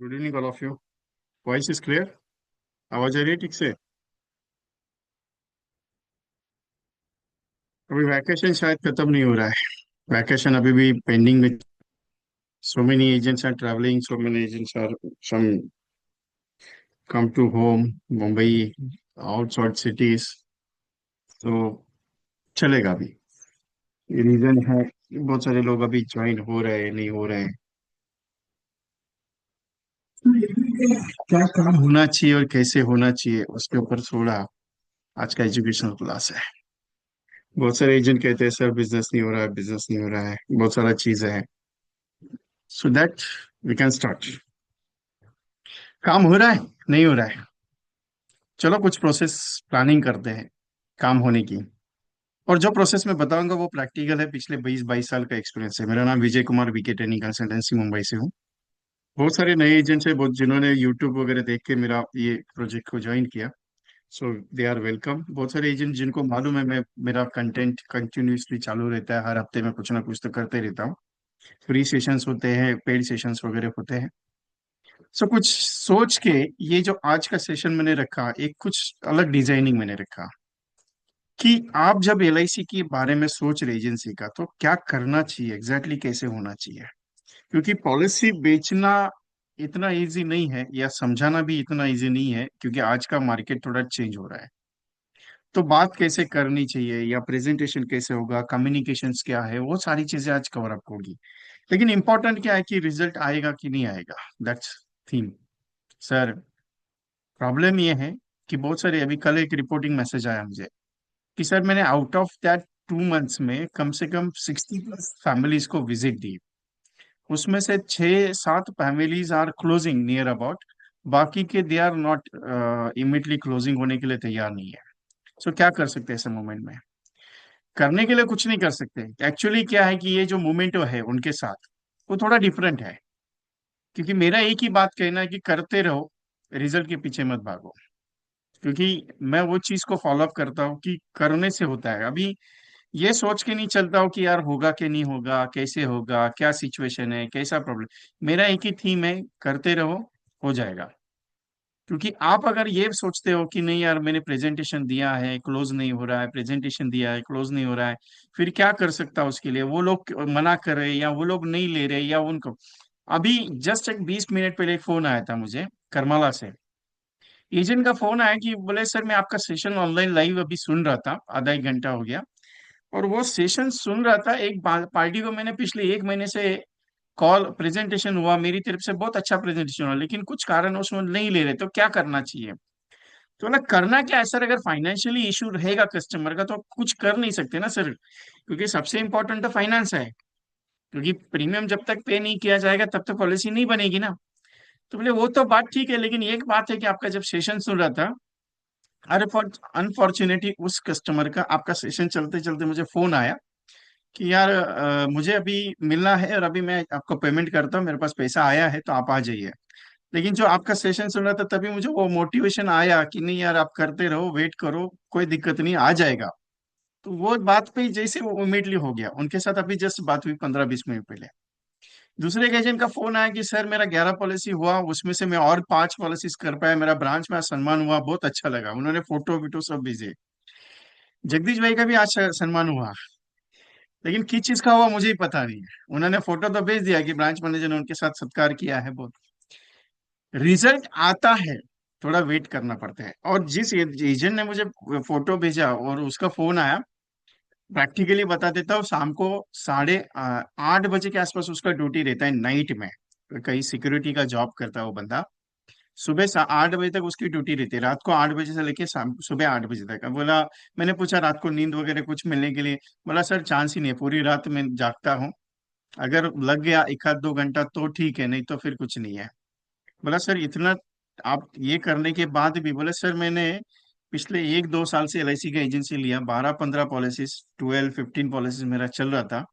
Good evening all of you. Voice is clear. आवाज आ रही है ठीक से। अभी वैकेशन शायद खत्म नहीं हो रहा है। वैकेशन अभी भी पेंडिंग में। So many agents are travelling, so many agents are some come to home, Mumbai, outside cities. तो चलेगा अभी। ये रीजन है कि बहुत सारे लोग अभी ज्वाइन हो रहे हैं, नहीं हो रहे हैं। क्या काम होना चाहिए और कैसे होना चाहिए उसके ऊपर थोड़ा आज का एजुकेशनल क्लास है। बहुत सारे एजेंट कहते हैं सर बिजनेस नहीं हो रहा है, बिजनेस नहीं हो रहा है, बहुत सारा चीजें हैं। So that we can start. काम हो रहा है, नहीं हो रहा है। चलो कुछ प्रोसेस प्लानिंग करते हैं काम होने की। और जो प्रोसेस मैं बताऊंगा वो प्रैक्टिकल है, पिछले 20-22 साल का एक्सपीरियंस है। मेरा नाम Vijay Kumar, VK training consultancy, Mumbai से हूँ। बहुत सारे नए एजेंट्स हैं, बहुत जिन्होंने यूट्यूब वगैरह देख के मेरा ये प्रोजेक्ट को ज्वाइन किया। सो दे आर वेलकम। बहुत सारे एजेंट जिनको मालूम है मैं मेरा कंटेंट कंटिन्यूसली चालू रहता है, हर हफ्ते में कुछ ना कुछ तो करते रहता हूँ। फ्री सेशंस होते हैं, पेड सेशंस वगैरह होते हैं। सो कुछ सोच के ये जो आज का सेशन मैंने रखा, एक कुछ अलग डिजाइनिंग मैंने रखा कि आप जब एलआईसी के बारे में सोच रहे एजेंसी का, तो क्या करना चाहिए, एग्जैक्टली कैसे होना चाहिए। क्योंकि पॉलिसी बेचना इतना इजी नहीं है, या समझाना भी इतना इजी नहीं है, क्योंकि आज का मार्केट थोड़ा चेंज हो रहा है। तो बात कैसे करनी चाहिए, या प्रेजेंटेशन कैसे होगा, कम्युनिकेशंस क्या है, वो सारी चीजें आज कवर अप होगी। लेकिन इंपॉर्टेंट क्या है कि रिजल्ट आएगा कि नहीं आएगा, दैट्स थीम। सर, प्रॉब्लम ये है कि बहुत सारे, अभी कल एक रिपोर्टिंग मैसेज आया मुझे कि सर मैंने आउट ऑफ दैट 2 मंथ्स में कम से कम 60+ फैमिलीज को विजिट दी। उसमें से 6-7 families are closing near about. बाकी के they are not immediately closing होने के लिए तैयार नहीं है। सो क्या कर सकते हैं ऐसे मोमेंट में। करने के लिए कुछ नहीं कर सकते। एक्चुअली क्या है कि ये जो मोमेंट है उनके साथ, वो थोड़ा डिफरेंट है। क्योंकि मेरा एक ही बात कहना है कि करते रहो, रिजल्ट के पीछे मत भागो। क्योंकि मैं वो चीज को फॉलो अप करता हूँ कि करने से होता है। अभी ये सोच के नहीं चलता हूँ कि यार होगा कि नहीं होगा, कैसे होगा, क्या सिचुएशन है, कैसा प्रॉब्लम। मेरा एक ही थीम है, करते रहो, हो जाएगा। क्योंकि आप अगर ये सोचते हो कि नहीं यार मैंने प्रेजेंटेशन दिया है, क्लोज नहीं हो रहा है, प्रेजेंटेशन दिया है, क्लोज नहीं हो रहा है, फिर क्या कर सकता हूँ उसके लिए, वो लोग मना कर रहे हैं या वो लोग नहीं ले रहे या उनको। अभी जस्ट एक 20 मिनट पहले एक फोन आया था मुझे करमाला से। एजेंट का फोन आया कि बोले सर मैं आपका सेशन ऑनलाइन लाइव अभी सुन रहा था, आधा एक घंटा हो गया। और वो सेशन सुन रहा था, एक पार्टी को मैंने पिछले 1 महीने से कॉल प्रेजेंटेशन हुआ, मेरी तरफ से बहुत अच्छा प्रेजेंटेशन हुआ, लेकिन कुछ कारण उसमें नहीं ले रहे, तो क्या करना चाहिए। तो ना, करना क्या है सर, अगर फाइनेंशियली इशू रहेगा कस्टमर का तो आप कुछ कर नहीं सकते ना सर। क्योंकि सबसे इंपॉर्टेंट तो फाइनेंस है। क्योंकि प्रीमियम जब तक पे नहीं किया जाएगा तब तक पॉलिसी नहीं बनेगी ना। तो बोले वो तो बात ठीक है, लेकिन एक बात है कि आपका जब सेशन सुन रहा था, अरे अनफॉर्चुनेटली उस कस्टमर का आपका सेशन चलते चलते मुझे फोन आया कि यार मुझे अभी मिलना है और अभी मैं आपको पेमेंट करता हूँ, मेरे पास पैसा आया है तो आप आ जाइए। लेकिन जो आपका सेशन सुन रहा था तभी मुझे वो मोटिवेशन आया कि नहीं यार आप करते रहो, वेट करो, कोई दिक्कत नहीं, आ जाएगा। तो वो बात पे जैसे वो इमीडिएटली हो गया उनके साथ। अभी जस्ट बात हुई 15-20 मिनट पहले। दूसरे एक एजेंट का फोन आया कि सर मेरा 11 पॉलिसी हुआ, उसमें से मैं और 5 पॉलिसीज कर पाया, मेरा ब्रांच में आज सम्मान हुआ, बहुत अच्छा लगा, उन्होंने फोटो वीटो सब भेजे। जगदीश भाई का भी आज सम्मान हुआ, लेकिन किस चीज का हुआ मुझे ही पता नहीं है। उन्होंने फोटो तो भेज दिया कि ब्रांच मैनेजर ने उनके साथ सत्कार किया है बहुत। रिजल्ट आता है, थोड़ा वेट करना पड़ता है। और जिस एजेंट ने मुझे फोटो भेजा और उसका फोन आया, प्रैक्टिकली बता देता हूँ, शाम को 8:30 के आसपास उसका ड्यूटी रहता है नाइट में। कहीं सिक्योरिटी का जॉब करता है वो बंदा। सुबह 8 बजे तक उसकी ड्यूटी रहती है, रात को 8 बजे से लेके शाम सुबह 8 बजे तक। अब बोला, मैंने पूछा रात को नींद वगैरह कुछ मिलने के लिए। बोला सर चांस ही नहीं है, पूरी रात मैं जागता हूँ, अगर लग गया 1 आध 2 घंटा तो ठीक है, नहीं तो फिर कुछ नहीं है। बोला सर इतना आप ये करने के बाद भी, बोले सर मैंने पिछले 1-2 साल से एलआईसी का एजेंसी लिया, 12-15 पॉलिसीज, 12-15 पॉलिसीज मेरा चल रहा था।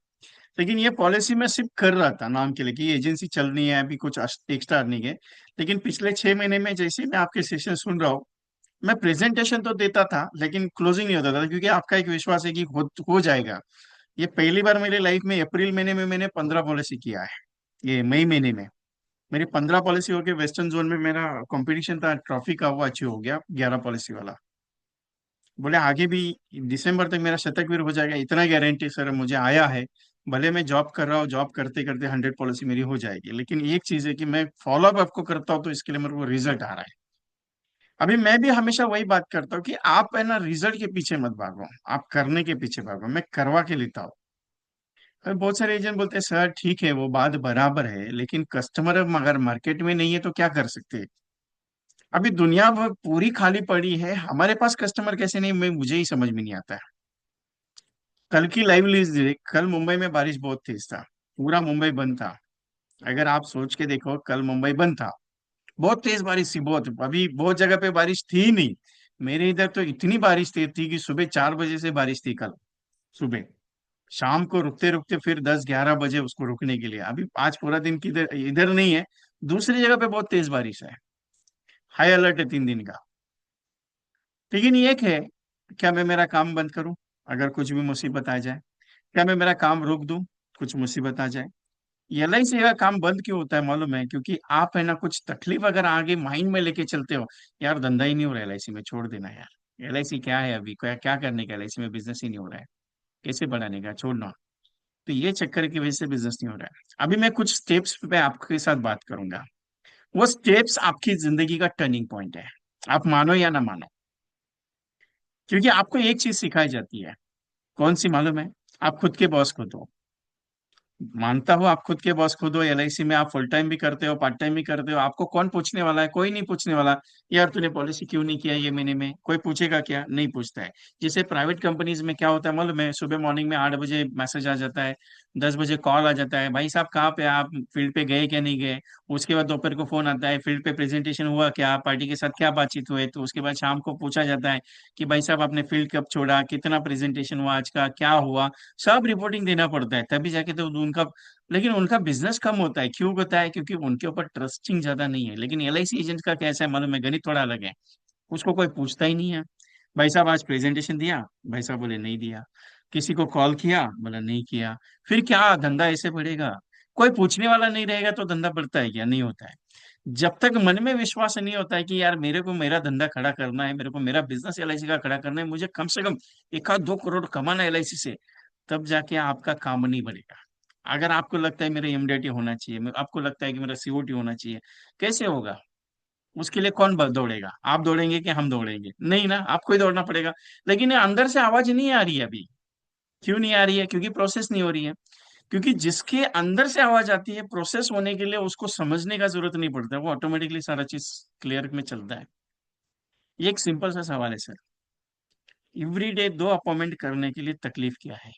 लेकिन ये पॉलिसी मैं सिर्फ कर रहा था नाम के लिए कि ये एजेंसी चल रही है, अभी कुछ एक्स्ट्रा नहीं है। लेकिन पिछले 6 महीने में जैसे ही मैं आपके सेशन सुन रहा हूँ, मैं प्रेजेंटेशन तो देता था लेकिन क्लोजिंग नहीं होता था, क्योंकि आपका एक विश्वास है कि हो जाएगा। ये पहली बार मेरे लाइफ में अप्रैल महीने में मैंने 15 पॉलिसी किया है, ये मई महीने में। मेरी 15 पॉलिसी हो गई, वेस्टर्न जोन में मेरा कंपटीशन था ट्रॉफी का, वो अचीव हो गया 11 पॉलिसी वाला। बोले आगे भी दिसंबर तक मेरा शतक भी हो जाएगा, इतना गारंटी सर मुझे आया है। भले मैं जॉब कर रहा हूँ, जॉब करते करते 100 पॉलिसी मेरी हो जाएगी, लेकिन एक चीज है कि मैं फॉलो अप आपको करता हूँ, तो इसके लिए मेरे को रिजल्ट आ रहा है। अभी मैं भी हमेशा वही बात करता हूँ कि आप है ना रिजल्ट के पीछे मत भागो, आप करने के पीछे भागो, मैं करवा के लेता हूँ। अभी बहुत सारे एजेंट बोलते हैं सर ठीक है वो बात बराबर है, लेकिन कस्टमर अगर मार्केट में नहीं है तो क्या कर सकते हैं। अभी दुनिया भर पूरी खाली पड़ी है, हमारे पास कस्टमर कैसे नहीं, मैं मुझे ही समझ में नहीं आता है। कल की लाइव न्यूज देख, कल मुंबई में बारिश बहुत तेज था, पूरा मुंबई बंद था। अगर आप सोच के देखो, कल मुंबई बंद था, बहुत तेज बारिश थी, बहुत, अभी बहुत जगह पे बारिश थी ही नहीं। मेरे इधर तो इतनी बारिश तेज थी कि सुबह 4 बजे से बारिश थी कल सुबह, शाम को रुकते रुकते फिर 10-11 बजे उसको रुकने के लिए। अभी आज पूरा दिन किधर इधर नहीं है, दूसरी जगह पे बहुत तेज बारिश है। हाई अलर्ट है 3 दिन का। लेकिन ये है, क्या मैं मेरा काम बंद करूं अगर कुछ भी मुसीबत आ जाए? क्या मैं मेरा काम रोक दूं कुछ मुसीबत आ जाए? एलआईसी का काम बंद क्यों होता है मालूम है? क्योंकि आप है ना कुछ तकलीफ अगर आगे माइंड में लेके चलते हो, यार धंधा ही नहीं हो रहा एलआईसी में, छोड़ देना यार। एलआईसी क्या है, अभी क्या क्या करने का, एलआईसी में बिजनेस ही नहीं हो रहा है, कैसे बढ़ाने का, छोड़ना। तो ये चक्कर की वजह से बिजनेस नहीं हो रहा है। अभी मैं कुछ स्टेप्स पे आपके साथ बात करूंगा, वो स्टेप्स आपकी जिंदगी का टर्निंग पॉइंट है, आप मानो या ना मानो। क्योंकि आपको एक चीज सिखाई जाती है, कौन सी मालूम है? आप खुद के बॉस खुद हो। मानता हूँ आप खुद के बॉस खुद हो, एलआईसी में आप फुल टाइम भी करते हो, पार्ट टाइम भी करते हो, आपको कौन पूछने वाला है? कोई नहीं पूछने वाला। यार तूने पॉलिसी क्यों नहीं किया ये महीने में, कोई पूछेगा क्या? नहीं पूछता है। जैसे प्राइवेट कंपनीज में क्या होता है मालूम है? सुबह मॉर्निंग में 8 बजे मैसेज आ जाता है, 10 बजे कॉल आ जाता है, भाई साहब कहाँ पे आप, फील्ड पे गए क्या नहीं गए। उसके बाद दोपहर को फोन आता है, फील्ड पे प्रेजेंटेशन हुआ क्या, पार्टी के साथ क्या बातचीत हुई। तो उसके बाद शाम को पूछा जाता है कि भाई साहब आपने फील्ड कब छोड़ा, कितना प्रेजेंटेशन हुआ आज का, क्या हुआ। सब रिपोर्टिंग देना पड़ता है, तभी जाके तो उनका, लेकिन उनका बिजनेस कम होता है। क्यों होता है? क्योंकि उनके ऊपर ट्रस्टिंग ज्यादा नहीं है। लेकिन एलआईसी एजेंट का कैसा है मालूम है? गणित थोड़ा अलग है, उसको कोई पूछता ही नहीं है। भाई साहब आज प्रेजेंटेशन दिया, भाई साहब बोले नहीं दिया। किसी को कॉल किया, बोला नहीं किया। फिर क्या धंधा ऐसे बढ़ेगा? कोई पूछने वाला नहीं रहेगा तो धंधा बढ़ता है क्या? नहीं होता है। जब तक मन में विश्वास नहीं होता है कि यार मेरे को मेरा धंधा खड़ा करना है, मेरे को मेरा बिजनेस एलआईसी का खड़ा करना है, मुझे कम से कम 1 आध 2 करोड़ कमाना है एलआईसी से, तब जाके आपका काम नहीं बढ़ेगा। अगर आपको लगता है मेरा इमिडिएट होना चाहिए, आपको लगता है कि मेरा सीओटी होना चाहिए, कैसे होगा? उसके लिए कौन दौड़ेगा? आप दौड़ेंगे कि हम दौड़ेंगे? नहीं ना, आपको ही दौड़ना पड़ेगा। लेकिन ये अंदर से आवाज नहीं आ रही है अभी। क्यों नहीं आ रही है? क्योंकि प्रोसेस नहीं हो रही है। क्योंकि जिसके अंदर से आवाज आती है, प्रोसेस होने के लिए उसको समझने का जरूरत नहीं पड़ता, वो ऑटोमेटिकली सारा चीज क्लियर में चलता है। ये एक सिंपल सा सवाल है सर, एवरी डे 2 अपॉइंटमेंट करने के लिए तकलीफ क्या है?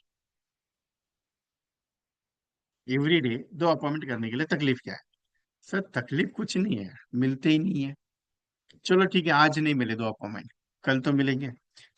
एवरी डे 2 अपॉइंटमेंट करने के लिए तकलीफ क्या है? सर तकलीफ कुछ नहीं है, मिलते ही नहीं है। चलो ठीक है, आज नहीं मिले 2 अपॉइंटमेंट, कल तो मिलेंगे।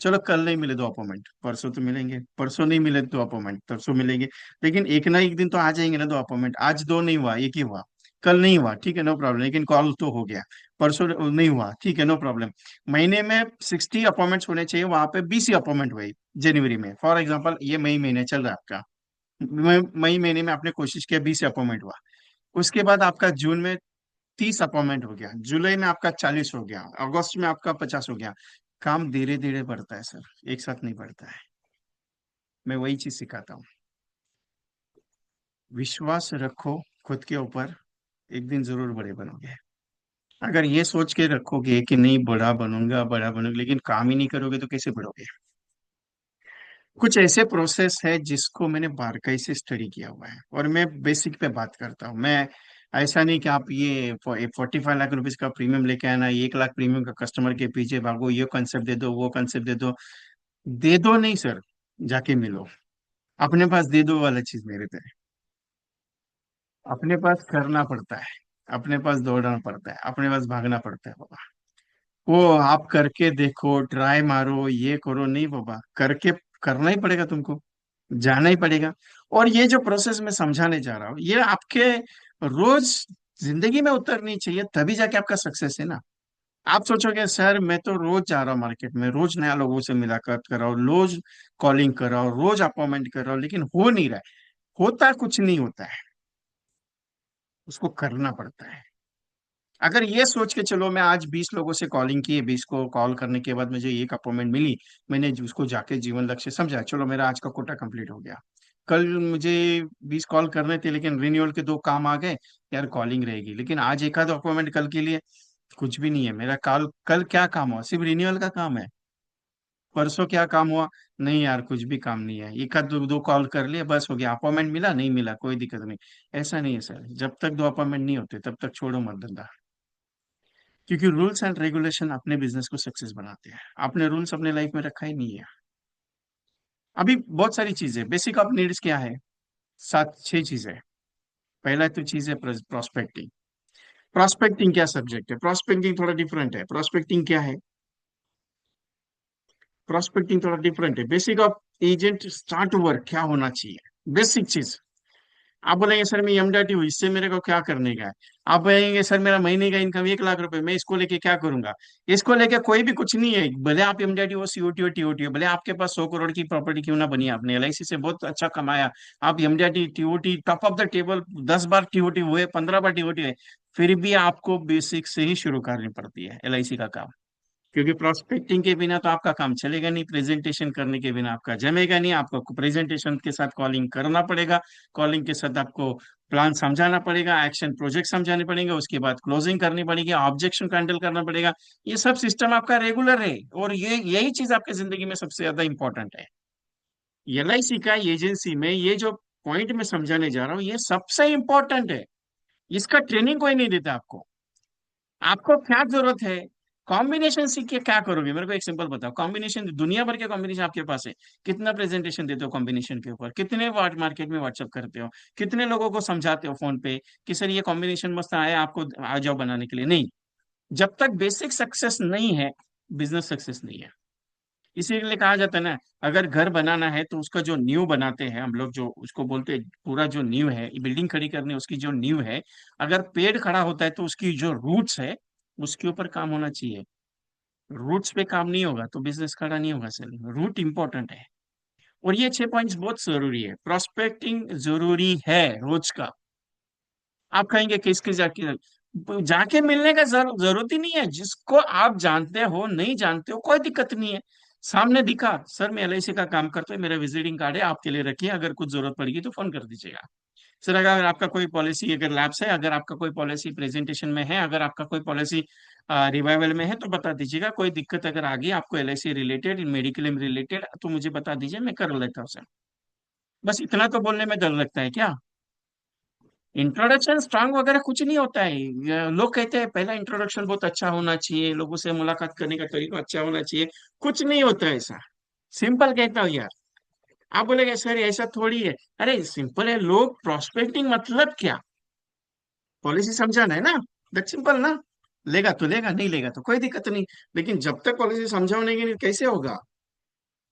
चलो कल नहीं मिले 2 अपॉइंटमेंट, परसों तो मिलेंगे। परसों नहीं मिले 2 अपॉइंटमेंट, परसों मिलेंगे। लेकिन एक ना एक दिन तो आ जाएंगे ना 2 अपॉइंटमेंट। आज दो नहीं हुआ, एक ही हुआ। कल नहीं हुआ, ठीक है नो प्रॉब्लम, लेकिन कॉल तो हो गया। परसों नहीं हुआ, ठीक है नो प्रॉब्लम। महीने में 60 अपॉइंटमेंट्स होने चाहिए, वहां पे 20 अपॉइंटमेंट हुए जनवरी में, फॉर एग्जाम्पल ये मई महीने चल रहा है आपका। मई महीने में आपने कोशिश किया, 20 अपॉइंटमेंट हुआ। उसके बाद आपका जून में 30 अपॉइंटमेंट हो गया, जुलाई में आपका 40 हो गया, अगस्त में आपका 50 हो गया। काम धीरे धीरे बढ़ता है सर, एक साथ नहीं बढ़ता है। मैं वही चीज सिखाता हूँ, विश्वास रखो खुद के ऊपर, एक दिन जरूर बड़े बनोगे। अगर ये सोच के रखोगे कि नहीं बड़ा बनूंगा बड़ा बनूंगा, लेकिन काम ही नहीं करोगे तो कैसे बढ़ोगे? कुछ ऐसे प्रोसेस है जिसको मैंने बारकाई से स्टडी किया हुआ है, और मैं बेसिक पे बात करता हूँ। मैं ऐसा नहीं कि आप ये 45 लाख रुपीज का प्रीमियम लेके आना, 1 लाख प्रीमियम का कस्टमर के पीछे भागो, ये कंसेप्ट दे दो वो कंसेप्ट दे दो। दे दो नहीं सर, जाके मिलो, अपने पास दे दो वाला चीज मेरे पे है। अपने पास करना पड़ता है, अपने पास दौड़ना पड़ता है, अपने पास भागना पड़ता है बाबा। वो आप करके देखो, ट्राई मारो, ये करो, नहीं बाबा, करके करना ही पड़ेगा तुमको, जाना ही पड़ेगा। और ये जो प्रोसेस मैं समझाने जा रहा हूँ, ये आपके रोज जिंदगी में उतरनी चाहिए, तभी जाके आपका सक्सेस है ना। आप सोचोगे सर मैं तो रोज जा रहा हूँ मार्केट में, रोज नया लोगों से मुलाकात कर रहा हूँ, रोज कॉलिंग कर रहा हूँ, रोज अपॉइंटमेंट कर रहा हूँ, लेकिन हो नहीं रहा है। होता कुछ नहीं होता है। उसको करना पड़ता है। अगर ये सोच के चलो मैं आज 20 लोगों से कॉलिंग की, 20 को कॉल करने के बाद मुझे एक अपॉइंटमेंट मिली, मैंने उसको जाके जीवन लक्ष्य समझा, चलो मेरा आज का कोटा कंप्लीट हो गया। कल मुझे 20 कॉल करने थे लेकिन रिन्यूअल के 2 काम आ गए, यार कॉलिंग रहेगी, लेकिन आज एक आध अपॉइंटमेंट कल के लिए कुछ भी नहीं है मेरा। कल कल क्या काम हुआ, सिर्फ रिन्यूअल का काम है। परसों क्या काम हुआ, नहीं यार कुछ भी काम नहीं है, एक आध 2 कॉल कर लिए बस हो गया, अपॉइंटमेंट मिला नहीं मिला कोई दिक्कत नहीं। ऐसा नहीं है सर, जब तक 2 अपॉइंटमेंट नहीं होते तब तक छोड़ो मत धंधा। क्योंकि रूल्स एंड रेगुलेशन अपने बिजनेस को सक्सेस बनाते हैं। आपने रूल्स अपने लाइफ में रखा ही नहीं है। अभी बहुत सारी चीजें, बेसिक ऑफ नीड्स क्या है, 7 6 चीजें। पहला तो चीज है प्रोस्पेक्टिंग। प्रोस्पेक्टिंग क्या सब्जेक्ट है, प्रोस्पेक्टिंग थोड़ा डिफरेंट है। प्रोस्पेक्टिंग क्या है, प्रोस्पेक्टिंग थोड़ा डिफरेंट है। Basic of agent start work क्या होना चाहिए, बेसिक चीज। आप बोलेंगे सर मैं एमडीआरटी हूँ, इससे मेरे को क्या करने का है। आप बोलेंगे सर मेरा महीने का इनकम 1 लाख रुपए, मैं इसको लेके क्या करूंगा। इसको लेके कोई भी कुछ नहीं है, भले आप एमडीआरटी हो, सीओटी हो, टीओटी हो, भले आपके पास 100 करोड़ की प्रॉपर्टी क्यों ना बनी है, आपने एलआईसी से बहुत अच्छा कमाया, आप MDRT TOT top of the table, 10 bar TOT हुए, 15 बार टीओटी हुए, फिर भी आपको बेसिक से ही शुरू करनी पड़ती है एलआईसी का काम। क्योंकि प्रोस्पेक्टिंग के बिना तो आपका काम चलेगा नहीं, प्रेजेंटेशन करने के बिना आपका जमेगा नहीं, आपको प्रेजेंटेशन के साथ कॉलिंग करना पड़ेगा, कॉलिंग के साथ आपको प्लान समझाना पड़ेगा, एक्शन प्रोजेक्ट समझाने पड़ेंगे, उसके बाद क्लोजिंग करनी पड़ेगी, ऑब्जेक्शन को हैंडल करना पड़ेगा। ये सब सिस्टम आपका रेगुलर है, और ये यही चीज आपकी जिंदगी में सबसे ज्यादा इंपॉर्टेंट है। एलआईसी का एजेंसी में ये जो पॉइंट में समझाने जा रहा हूँ, ये सबसे इंपॉर्टेंट है। इसका ट्रेनिंग कोई नहीं देता आपको। आपको क्या जरूरत है, कॉम्बिनेशन सीख के क्या करोगे, मेरे को एक सिंपल बताओ। कॉम्बिनेशन दुनिया भर के कॉम्बिनेशन आपके पास है, कितना प्रेजेंटेशन देते हो कॉम्बिनेशन के ऊपर, कितने वाट मार्केट में व्हाट्सअप करते हो, कितने लोगों को समझाते हो फोन पे कि सर ये कॉम्बिनेशन मस्त आया आपको, आ जाओ बनाने के लिए। नहीं, जब तक बेसिक सक्सेस नहीं है, बिजनेस सक्सेस नहीं है। इसीलिए कहा जाता है ना, अगर घर बनाना है तो उसका जो नींव बनाते हैं हम लोग, जो उसको बोलते हैं पूरा जो नींव है, बिल्डिंग खड़ी करनी है, उसकी जो नींव है, अगर पेड़ खड़ा होता है तो उसकी जो रूट्स है उसके ऊपर काम होना चाहिए। रूट्स पे काम नहीं होगा तो बिजनेस खड़ा नहीं होगा सर। रूट इंपॉर्टेंट है। और ये 6 पॉइंट्स बहुत जरूरी है, प्रोस्पेक्टिंग जरूरी है रोज का। आप कहेंगे किसके जाके, जाके मिलने का जरूरत ही नहीं है, जिसको आप जानते हो नहीं जानते हो कोई दिक्कत नहीं है। सामने दिखा, सर मैं एलआईसी का काम करता हूँ, मेरा विजिटिंग कार्ड है आपके लिए, रखिए, अगर कुछ जरूरत पड़ेगी तो फोन कर दीजिएगा। सर अगर आपका कोई पॉलिसी अगर लैप्स है, अगर आपका कोई पॉलिसी प्रेजेंटेशन में है, अगर आपका कोई पॉलिसी रिवाइवल में है तो बता दीजिएगा, कोई दिक्कत अगर आ गई आपको एलआईसी रिलेटेड, मेडिक्लेम रिलेटेड, तो मुझे बता दीजिए, मैं कर लेता हूँ सर। बस इतना तो बोलने में डर लगता है क्या। इंट्रोडक्शन स्ट्रांग वगैरह कुछ नहीं होता है। लोग कहते हैं पहला इंट्रोडक्शन बहुत अच्छा होना चाहिए, लोगों से मुलाकात करने का तरीका अच्छा होना चाहिए। कुछ नहीं होता है ऐसा। सिंपल कहता हूँ यार। आप बोलेगे सर ऐसा थोड़ी है, अरे सिंपल है। लोग प्रोस्पेक्टिंग मतलब क्या, पॉलिसी समझाना है ना, दैट सिंपल ना। लेगा तो लेगा, नहीं लेगा तो कोई दिक्कत नहीं। लेकिन जब तक पॉलिसी समझाओगे नहीं कैसे होगा।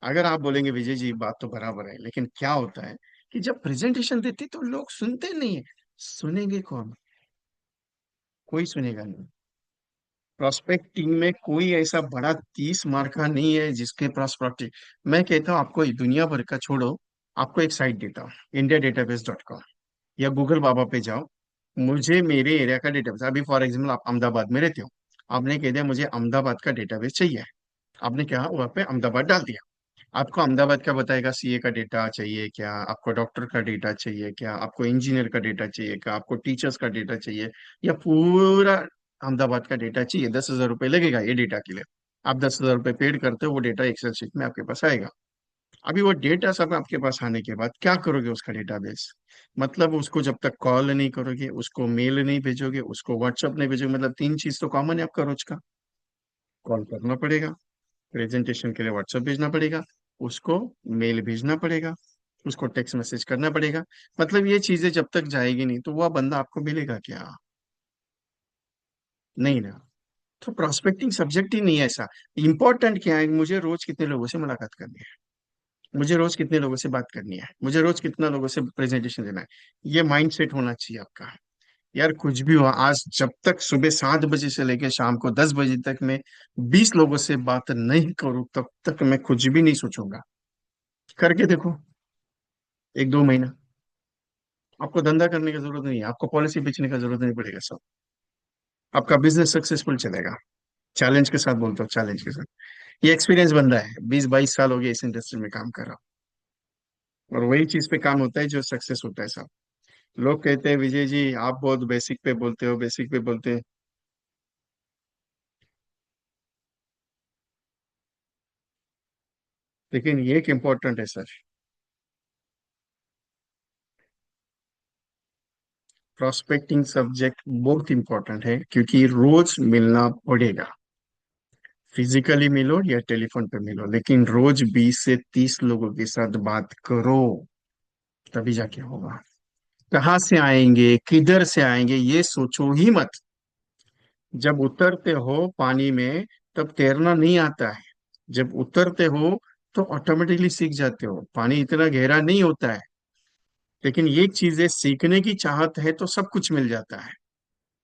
अगर आप बोलेंगे विजय जी बात तो बराबर है, लेकिन क्या होता है कि जब प्रेजेंटेशन देते तो लोग सुनते नहीं है। सुनेंगे कौन, कोई सुनेगा नहीं। प्रोस्पेक्टिंग में कोई ऐसा बड़ा 30 मार्क का नहीं है जिसके प्रोस्पेक्टिव। मैं कहता हूँ आपको दुनिया भर का छोड़ो, आपको एक साइट देता हूँ, indiadatabase.com, या गूगल बाबा पे जाओ। मुझे मेरे एरिया का डेटाबेस, अभी फॉर एग्जाम्पल आप अहमदाबाद में रहते हो, आपने कह दिया मुझे अहमदाबाद का डेटाबेस चाहिए, आपने क्या वहाँ पे अहमदाबाद डाल दिया। आपको अहमदाबाद का बताएगा, सीए का डेटा चाहिए क्या, आपको डॉक्टर का डेटा चाहिए क्या, आपको इंजीनियर का डेटा चाहिए क्या, आपको टीचर्स का डेटा चाहिए, या पूरा अहमदाबाद का डेटा चाहिए। 10,000 रुपये लगेगा ये डेटा के लिए। आप 10,000 रुपये पेड करते हो, वो डेटा एक्सेल शीट में आपके पास आएगा। अभी वो डेटा सब आपके पास आने के बाद क्या करोगे उसका डेटाबेस, मतलब उसको जब तक कॉल नहीं करोगे, उसको मेल नहीं भेजोगे, उसको व्हाट्सअप नहीं भेजोगे, मतलब 3 चीज तो कॉमन है आपका रोज का। कॉल करना पड़ेगा, प्रेजेंटेशन के लिए व्हाट्सएप भेजना पड़ेगा, उसको मेल भेजना पड़ेगा, उसको टेक्स्ट मैसेज करना पड़ेगा। मतलब ये चीजें जब तक जाएगी नहीं तो वह बंदा आपको मिलेगा क्या, नहीं ना। तो प्रोस्पेक्टिंग सब्जेक्ट ही नहीं है ऐसा। इंपॉर्टेंट क्या है, मुझे रोज कितने लोगों से मुलाकात करनी है, मुझे रोज कितने लोगों से बात करनी है, मुझे रोज कितना लोगों से प्रेजेंटेशन देना है। ये माइंड सेट होना चाहिए आपका। यार कुछ भी हो, आज जब तक सुबह 7 बजे से लेकर शाम को 10 बजे तक मैं 20 लोगों से बात नहीं करूं तब तक मैं कुछ भी नहीं सोचूंगा। करके देखो, 1 2 महीना, आपको धंधा करने की जरूरत नहीं है, आपको पॉलिसी बेचने का जरूरत नहीं पड़ेगा सब। आपका बिजनेस सक्सेसफुल चलेगा। चैलेंज के साथ बोलता हूँ, चैलेंज के साथ। ये एक्सपीरियंस बंदा है, 20-22 साल हो गए इस इंडस्ट्री में काम कर रहा हूँ, और वही चीज पे काम होता है जो सक्सेस होता है साहब। लोग कहते हैं विजय जी आप बहुत बेसिक पे बोलते हो, बेसिक पे बोलते हैं। लेकिन ये एक इम्पोर्टेंट है सर। प्रोस्पेक्टिंग सब्जेक्ट बहुत इंपॉर्टेंट है, क्योंकि रोज मिलना पड़ेगा। फिजिकली मिलो या टेलीफोन पे मिलो, लेकिन रोज 20 से 30 लोगों के साथ बात करो, तभी जाके होगा। कहाँ से आएंगे किधर से आएंगे ये सोचो ही मत। जब उतरते हो पानी में तब तैरना नहीं आता है। जब उतरते हो तो ऑटोमेटिकली सीख जाते हो, पानी इतना गहरा नहीं होता है। लेकिन ये चीजें सीखने की चाहत है तो सब कुछ मिल जाता है।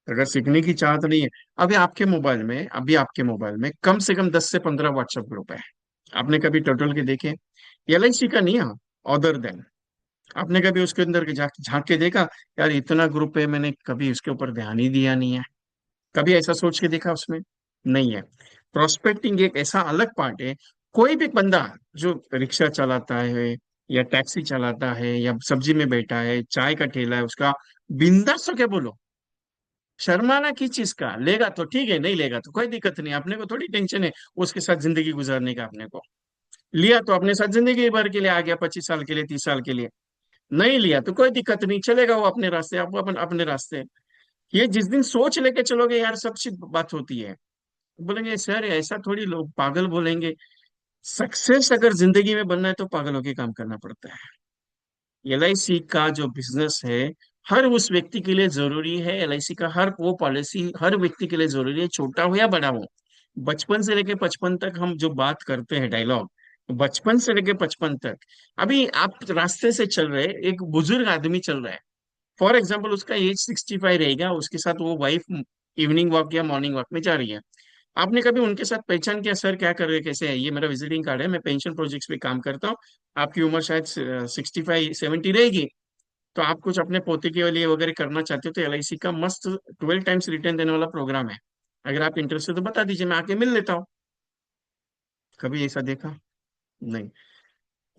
अगर सीखने की चाहत नहीं है, अभी आपके मोबाइल में कम से कम 10 से 15 व्हाट्सएप ग्रुप है। आपने कभी टोटल के देखे? LIC का नहीं, हाँ, अदर देन। आपने कभी उसके अंदर के झांक के देखा? यार इतना ग्रुप है, मैंने कभी उसके ऊपर ध्यान ही दिया नहीं है। कभी ऐसा सोच के देखा उसमें? नहीं है। प्रोस्पेक्टिंग एक ऐसा अलग पार्ट है। कोई भी बंदा जो रिक्शा चलाता है या टैक्सी चलाता है या सब्जी में बैठा है, चाय का ठेला है उसका, बिंदास होके बोलो। शर्माना किस चीज का? लेगा तो ठीक है, नहीं लेगा तो कोई दिक्कत नहीं, अपने को थोड़ी टेंशन है उसके साथ जिंदगी गुजारने का। अपने को लिया तो अपने साथ जिंदगी भर के लिए आ गया, 25 साल के लिए, 30 साल के लिए। नहीं लिया तो कोई दिक्कत नहीं, चलेगा वो अपने रास्ते, आप अपने रास्ते। ये जिस दिन सोच लेके चलोगे यार, सब चीज बात होती है। बोलेंगे सर ऐसा थोड़ी, लोग पागल बोलेंगे। सक्सेस अगर जिंदगी में बनना है तो पागल होके काम करना पड़ता है। LIC का जो बिजनेस है, हर उस व्यक्ति के लिए जरूरी है। LIC का हर वो पॉलिसी हर व्यक्ति के लिए जरूरी है, छोटा हो या बड़ा हो। बचपन से लेके 55 तक हम जो बात करते हैं डायलॉग, बचपन से लेके 55 तक। अभी आप रास्ते से चल रहे, एक बुजुर्ग आदमी चल रहा है, फॉर एग्जाम्पल उसका एज 65 रहेगा, उसके साथ वो वाइफ इवनिंग वॉक या मॉर्निंग वॉक में जा रही है। आपने कभी उनके साथ पहचान किया, सर क्या कर रहे हैं, कैसे है, ये मेरा विजिटिंग कार्ड है, मैं पेंशन प्रोजेक्ट्स पे काम करता हूँ, आपकी उम्र शायद 65-70 रहेगी, तो आप कुछ अपने पोते के लिए वगैरह करना चाहते हो तो LIC का मस्त 12 टाइम्स रिटर्न देने वाला प्रोग्राम है। अगर आप इंटरेस्ट है तो बता दीजिए, मैं आके मिल लेता हूँ। कभी ऐसा देखा? नहीं।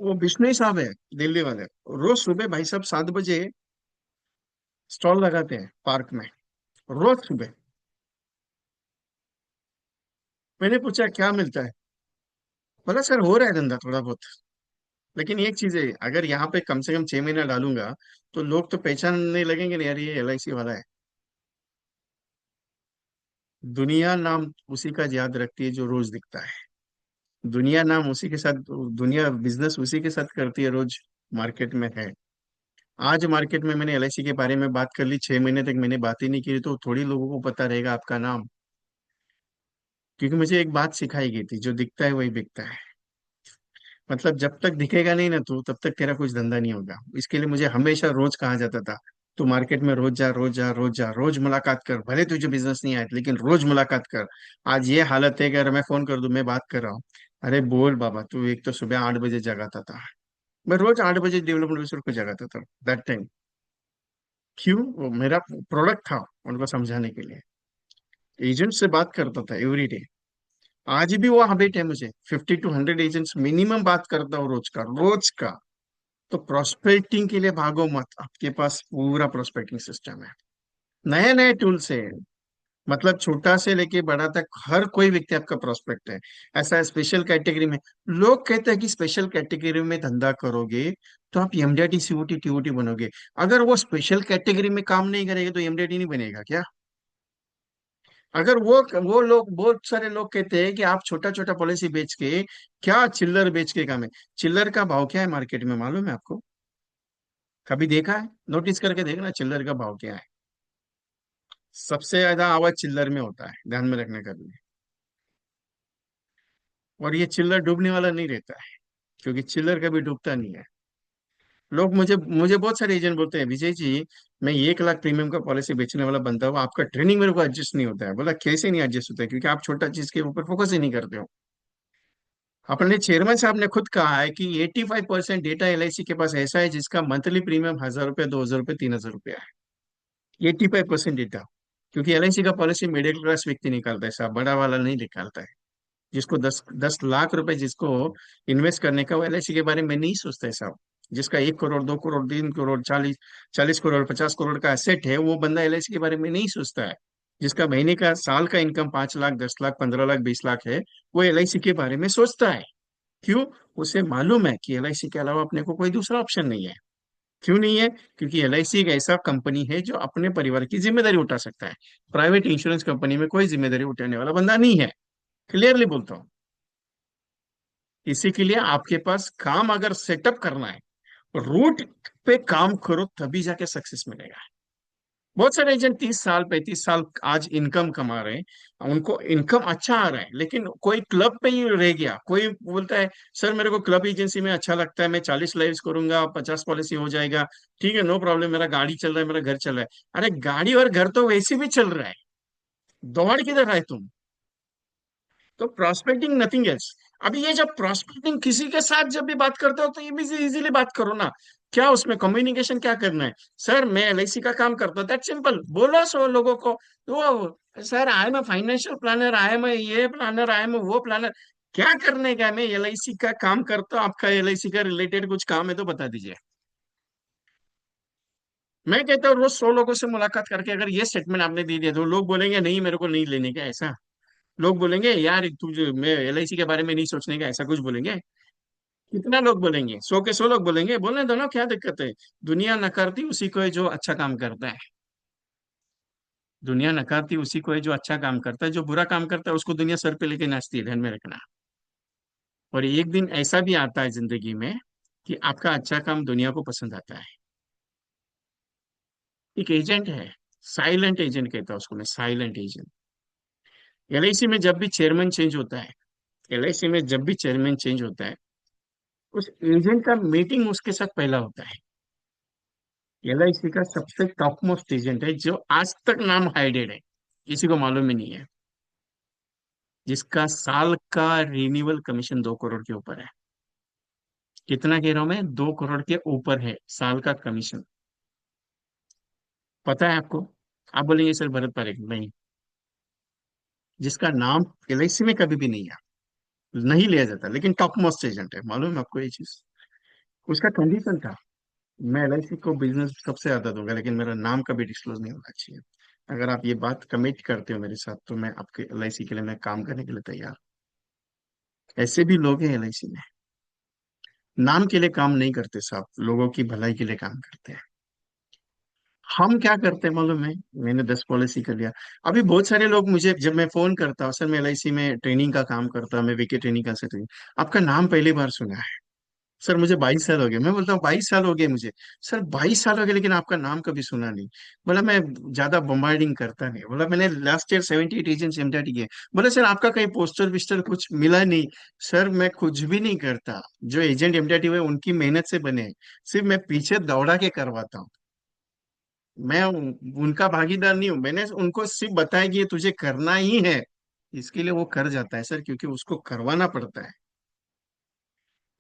वो बिश्नोई साहब है, दिल्ली वाले। रोज सुबह भाई साहब 7 बजे स्टॉल लगाते हैं पार्क में, रोज सुबह। मैंने पूछा क्या मिलता है? बोला सर हो रहा है धंधा थोड़ा बहुत। लेकिन एक चीज है, अगर यहाँ पे कम से कम 6 महीना डालूंगा तो लोग तो पहचानने लगेंगे नहीं यार ये LIC वाला है। दुनिया नाम उसी का याद रखती है जो रोज दिखता है। दुनिया नाम उसी के साथ, दुनिया बिजनेस उसी के साथ करती है रोज मार्केट में है। आज मार्केट में मैंने LIC के बारे में बात कर ली, 6 महीने तक मैंने बात ही नहीं की, तो थोड़ी लोगों को पता रहेगा आपका नाम। क्योंकि मुझे एक बात सिखाई गई थी, जो दिखता है वही बिकता है। मतलब जब तक दिखेगा नहीं ना तू, तब तक तेरा कुछ धंधा नहीं होगा। इसके लिए मुझे हमेशा रोज कहा जाता था, तू मार्केट में रोज जा, रोज जा, रोज जा, रोज मुलाकात कर, भले तुझे बिजनेस नहीं आए लेकिन रोज मुलाकात कर। आज ये हालत है कि अगर मैं फोन कर दूं, मैं बात कर रहा हूँ, अरे बोल बाबा, तू एक तो सुबह 8 बजे जगाता था। मैं रोज 8 बजे डेवलपमेंट ऑफिसर को जगाता था दैट टाइम। क्यों? वो मेरा प्रोडक्ट था उनको समझाने के लिए। एजेंट से बात करता था एवरी डे। आज भी वो हैबिट है मुझे, 50 to 100 एजेंट्स मिनिमम बात करता हूँ रोज का, रोज का। तो प्रोस्पेक्टिंग के लिए भागो मत, आपके पास पूरा प्रोस्पेक्टिंग सिस्टम है। नए नए टूल्स है। मतलब छोटा से लेके बड़ा तक हर कोई व्यक्ति आपका प्रोस्पेक्ट है। ऐसा स्पेशल कैटेगरी में, लोग कहते हैं कि स्पेशल कैटेगरी में धंधा करोगे तो आप MDRT COT TOT बनोगे। अगर वो स्पेशल कैटेगरी में काम नहीं करेगा तो MDRT नहीं बनेगा क्या? अगर वो लोग, बहुत सारे लोग कहते हैं कि आप छोटा छोटा पॉलिसी बेच के, क्या चिल्लर बेच के काम है? चिल्लर का भाव क्या है मार्केट में मालूम है आपको? कभी देखा है? नोटिस करके देखना चिल्लर का भाव क्या है। सबसे ज्यादा आवाज चिल्लर में होता है, ध्यान में रखने का भी। और ये चिल्लर डूबने वाला नहीं रहता है, क्योंकि चिल्लर कभी डूबता नहीं है। लोग मुझे मुझे बहुत सारे एजेंट बोलते हैं विजय जी, मैं 1 लाख प्रीमियम का पॉलिसी बेचने वाला बनता हूँ, आपका ट्रेनिंग मेरे को एडजस्ट नहीं होता है। बोला कैसे नहीं एडजस्ट होता है? क्योंकि आप छोटा चीज के ऊपर फोकस ही नहीं करते हो। अपने चेयरमैन साहब ने खुद कहा है कि 85% डेटा एलआईसी के पास ऐसा है जिसका मंथली प्रीमियम 1,000 रुपये, 2,000 रुपये, 3,000 रुपया है। 85% डेटा। क्योंकि एलआईसी का पॉलिसी मिडिल क्लास व्यक्ति निकालता है साहब, बड़ा वाला नहीं निकालता है। जिसको 10 10 लाख रुपए जिसको इन्वेस्ट करने का, वो एलआईसी के बारे में नहीं सोचता है साहब। जिसका 1 करोड़, 2 करोड़, 3 करोड़, 40 40 करोड़, 50 करोड़ का एसेट है, वो बंदा एलआईसी के बारे में नहीं सोचता है। जिसका महीने का, साल का इनकम 5 लाख, 10 लाख, 15 लाख, 20 लाख है, वो एलआईसी के बारे में सोचता है। क्यों? उसे मालूम है कि एलआईसी के अलावा अपने को कोई दूसरा ऑप्शन नहीं है। क्यों नहीं है? क्योंकि एलआईसी एक ऐसा कंपनी है जो अपने परिवार की जिम्मेदारी उठा सकता है। प्राइवेट इंश्योरेंस कंपनी में कोई जिम्मेदारी उठाने वाला बंदा नहीं है। क्लियरली बोलता हूँ। इसी के लिए आपके पास काम अगर सेटअप करना है, रूट पे काम करो, तभी जाके सक्सेस मिलेगा। बहुत सारे एजेंट 30 साल, 35 साल आज इनकम कमा रहे हैं, उनको इनकम अच्छा आ रहा है, लेकिन कोई क्लब पे ही रह गया। कोई बोलता है सर मेरे को क्लब एजेंसी में अच्छा लगता है, मैं 40 लाइव्स करूंगा, 50 पॉलिसी हो जाएगा, ठीक है, नो प्रॉब्लम, मेरा गाड़ी चल रहा है, मेरा घर चल रहा है। अरे गाड़ी और घर तो वैसे भी चल रहा है, दौड़ किधर है तुम? तो प्रॉस्पेक्टिंग नथिंग एल्स। अभी ये जब प्रॉस्पेक्टिंग किसी के साथ जब भी बात करते हो, तो ये भी इजीली बात करो ना। क्या उसमें कम्युनिकेशन क्या करना है? सर मैं एलआईसी का काम करता हूँ, दैट सिंपल बोलो सो लोगों को। वो sir I am financial planner, I am ये प्लानर, आई एम वो प्लानर। क्या करने का? मैं एलआईसी का काम करता हूँ, आपका एलआईसी का रिलेटेड कुछ काम है तो बता दीजिए। मैं कहता हूँ रोज 100 लोगों से मुलाकात करके अगर ये स्टेटमेंट आपने दे दिया, तो लोग बोलेंगे नहीं मेरे को नहीं लेने का, ऐसा? लोग बोलेंगे यार तुझे मैं एलआईसी के बारे में नहीं सोचने का, ऐसा कुछ बोलेंगे? कितना लोग बोलेंगे? 100 के 100 लोग बोलेंगे, बोलने दो ना, क्या दिक्कत है? दुनिया नकारती उसी को है जो अच्छा काम करता है। दुनिया नकारती उसी को है जो अच्छा काम करता है। जो बुरा काम करता है उसको दुनिया सर पे लेके नाचती है, ध्यान में रखना। और एक दिन ऐसा भी आता है जिंदगी में कि आपका अच्छा काम दुनिया को पसंद आता है। एक एजेंट है, साइलेंट एजेंट कहता हूं उसको मैं, साइलेंट एजेंट। एलआईसी में जब भी चेयरमैन चेंज होता है, एलआईसी में जब भी चेयरमैन चेंज होता है, उस एजेंट का मीटिंग उसके साथ पहला होता है। एलआईसी का सबसे टॉप मोस्ट एजेंट है जो आज तक नाम हाइडेड है, किसी को मालूम ही नहीं है। जिसका साल का रिन्यूअल कमीशन 2 करोड़ के ऊपर है। कितना कह रहा हूं मैं? 2 करोड़ के ऊपर है साल का कमीशन। पता है आपको? आप बोलेंगे सर भरत पारेख नहीं। जिसका नाम एलआईसी में कभी भी नहीं है, नहीं लिया जाता, लेकिन टॉप मोस्ट एजेंट है। मालूम है आपको ये चीज? उसका कंडीशन था, मैं एलआईसी को बिजनेस सबसे ज्यादा दूंगा, लेकिन मेरा नाम कभी डिस्क्लोज नहीं होना चाहिए। अगर आप ये बात कमिट करते हो मेरे साथ, तो मैं आपके एलआईसी के लिए मैं काम करने के लिए तैयार हूं। ऐसे भी लोग हैं एलआईसी में, नाम के लिए काम नहीं करते साहब, लोगों की भलाई के लिए काम करते हैं। हम क्या करते हैं मालूम है? मैंने 10 पॉलिसी कर लिया। अभी बहुत सारे लोग मुझे जब मैं फोन करता हूँ, सर मैं एलआईसी में ट्रेनिंग का काम करता हूँ, मैं वीके ट्रेनिंग का सकती, आपका नाम पहली बार सुना है। सर मुझे 22 साल हो गए। मैं बोलता हूँ 22 साल हो गए मुझे। सर 22 साल हो गए, लेकिन आपका नाम कभी सुना नहीं। बोला मैं ज्यादा बम्बार्डिंग करता नहीं। बोला मैंने लास्ट ईयर 78 एजेंट्स एमटीटी किए। बोला सर आपका कहीं पोस्टर विस्टर कुछ मिला नहीं? सर मैं कुछ भी नहीं करता, जो एजेंट एमटीटी हुए उनकी मेहनत से बने हैं। सिर्फ मैं पीछे दौड़ा के करवाता हूँ। मैं उनका भागीदार नहीं हूँ। मैंने उनको सिर्फ बताया कि ये तुझे करना ही है, इसके लिए वो कर जाता है सर, क्योंकि उसको करवाना पड़ता है।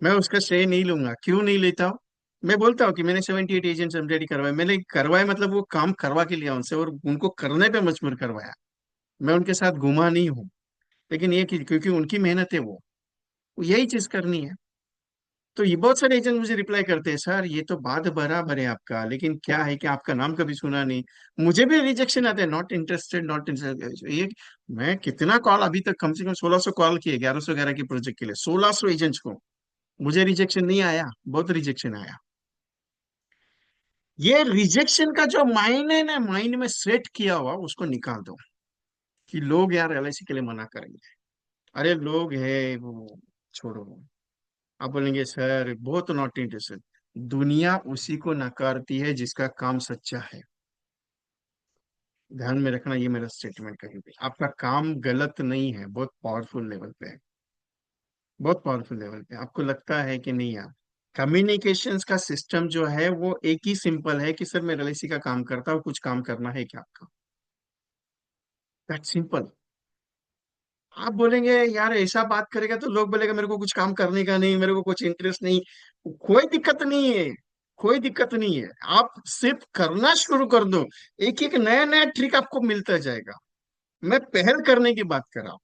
मैं उसका श्रेय नहीं लूंगा। क्यों नहीं लेता हूँ? मैं बोलता हूँ कि मैंने 78 एजेंट्स ऑलरेडी करवाए। मैंने करवाए मतलब वो काम करवा के लिया उनसे और उनको करने पे मजबूर करवाया। मैं उनके साथ घुमा नहीं हूँ। लेकिन ये कि क्योंकि उनकी मेहनत है, वो यही चीज करनी है। तो ये बहुत सारे एजेंट मुझे रिप्लाई करते हैं, सर ये तो बात बराबर है आपका, लेकिन क्या है कि आपका नाम कभी सुना नहीं। मुझे भी रिजेक्शन आते हैं, नॉट इंटरेस्टेड, नॉट इंटरेस्टेड, ये। मैं कितना कॉल अभी तक, कम से कम 1600 कॉल किए 1111 के प्रोजेक्ट के लिए, 1600 एजेंट्स को। मुझे रिजेक्शन नहीं आया, बहुत रिजेक्शन आया। ये रिजेक्शन का जो माइंड है ना, माइंड में सेट किया हुआ, उसको निकाल दो। कि लोग यार एलआईसी के लिए मना करेंगे। अरे लोग है वो, छोड़ो। आप बोलेंगे सर बहुत नॉट इंटरेस्टेड। दुनिया उसी को नकारती है जिसका काम सच्चा है। ध्यान में रखना, ये मेरा स्टेटमेंट कहीं भी, आपका काम गलत नहीं है, बहुत पावरफुल लेवल पे है। बहुत पावरफुल लेवल पे आपको लगता है कि नहीं यार। कम्युनिकेशंस का सिस्टम जो है वो एक ही सिंपल है कि सर मैं एलआईसी का काम करता हूँ, कुछ काम करना है क्या आपका? That simple. आप बोलेंगे यार ऐसा बात करेगा तो लोग बोलेगा मेरे को कुछ काम करने का नहीं, मेरे को कुछ इंटरेस्ट नहीं। कोई दिक्कत नहीं है, कोई दिक्कत नहीं है। आप सिर्फ करना शुरू कर दो, एक एक नया नया ट्रिक आपको मिलता जाएगा। मैं पहल करने की बात कर रहा हूँ।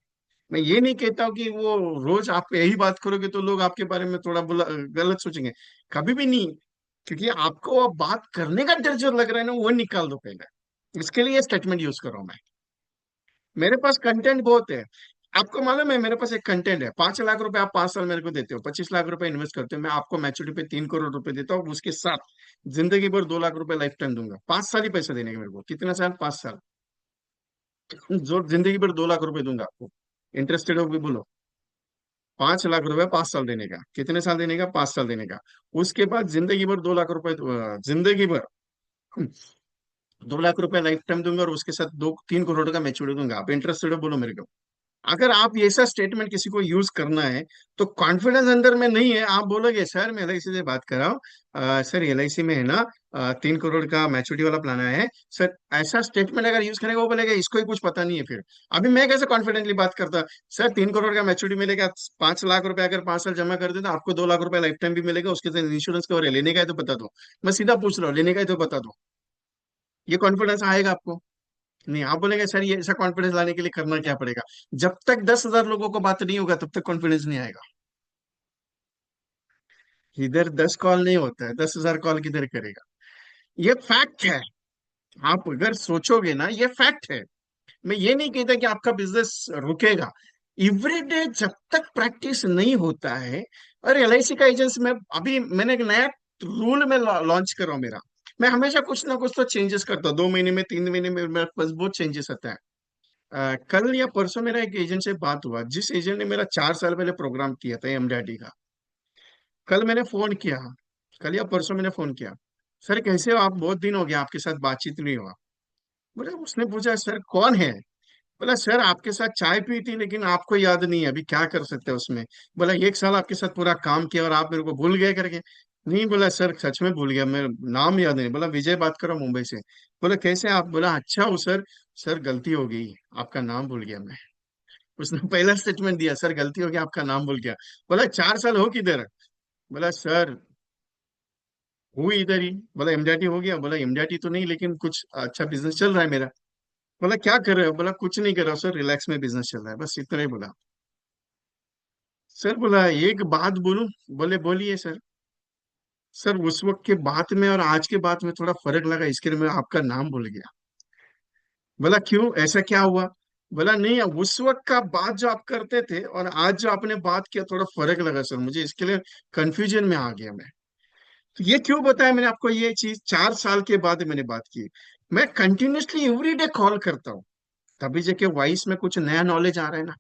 मैं ये नहीं कहता हूँ कि वो रोज आप यही बात करोगे तो लोग आपके बारे में थोड़ा गलत सोचेंगे। कभी भी नहीं। क्योंकि आपको अब बात करने का डर जो लग रहा है ना, वो निकाल दो पहले। इसके लिए स्टेटमेंट यूज कर रहा हूं मैं। मेरे पास कंटेंट बहुत है। आपको मालूम है मेरे पास एक कंटेंट है, 5 लाख रुपए आप 5 साल मेरे को देते हो, 25 लाख रुपए इन्वेस्ट करते हो, मैं आपको मैच्योरिटी पे 3 करोड़ रुपए देता हूँ, उसके साथ जिंदगी भर 2 लाख रुपए लाइफ टाइम दूंगा। 5 साल ही पैसे देने के मेरे को, कितना साल? 5 साल। जो जिंदगी भर 2 लाख रुपए दूंगा आपको। इंटरेस्टेड हो भी बोलो। 5 लाख रुपए 5 साल देने का, कितने साल देने का? 5 साल देने का। उसके बाद जिंदगी भर 2 लाख रुपए, जिंदगी भर 2 लाख रुपए लाइफ टाइम दूंगा, और उसके साथ 2-3 करोड़ का मैच्योरिटी दूंगा। आप इंटरेस्टेड हो बोलो मेरे को। अगर आप ऐसा स्टेटमेंट किसी को यूज करना है तो कॉन्फिडेंस अंदर में नहीं है, आप बोलोगे सर मैं एलआईसी से बात कर रहा हूँ, सर एलआईसी में है ना 3 करोड़ का मैच्योरिटी वाला प्लान आया है सर। ऐसा स्टेटमेंट अगर यूज करेगा वो बोलेगा इसको ही कुछ पता नहीं है फिर। अभी मैं कैसे कॉन्फिडेंटली बात करता, सर 3 करोड़ का मैच्योरिटी मिलेगा, 5 लाख रुपए अगर 5 साल जमा कर दे तो आपको 2 लाख रुपए लाइफ टाइम भी मिलेगा, उसके साथ इंश्योरेंस कवर है, लेने का है तो बता दो। मैं सीधा पूछ रहा हूँ, लेने का है तो बता दो। ये कॉन्फिडेंस आएगा आपको? नहीं। आप बोलेंगे सर ये ऐसा कॉन्फिडेंस लाने के लिए करना क्या पड़ेगा? जब तक 10,000 लोगों को बात नहीं होगा तब तक कॉन्फिडेंस नहीं आएगा। इधर 10 कॉल नहीं होता है, 10,000 कॉल किधर करेगा? ये फैक्ट है। आप अगर सोचोगे ना, ये फैक्ट है। मैं ये नहीं कहता कि आपका बिजनेस रुकेगा। एवरीडे जब तक प्रैक्टिस नहीं होता है। और एलआईसी का एजेंसी में अभी मैंने एक नया रूल में लॉन्च कर रहा हूँ मेरा। मैं हमेशा कुछ ना कुछ तो चेंजेस करता हूँ, 2 महीने में 3 महीने में मेरे पास बहुत चेंजेस आता है। कल या परसों मेरा एक एजेंट से बात हुआ, जिस एजेंट ने मेरा 4 साल पहले प्रोग्राम किया था एमडीआरटी का। कल मैंने फोन किया, कल या परसों मैंने फोन किया, सर कैसे हो आप, बहुत दिन हो गया आपके साथ बातचीत नहीं हुआ। बोले, उसने पूछा सर कौन है? बोला सर आपके साथ चाय पी थी लेकिन आपको याद नहीं है, अभी क्या कर सकते हैं उसमें। बोला 1 साल आपके साथ पूरा काम किया और आप मेरे को भूल गए करके। नहीं, बोला सर सच में भूल गया, मैं नाम याद नहीं। बोला विजय बात करो मुंबई से। बोला कैसे आप? बोला अच्छा हूँ सर। सर गलती हो गई, आपका नाम भूल गया मैं। उसने पहला स्टेटमेंट दिया, सर गलती हो गई आपका नाम भूल गया। बोला 4 साल हो किधर? बोला सर हूँ इधर ही। बोला एमडीआरटी हो गया? बोला एमडीआरटी तो नहीं लेकिन कुछ अच्छा बिजनेस चल रहा है मेरा। बोला क्या कर रहे हो? बोला कुछ नहीं कर रहा सर, रिलैक्स में बिजनेस चल रहा है, बस इतना ही बोला। सर बोला एक बात बोलूं? बोले बोलिए सर। सर उस वक्त के बात में और आज के बात में थोड़ा फर्क लगा, इसके लिए मैं आपका नाम भूल गया। बोला क्यों, ऐसा क्या हुआ? बोला नहीं, उस वक्त का बात जो आप करते थे और आज जो आपने बात किया थोड़ा फर्क लगा सर मुझे, इसके लिए कंफ्यूजन में आ गया मैं। तो ये क्यों बताया मैंने आपको? ये चीज 4 साल के बाद मैंने बात की। मैं कंटिन्यूसली एवरीडे कॉल करता हूँ, तभी जाके वॉइस में कुछ नया नॉलेज आ रहा है ना,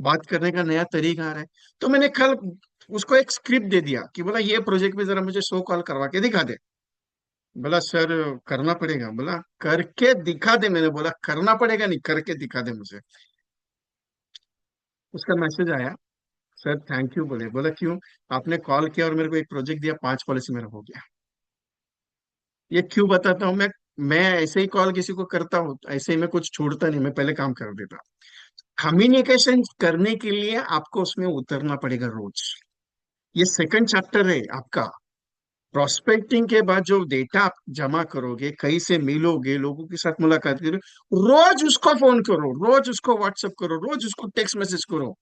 बात करने का नया तरीका आ रहा है। तो मैंने कल उसको एक स्क्रिप्ट दे दिया कि बोला ये प्रोजेक्ट में जरा मुझे 100 कॉल करवा के दिखा दे। बोला सर करना पड़ेगा। बोला करके दिखा दे, मैंने बोला करना पड़ेगा नहीं, करके दिखा दे मुझे। उसका मैसेज आया, सर थैंक यू। बोले, बोला क्यों? आपने कॉल किया और मेरे को एक प्रोजेक्ट दिया, 5 पॉलिसी मेरा हो गया। ये क्यों बताता हूँ मैं ऐसे ही कॉल किसी को करता हूँ तो ऐसे ही मैं कुछ छोड़ता नहीं, मैं पहले काम कर देता। कम्युनिकेशन करने के लिए आपको उसमें उतरना पड़ेगा रोज। ये सेकंड चैप्टर है आपका। प्रोस्पेक्टिंग के बाद जो डेटा आप जमा करोगे, कहीं से मिलोगे, लोगों के साथ मुलाकात करो, रोज उसको फोन करो, रोज उसको व्हाट्सएप करो, रोज उसको टेक्स्ट मैसेज करो।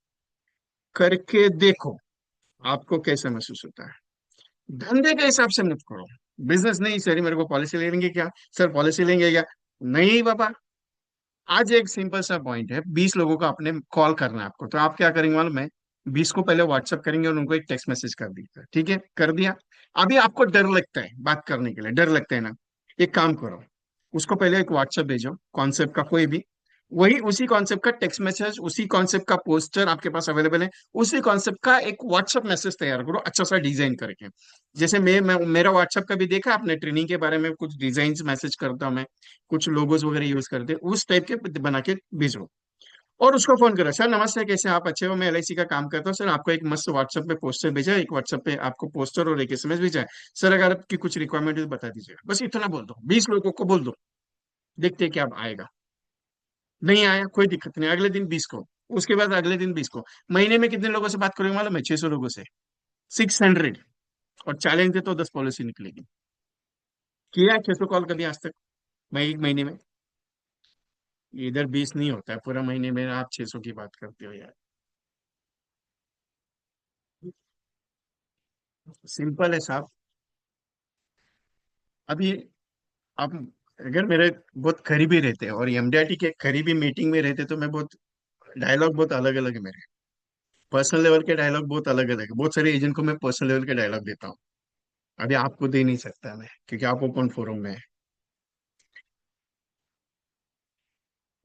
करके देखो आपको कैसा महसूस होता है। धंधे के हिसाब से मत करो। बिजनेस नहीं सर मेरे को पॉलिसी ले लेंगे क्या? सर पॉलिसी लेंगे क्या? नहीं बाबा। आज एक सिंपल सा पॉइंट है, 20 लोगों का अपने कॉल करना है आपको, तो आप क्या करेंगे मालूम है? 20 को पहले व्हाट्सअप करेंगे और उनको एक टेक्स्ट मैसेज कर दीजिए, ठीक है? कर दिया। अभी आपको डर लगता है बात करने के लिए, डर लगता है ना? एक काम करो, उसको पहले एक व्हाट्सएप भेजो कॉन्सेप्ट का कोई भी, वही उसी कॉन्सेप्ट का टेक्स्ट मैसेज, उसी कॉन्सेप्ट का पोस्टर आपके पास अवेलेबल है, उसी कॉन्सेप्ट का एक व्हाट्सएप मैसेज तैयार करो अच्छा सा डिजाइन करके। जैसे मैं मेरा व्हाट्सएप का भी देखा आपने, ट्रेनिंग के बारे में कुछ डिजाइन मैसेज करता हूं मैं, कुछ लोगोस वगैरह यूज करते हैं, उस टाइप के बना के भेजो। और उसको फोन करो, सर नमस्ते कैसे हैं आप, अच्छे हो, मैं एलआईसी का काम करता हूँ सर, आपको एक मस्त व्हाट्सएप पे पोस्टर भेजा है, एक व्हाट्सएप पे आपको पोस्टर और एक एसएमएस भेजा है, सर अगर आपकी कुछ रिक्वायरमेंट है तो बता दीजिएगा। बस इतना बोल दो, 20 लोगों को बोल दो। देखते हैं क्या आएगा। नहीं आया कोई दिक्कत नहीं, अगले दिन 20 को। उसके बाद अगले दिन 20 को। महीने में कितने लोगों से बात करोगे मालूम है? 600 लोगों से। 600। और चैलेंज दे तो 10 पॉलिसी निकलेगी। किया 600 कॉल कभी आज तक? मैं एक महीने में। इधर 20 नहीं होता है पूरा महीने में, आप 600 की बात करते हो यार। सिंपल है साहब। अभी आप अगर मेरे बहुत करीबी रहते और एमडीआरटी के करीबी मीटिंग में रहते तो मैं बहुत डायलॉग बहुत अलग अलग है मेरे। पर्सनल लेवल के डायलॉग बहुत अलग अलग है, बहुत सारे एजेंट को मैं पर्सनल लेवल के डायलॉग देता हूँ। अभी आपको दे नहीं सकता मैं, क्योंकि आप ओपन फोरम में है।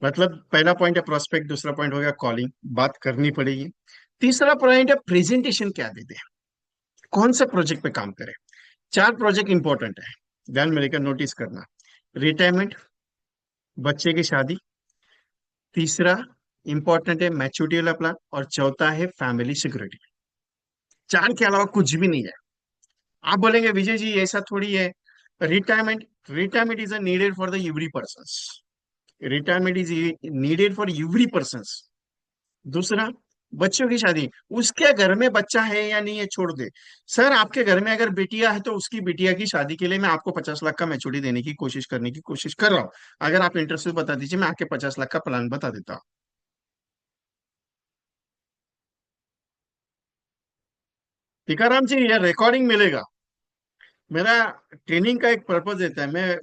मतलब पहला पॉइंट है प्रोस्पेक्ट, दूसरा पॉइंट हो गया कॉलिंग, बात करनी पड़ेगी। तीसरा पॉइंट है प्रेजेंटेशन क्या दे दे, कौन से प्रोजेक्ट पे काम करे। चार प्रोजेक्ट इंपॉर्टेंट है, ध्यान में लेकर नोटिस करना। रिटायरमेंट, बच्चे की शादी, तीसरा इंपॉर्टेंट है मैच्योरिटी वाला प्लान, और चौथा है फैमिली सिक्योरिटी। चार के अलावा कुछ भी नहीं है। आप बोलेंगे विजय जी ऐसा थोड़ी है। Retirement, retirement is needed for the every person. Retirement is needed for every person. दूसरा, बच्चों की शादी, उसके घर में बच्चा है या नहीं है छोड़ दे। सर आपके घर में अगर बेटिया है तो उसकी बिटिया की शादी के लिए मैं आपको 50 लाख का मैच्योरिटी देने की कोशिश करने की कोशिश कर रहा हूँ। अगर आप इंटरेस्ट बता दीजिए, मैं आपके 50 लाख का प्लान बता देता हूँ। टीकाराम जी ये रिकॉर्डिंग मिलेगा। मेरा ट्रेनिंग का एक पर्पज रहता है। मैं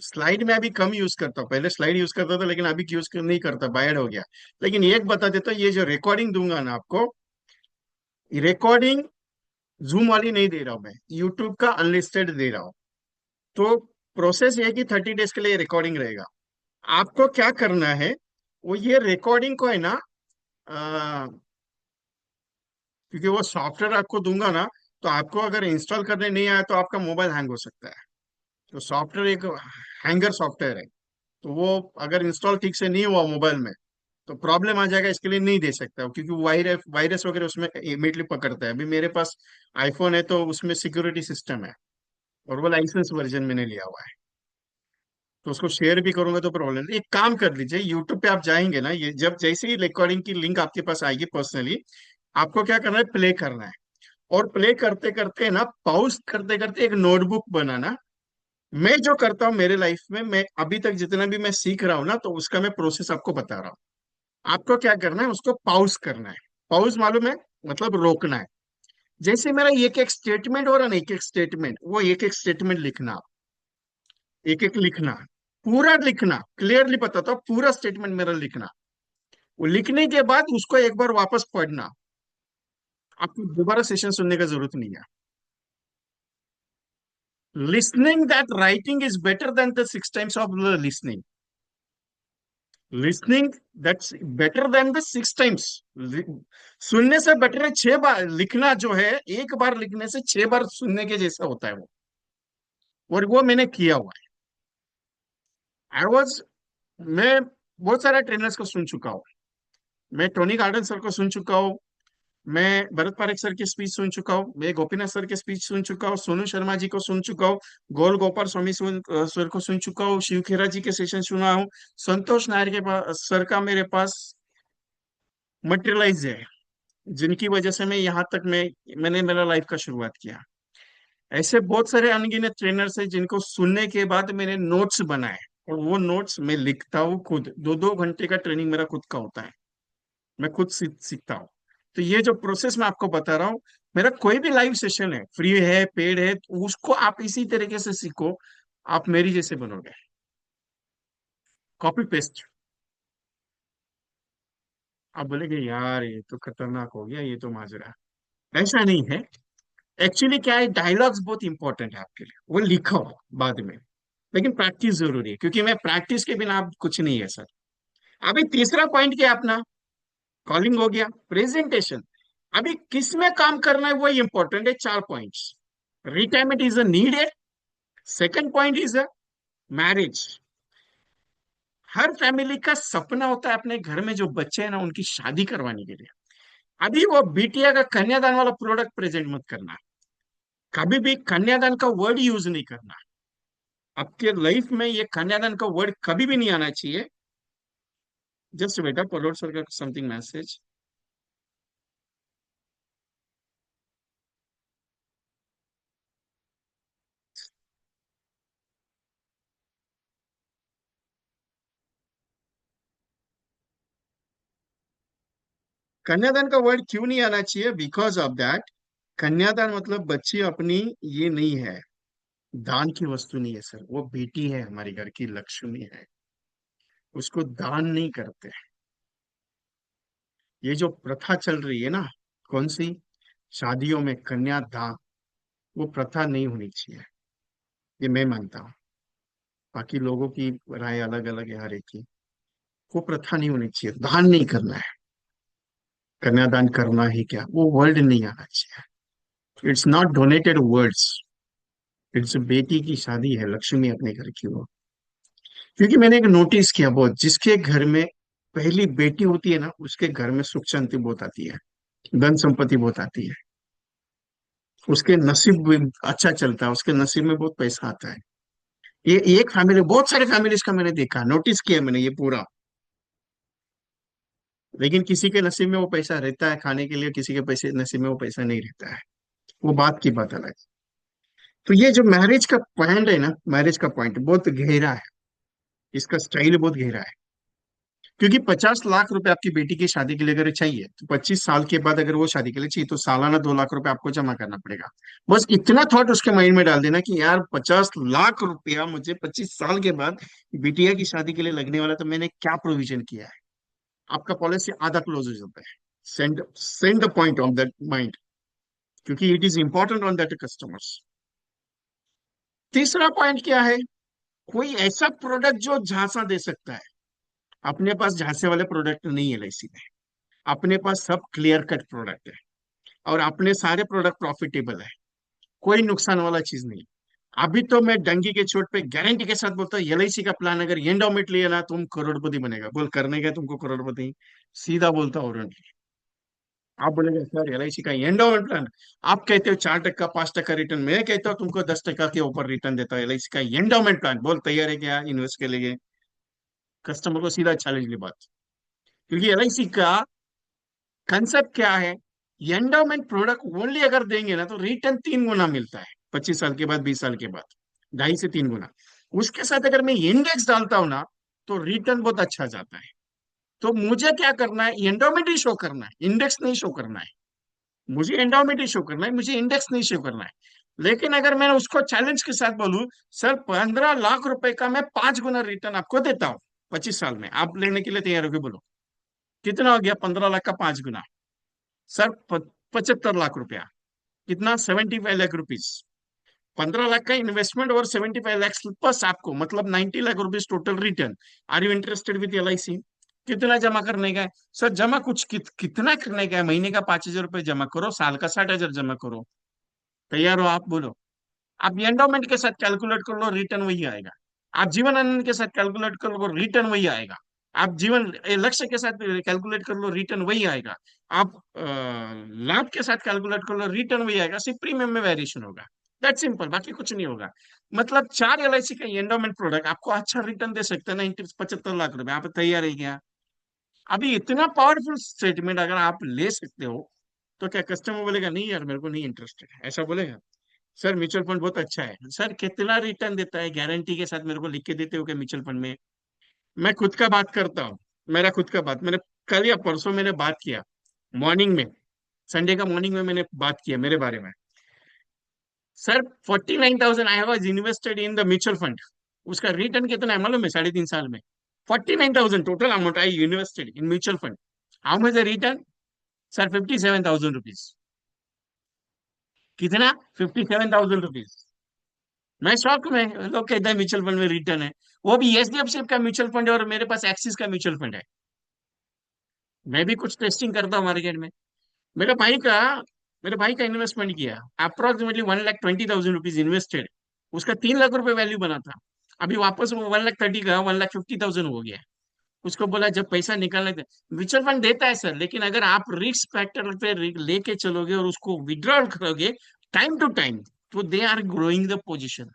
स्लाइड में अभी कम यूज करता हूँ, पहले स्लाइड यूज करता था लेकिन अभी यूज नहीं करता, बायड हो गया। लेकिन एक बता देता हूँ, ये जो रिकॉर्डिंग दूंगा ना आपको, रिकॉर्डिंग जूम वाली नहीं दे रहा हूं मैं, यूट्यूब का अनलिस्टेड दे रहा हूँ। तो प्रोसेस ये है कि 30 डेज के लिए रिकॉर्डिंग रहेगा। आपको क्या करना है, वो ये रिकॉर्डिंग को है ना, अ, क्योंकि वो सॉफ्टवेयर आपको दूंगा ना, तो आपको अगर इंस्टॉल करने नहीं आया तो आपका मोबाइल हैंग हो सकता है। तो सॉफ्टवेयर एक हैंगर सॉफ्टवेयर है। तो वो अगर इंस्टॉल ठीक से नहीं हुआ मोबाइल में तो प्रॉब्लम आ जाएगा, इसके लिए नहीं दे सकता हूँ, क्योंकि वायरस वायरस वगैरह उसमें इमीडिएटली पकड़ता है। अभी मेरे पास आईफोन है तो उसमें सिक्योरिटी सिस्टम है, और वो लाइसेंस वर्जन मैंने लिया हुआ है। तो उसको शेयर भी करूंगा तो प्रॉब्लम नहीं। एक काम कर लीजिए, यूट्यूब पे आप जाएंगे ना, ये जब जैसे ही रिकॉर्डिंग की लिंक आपके पास आएगी पर्सनली, आपको क्या करना है, प्ले करना है। और प्ले करते करते ना, पॉज करते करते एक नोटबुक बनाना। मैं जो करता हूँ मेरे लाइफ में, मैं अभी तक जितना भी मैं सीख रहा हूँ ना, तो उसका मैं प्रोसेस आपको बता रहा हूँ। आपको क्या करना है, उसको पॉज करना है। पॉज मालूम है? मतलब रोकना है। जैसे मेरा एक एक स्टेटमेंट हो रहा है ना, एक एक स्टेटमेंट, वो एक एक स्टेटमेंट लिखना। एक एक लिखना, पूरा लिखना, क्लियरली बताता हूँ, पूरा स्टेटमेंट मेरा लिखना। वो लिखने के बाद उसको एक बार वापस पढ़ना। आपको दोबारा सेशन सुनने का जरूरत नहीं है। Listening that writing is better than the 6 times of listening. Listening that's better than the 6 times. सुनने से बेटर है 6 बार लिखना, जो है एक बार लिखने से 6 बार सुनने के जैसा होता है वो। और वो मैंने किया हुआ है। आई वॉज मैं बहुत सारे ट्रेनर्स को सुन चुका हूँ। मैं टोनी गार्डन सर को सुन चुका हूँ, मैं भरत पारेख सर की स्पीच सुन चुका हूँ, मैं गोपीनाथ सर की स्पीच सुन चुका हूँ, सोनू शर्मा जी को सुन चुका हूँ, गोल गोपाल स्वामी सर को सुन चुका हूँ, शिव खेरा जी के सेशन सुना हूँ। संतोष नायर के पास सर का मेरे पास मटेरियलाइज है, जिनकी वजह से मैं यहाँ तक मैंने मेरा लाइफ का शुरुआत किया। ऐसे बहुत सारे अनगिनत ट्रेनर्स हैं जिनको सुनने के बाद मैंने नोट्स बनाए, और वो नोट्स मैं लिखता हूँ खुद। 2-2 घंटे का ट्रेनिंग मेरा खुद का होता है, मैं खुद सीखता हूँ। तो ये जो प्रोसेस मैं आपको बता रहा हूँ, मेरा कोई भी लाइव सेशन है, फ्री है पेड है, तो उसको आप इसी तरीके से सीखो, आप मेरी जैसे बनोगे। Copy paste. आप बोलेगे यार ये तो खतरनाक हो गया, ये तो माजरा। ऐसा नहीं है। एक्चुअली क्या है, डायलॉग्स बहुत इंपॉर्टेंट है आपके लिए, वो लिखो बाद में। लेकिन प्रैक्टिस जरूरी है, क्योंकि मैं प्रैक्टिस के बिना आप कुछ नहीं है सर। अभी तीसरा पॉइंट क्या है अपना? कॉलिंग हो गया, प्रेजेंटेशन। अभी किस में काम करना है वो इंपॉर्टेंट है। 4 points. Retirement is a needed. Second point is a marriage. Her family का सपना होता है अपने घर में जो बच्चे हैं ना उनकी शादी करवाने के लिए। अभी वो बिटिया का कन्यादान वाला प्रोडक्ट प्रेजेंट मत करना। कभी भी कन्यादान का वर्ड यूज नहीं करना। आपके लाइफ में ये कन्यादान का वर्ड कभी भी नहीं आना चाहिए। जस्ट बेटा, परोड़ सर का समथिंग मैसेज। कन्यादान का वर्ड क्यों नहीं आना चाहिए? बिकॉज ऑफ दैट, कन्यादान मतलब बच्ची अपनी ये नहीं है, दान की वस्तु नहीं है सर, वो बेटी है, हमारी घर की लक्ष्मी है, उसको दान नहीं करते। ये जो प्रथा चल रही है ना, कौन सी, शादियों में कन्यादान, वो प्रथा नहीं होनी चाहिए, ये मैं मानता हूँ। बाकी लोगों की राय अलग अलग है हर एक की। वो प्रथा नहीं होनी चाहिए, दान नहीं करना है। कन्यादान करना ही क्या, वो वर्ड नहीं आना चाहिए। It's not donated words. It's बेटी की शादी है, लक्ष्मी अपने घर की वो। क्योंकि मैंने एक नोटिस किया बहुत, जिसके घर में पहली बेटी होती है ना, उसके घर में सुख शांति बहुत आती है, धन संपत्ति बहुत आती है, उसके नसीब भी अच्छा चलता है, उसके नसीब में बहुत पैसा आता है। ये एक फैमिली, बहुत सारे फैमिलीज का मैंने देखा, नोटिस किया मैंने ये पूरा। लेकिन किसी के नसीब में वो पैसा रहता है खाने के लिए, किसी के पैसे नसीब में वो पैसा नहीं रहता है, वो बात की बात अलग है। तो ये जो मैरिज का पॉइंट है ना, मैरिज का पॉइंट बहुत गहरा है, इसका स्टाइल बहुत गहरा है। क्योंकि 50 लाख रुपए आपकी बेटी की शादी के लिए अगर चाहिए, तो 25 साल के बाद अगर वो शादी के लिए चाहिए, तो सालाना 2 लाख रुपए आपको जमा करना पड़ेगा। बस इतना थॉट उसके माइंड में डाल देना कि यार 50 लाख रुपया मुझे 25 साल के बाद बिटिया की शादी के लिए लगने वाला, तो मैंने क्या प्रोविजन किया है। आपका पॉलिसी आधा क्लोज हो जाता है। Send send the point on that mind, क्योंकि it is important on that customers. तीसरा पॉइंट क्या है? कोई ऐसा प्रोडक्ट जो झांसा दे सकता है। अपने पास झांसे वाले प्रोडक्ट नहीं है एलआईसी में। अपने पास सब क्लियर कट प्रोडक्ट है, और अपने सारे प्रोडक्ट प्रॉफिटेबल है, कोई नुकसान वाला चीज नहीं। अभी तो मैं डंगी के चोट पे गारंटी के साथ बोलता हूँ, एलआईसी का प्लान अगर एंडोमेंट लिया ना, तुम करोड़पति बनेगा। बोल, करने का तुमको करोड़पति, सीधा बोलता हूँ। आप बोलेंगे सर एलआईसी का एंडोमेंट प्लान, आप कहते हो 4% 5% रिटर्न, मैं कहता हूँ तुमको 10% के ऊपर रिटर्न देता है एलआईसी का एंडोमेंट प्लान। बोल, तैयार है क्या इन्वेस्ट के लिए? कस्टमर को सीधा चैलेंज की बात। क्योंकि एलआईसी का कंसेप्ट क्या है, एंडोमेंट प्रोडक्ट ओनली अगर देंगे ना, तो रिटर्न 3 गुना मिलता है 25 साल के बाद, 20 साल के बाद, 2.5 से 3 गुना। उसके साथ अगर मैं इंडेक्स डालता हूं ना, तो रिटर्न बहुत अच्छा जाता है। तो मुझे क्या करना है, एंडोमेंट ही शो करना है, इंडेक्स नहीं शो करना है। मुझे एंडोमेंट ही शो करना है, मुझे इंडेक्स नहीं शो करना है। लेकिन अगर मैं उसको चैलेंज के साथ बोलूं, सर 15 लाख रुपए का मैं 5 गुना रिटर्न आपको देता हूँ 25 साल में, आप लेने के लिए तैयार हो? बोलो कितना हो गया 15 लाख का 5 गुना? सर 75 लाख रुपया। कितना? 75 लाख रुपीज। 15 लाख का इन्वेस्टमेंट और 75 लाख प्लस आपको, मतलब 90 lakh rupees total return. Are you interested with LIC? कितना जमा करने का है? सर जमा कुछ कितना करने का है, महीने का 5,000 रुपये जमा करो, साल का 60,000 जमा करो। तैयार हो आप? बोलो। आप एंडोमेंट के साथ कैलकुलेट कर लो, रिटर्न वही आएगा। आप जीवन आनंद के साथ कैलकुलेट कर लो, रिटर्न वही आएगा। आप जीवन लक्ष्य के साथ कैलकुलेट कर लो, रिटर्न वही आएगा। आप लाभ के साथ कैलकुलेट कर लो, रिटर्न वही आएगा, सिर्फ प्रीमियम में वेरिएशन होगा। दैट सिंपल, बाकी कुछ नहीं होगा। मतलब 4 एलआईसी का एंडोमेंट प्रोडक्ट आपको अच्छा रिटर्न दे सकते हैं ना, 75 लाख रुपए। आप तैयार है क्या? अभी इतना पावरफुल स्टेटमेंट अगर आप ले सकते हो, तो क्या कस्टमर बोलेगा नहीं यार मेरे को नहीं इंटरेस्टेड, ऐसा बोलेगा? सर म्यूचुअल फंड बहुत अच्छा है, सर कितना रिटर्न देता है गारंटी के साथ मेरे को लिख के देते हो क्या म्यूचुअल फंड में? मैं खुद का बात करता हूँ, मेरा खुद का बात, मैंने कल या परसों मैंने बात किया मॉर्निंग में, संडे का मॉर्निंग में मैंने बात किया मेरे बारे में। Sir 49,000 I have invested in the mutual fund. उसका रिटर्न कितना है मालूम है? 3.5 साल में 49,000 total amount I invested in mutual fund. How much return? Sir 57,000 rupees. कितना? 57,000 रुपीज। मैं शौक में, लोग कहते हैं म्यूचुअल फंड में रिटर्न है। वो भी एचडीएफसी का म्यूचुअल फंड है, और मेरे पास एक्सिस का म्यूचुअल फंड है। मैं भी कुछ टेस्टिंग करता हूँ मार्केट में। मेरे भाई का मेरे भाई का इन्वेस्टमेंट किया, अप्रोक्सीमेटली 1,20,000 रुपीज इन्वेस्टेड। उसका 3 लाख रुपए वैल्यू बना था। अभी वापस वो 1,30,000 का 1,50,000 हो गया। उसको बोला जब पैसा निकालने थे। म्यूचुअल फंड देता है सर, लेकिन अगर आप रिस्क फैक्टर पे लेके चलोगे और उसको विड्रॉल करोगे टाइम टू टाइम, तो they are growing the position.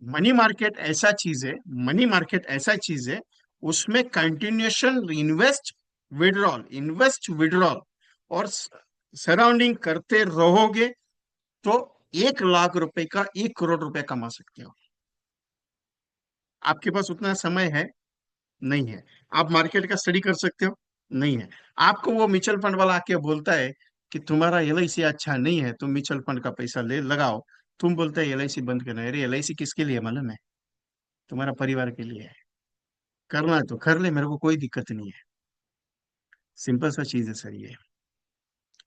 Money market ऐसा चीज है, मनी मार्केट ऐसा चीज है, उसमें कंटिन्यूएशन इन्वेस्ट विड्रॉल और सराउंडिंग करते रहोगे तो 1 लाख रुपए का 1 करोड़ रुपए कमा सकते हो। आपके पास उतना समय है? नहीं है। आप मार्केट का स्टडी कर सकते हो? नहीं है। आपको वो म्यूचुअल फंड वाला आके बोलता है कि तुम्हारा एलआईसी अच्छा नहीं है, तुम म्यूचुअल फंड का पैसा ले लगाओ। तुम बोलते है एलआईसी बंद करना है। अरे एलआईसी किसके लिए है मालूम है? तुम्हारा परिवार के लिए है। करना है तो कर ले, मेरे को कोई दिक्कत नहीं है। सिंपल सा चीज है सर ये।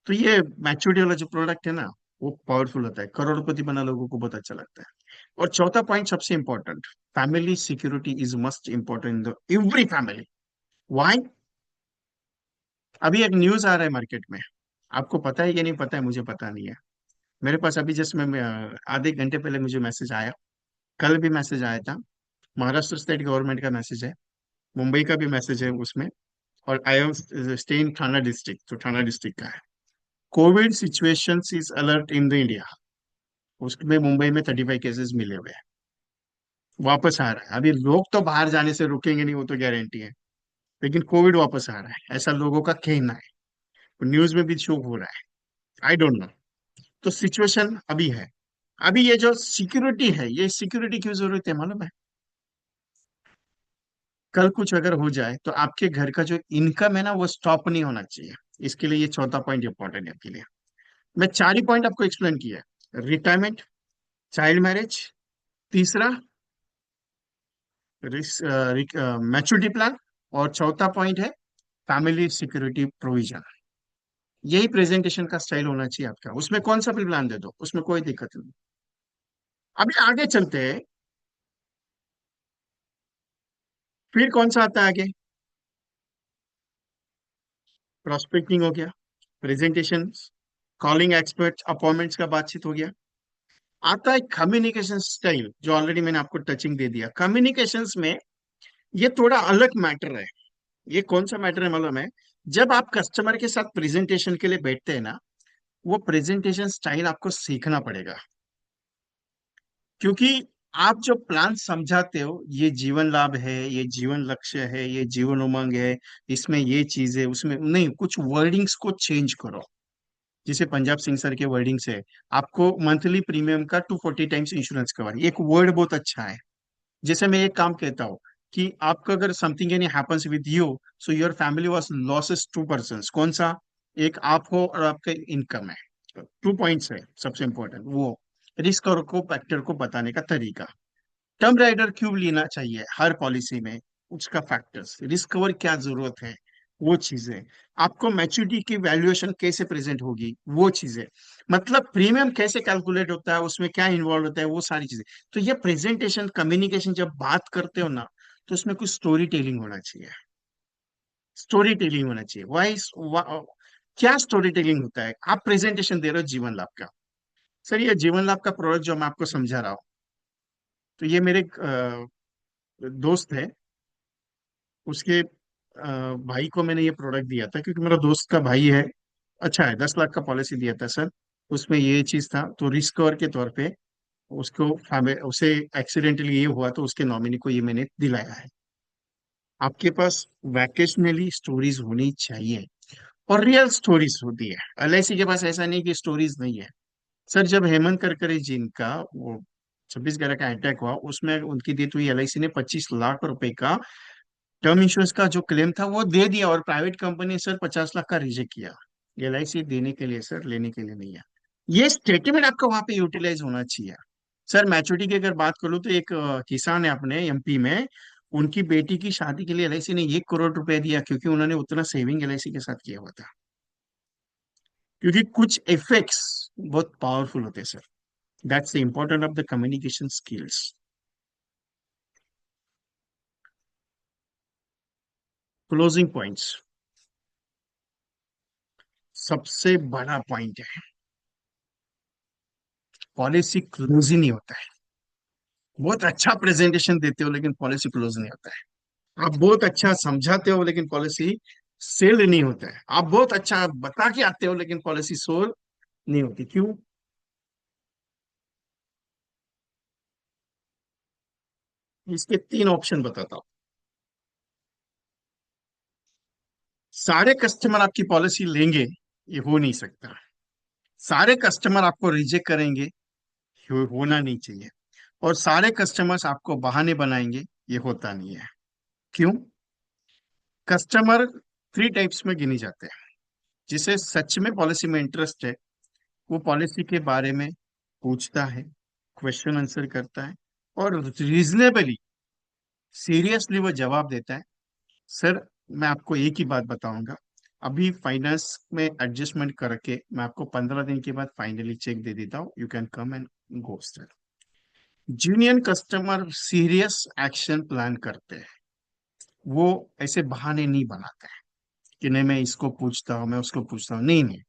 तो ये मैच्योरिटी वाला जो प्रोडक्ट है ना, वो पावरफुल होता है, करोड़पति बना लोगों को बहुत अच्छा लगता है। और चौथा पॉइंट सबसे important, family security is must important in the every family. Why? अभी एक न्यूज आ रहा है मार्केट में, आपको पता है या नहीं पता है, मुझे पता नहीं है। मेरे पास अभी जस्ट में आधे घंटे पहले मुझे मैसेज आया, कल भी मैसेज आया था। महाराष्ट्र स्टेट गवर्नमेंट का मैसेज है, मुंबई का भी मैसेज है उसमें। और आई एम स्टे इन थाना डिस्ट्रिक्ट, तो थाना डिस्ट्रिक्ट का है। Covid situation is alert in the India. उसमें मुंबई में 35 केसेस मिले हुए हैं। वापस आ रहा है। अभी लोग तो बाहर जाने से रुकेंगे नहीं, वो तो गारंटी है। लेकिन कोविड वापस आ रहा है, ऐसा लोगों का कहना है। न्यूज में भी शो हो रहा है। I don't know. तो सिचुएशन अभी है। अभी ये जो सिक्योरिटी है, ये सिक्योरिटी क्यों जरूरत है मालूम है? कल कुछ अगर हो जाए तो आपके घर का जो इनकम है ना, वो स्टॉप नहीं होना चाहिए। इसके लिए ये चौथा पॉइंट इंपॉर्टेंट है आपके लिए। मैं 4 ही पॉइंट आपको एक्सप्लेन किया है। रिटायरमेंट, चाइल्ड मैरिज, तीसरा मैच्योरिटी प्लान, और चौथा पॉइंट है फैमिली सिक्योरिटी प्रोविजन। यही प्रेजेंटेशन का स्टाइल होना चाहिए आपका। उसमें कौन सा भी प्लान दे दो, उसमें कोई दिक्कत नहीं। अभी आगे चलते हैं। फिर कौन सा आता है आगे? प्रोस्पेक्टिंग हो गया, प्रेजेंटेशन, कॉलिंग एक्सपर्ट, अपॉइंटमेंट्स का बातचीत हो गया। आता है कम्युनिकेशन स्टाइल, जो ऑलरेडी मैंने आपको टचिंग दे दिया। कम्युनिकेशंस में ये थोड़ा अलग मैटर है। ये कौन सा मैटर है मालूम है? जब आप कस्टमर के साथ प्रेजेंटेशन के लिए बैठते हैं ना, वो प्रेजेंटेशन स्टाइल आपको सीखना पड़ेगा। क्योंकि आप जो प्लान समझाते हो, ये जीवन लाभ है, ये जीवन लक्ष्य है, ये जीवन उमंग है, इसमें ये चीज है, उसमें नहीं, कुछ वर्डिंग्स को चेंज करो। जिसे पंजाब सिंह सर के वर्डिंग्स है, आपको मंथली प्रीमियम का 240 टाइम्स इंश्योरेंस कवर, एक वर्ड बहुत अच्छा है। जैसे मैं एक काम कहता हूँ कि आपका अगर something any happens with you, so your family was losses 2 person. कौन सा? एक आप हो और आपका इनकम है। 2 पॉइंट्स है सबसे इंपॉर्टेंट वो। रिस्क और को फैक्टर को बताने का तरीका। टर्म राइडर क्यों लेना चाहिए हर पॉलिसी में, उसका फैक्टर्स, रिस्क कवर क्या जरूरत है, वो चीजें। आपको मैच्योरिटी की वैल्यूएशन कैसे प्रेजेंट होगी, वो चीजें। मतलब प्रीमियम कैसे कैलकुलेट होता है, उसमें क्या इन्वॉल्व होता है, वो सारी चीजें। तो ये प्रेजेंटेशन कम्युनिकेशन जब बात करते हो ना, तो उसमें कुछ स्टोरी टेलिंग होना चाहिए। स्टोरी टेलिंग होना चाहिए। क्या स्टोरी टेलिंग होता है? आप प्रेजेंटेशन दे रहे हो जीवन लाभ का। सर ये जीवन लाभ का प्रोडक्ट जो मैं आपको समझा रहा हूँ, तो ये मेरे दोस्त है, उसके भाई को मैंने ये प्रोडक्ट दिया था, क्योंकि मेरा दोस्त का भाई है। अच्छा है, 10 लाख का पॉलिसी दिया था सर। उसमें ये चीज था, तो रिस्क कवर के तौर पे उसको उसे एक्सीडेंटली ये हुआ, तो उसके नॉमिनी को ये मैंने दिलाया है। आपके पास वैकेशनली स्टोरीज होनी चाहिए, और रियल स्टोरीज होती है। एलआईसी के पास ऐसा नहीं कि स्टोरीज नहीं है। सर जब हेमंत करकरे जी का वो 26/11 का अटैक हुआ, उसमें उनकी डेथ हुई, एलआईसी ने 25 लाख रुपए का टर्म इंश्योरेंस का जो क्लेम था वो दे दिया, और प्राइवेट कंपनी सर 50 लाख का रिजेक्ट किया। एलआईसी देने के लिए सर, लेने के लिए नहीं है। ये स्टेटमेंट आपका वहां पे यूटिलाइज होना चाहिए। सर मैच्योरिटी की अगर बात करूँ, तो एक किसान है अपने एमपी में, उनकी बेटी की शादी के लिए एलआईसी ने 1 करोड़ रुपए दिया, क्योंकि उन्होंने उतना सेविंग एलआईसी के साथ किया हुआ था। क्योंकि कुछ इफेक्ट्स बहुत पावरफुल होते हैं sir. That's the important of the communication skills. Closing points, सबसे बड़ा पॉइंट है, पॉलिसी क्लोज ही नहीं होता है। बहुत अच्छा प्रेजेंटेशन देते हो लेकिन पॉलिसी क्लोज नहीं होता है। आप बहुत अच्छा समझाते हो लेकिन पॉलिसी सेल नहीं होता है। आप बहुत अच्छा बता के आते हो लेकिन पॉलिसी सोल नहीं होती। क्यों? इसके 3 ऑप्शन बताता हूँ। सारे कस्टमर आपकी पॉलिसी लेंगे, ये हो नहीं सकता। सारे कस्टमर आपको रिजेक्ट करेंगे, ये होना नहीं चाहिए। और सारे कस्टमर्स आपको बहाने बनाएंगे, ये होता नहीं है। क्यों? कस्टमर थ्री टाइप्स में गिने जाते हैं। जिसे सच में पॉलिसी में इंटरेस्ट है, वो पॉलिसी के बारे में पूछता है, क्वेश्चन आंसर करता है, और रीजनेबली सीरियसली वो जवाब देता है। सर, मैं आपको एक ही बात बताऊंगा, अभी फाइनेंस में एडजस्टमेंट करके मैं आपको 15 दिन के बाद फाइनली चेक दे देता हूँ, you can come and go sir. Junior customer serious action plan करते हैं। वो ऐसे बहाने नहीं बनाते हैं कि नहीं मैं इसको पूछता हूँ, मैं उसको पूछता हूँ, नहीं नहीं,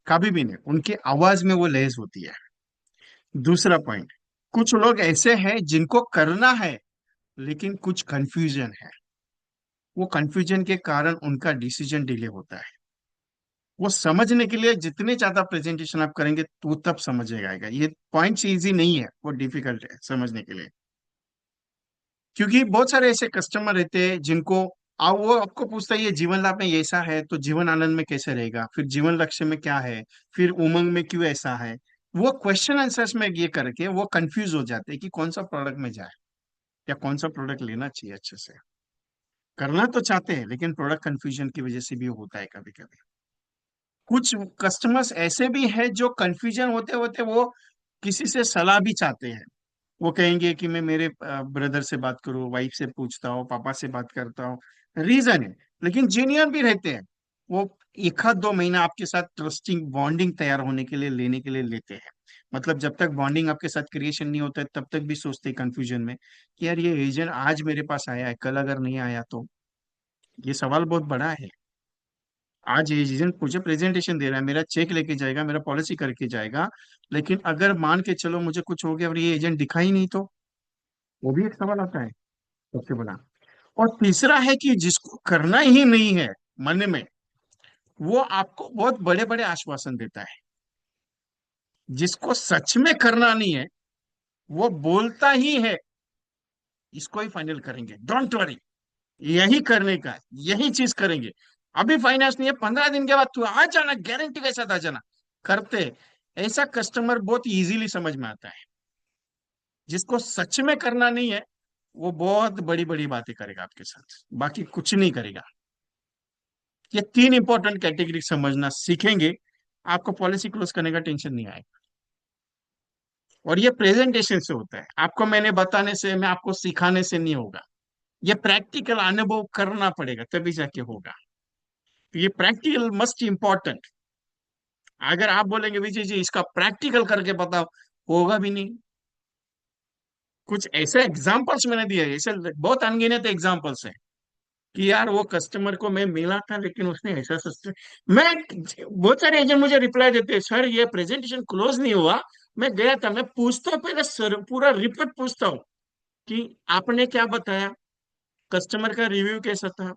कभी भी नहीं। उनकी आवाज में वो लहज होती है। दूसरा पॉइंट, कुछ लोग ऐसे हैं जिनको करना है, लेकिन कुछ कंफ्यूजन है। वो कंफ्यूजन के कारण उनका डिसीजन डिले होता है। वो समझने के लिए जितने ज्यादा प्रेजेंटेशन आप करेंगे तो तब समझेगा आएगा। ये पॉइंट्स इजी नहीं है, वो डिफिकल्ट है समझने के लिए। क्योंकि बहुत सारे ऐसे कस्टमर रहते हैं जिनको वो आपको पूछता है ये जीवन लाभ में ऐसा है तो जीवन आनंद में कैसे रहेगा, फिर जीवन लक्ष्य में क्या है, फिर उमंग में क्यों ऐसा है। वो क्वेश्चन आंसर्स में ये करके वो कंफ्यूज हो जाते हैं कि कौन सा प्रोडक्ट में जाए या कौन सा प्रोडक्ट लेना चाहिए। अच्छे से करना तो चाहते हैं, लेकिन प्रोडक्ट कंफ्यूजन की वजह से भी होता है कभी कभी। कुछ कस्टमर्स ऐसे भी हैं जो कंफ्यूजन होते होते वो किसी से सलाह भी चाहते हैं। वो कहेंगे कि मैं मेरे ब्रदर से बात करूं, वाइफ से पूछता हूँ, पापा से बात करता हूँ। रीजन है, लेकिन जीनियर भी रहते हैं। वो एक आध दो महीना आपके साथ ट्रस्टिंग बॉन्डिंग तैयार होने के लिए लेने के लिए लेते हैं। मतलब जब तक बॉन्डिंग आपके साथ क्रिएशन नहीं होता है तब तक भी सोचते हैं कंफ्यूजन में कि यार ये एजेंट आज मेरे पास आया है, कल अगर नहीं आया तो। ये सवाल बहुत बड़ा है। आज एजेंट मुझे प्रेजेंटेशन दे रहा है, मेरा चेक लेके जाएगा, मेरा पॉलिसी करके जाएगा, लेकिन अगर मान के चलो मुझे कुछ हो गया और ये एजेंट दिखा ही नहीं तो। वो भी एक सवाल आता है सबसे बड़ा। और तीसरा है कि जिसको करना ही नहीं है मन में, वो आपको बहुत बड़े बड़े आश्वासन देता है। जिसको सच में करना नहीं है, वो बोलता ही है इसको ही फाइनल करेंगे, डोंट वरी, यही करने का है, यही चीज करेंगे। अभी फाइनेंस नहीं है, 15 दिन के बाद तू आ जाना, गारंटी के साथ आ जाना। करते ऐसा कस्टमर बहुत इजीली समझ में आता है। जिसको सच में करना नहीं है, वो बहुत बड़ी बड़ी बातें करेगा आपके साथ, बाकी कुछ नहीं करेगा। ये तीन इंपॉर्टेंट कैटेगरी समझना सीखेंगे, आपको पॉलिसी क्लोज करने का टेंशन नहीं आएगा। और ये प्रेजेंटेशन से होता है, आपको मैंने बताने से, मैं आपको सिखाने से नहीं होगा। ये प्रैक्टिकल अनुभव करना पड़ेगा तभी जाके होगा। तो ये प्रैक्टिकल मस्ट इंपॉर्टेंट। अगर आप बोलेंगे विजय जी इसका प्रैक्टिकल करके बताओ, होगा भी नहीं। कुछ ऐसे एग्जाम्पल्स मैंने दिए, ऐसे बहुत अनगिनत एग्जाम्पल्स हैं कि यार वो कस्टमर को मैं मिला था लेकिन उसने ऐसा सस्ते। मैं बहुत सारे एजेंट मुझे रिप्लाई देते हैं, सर ये प्रेजेंटेशन क्लोज नहीं हुआ, मैं गया था, मैं पूछता हूँ पहले सर, पूरा रिपोर्ट पूछता हूँ कि आपने क्या बताया, कस्टमर का रिव्यू कैसा था,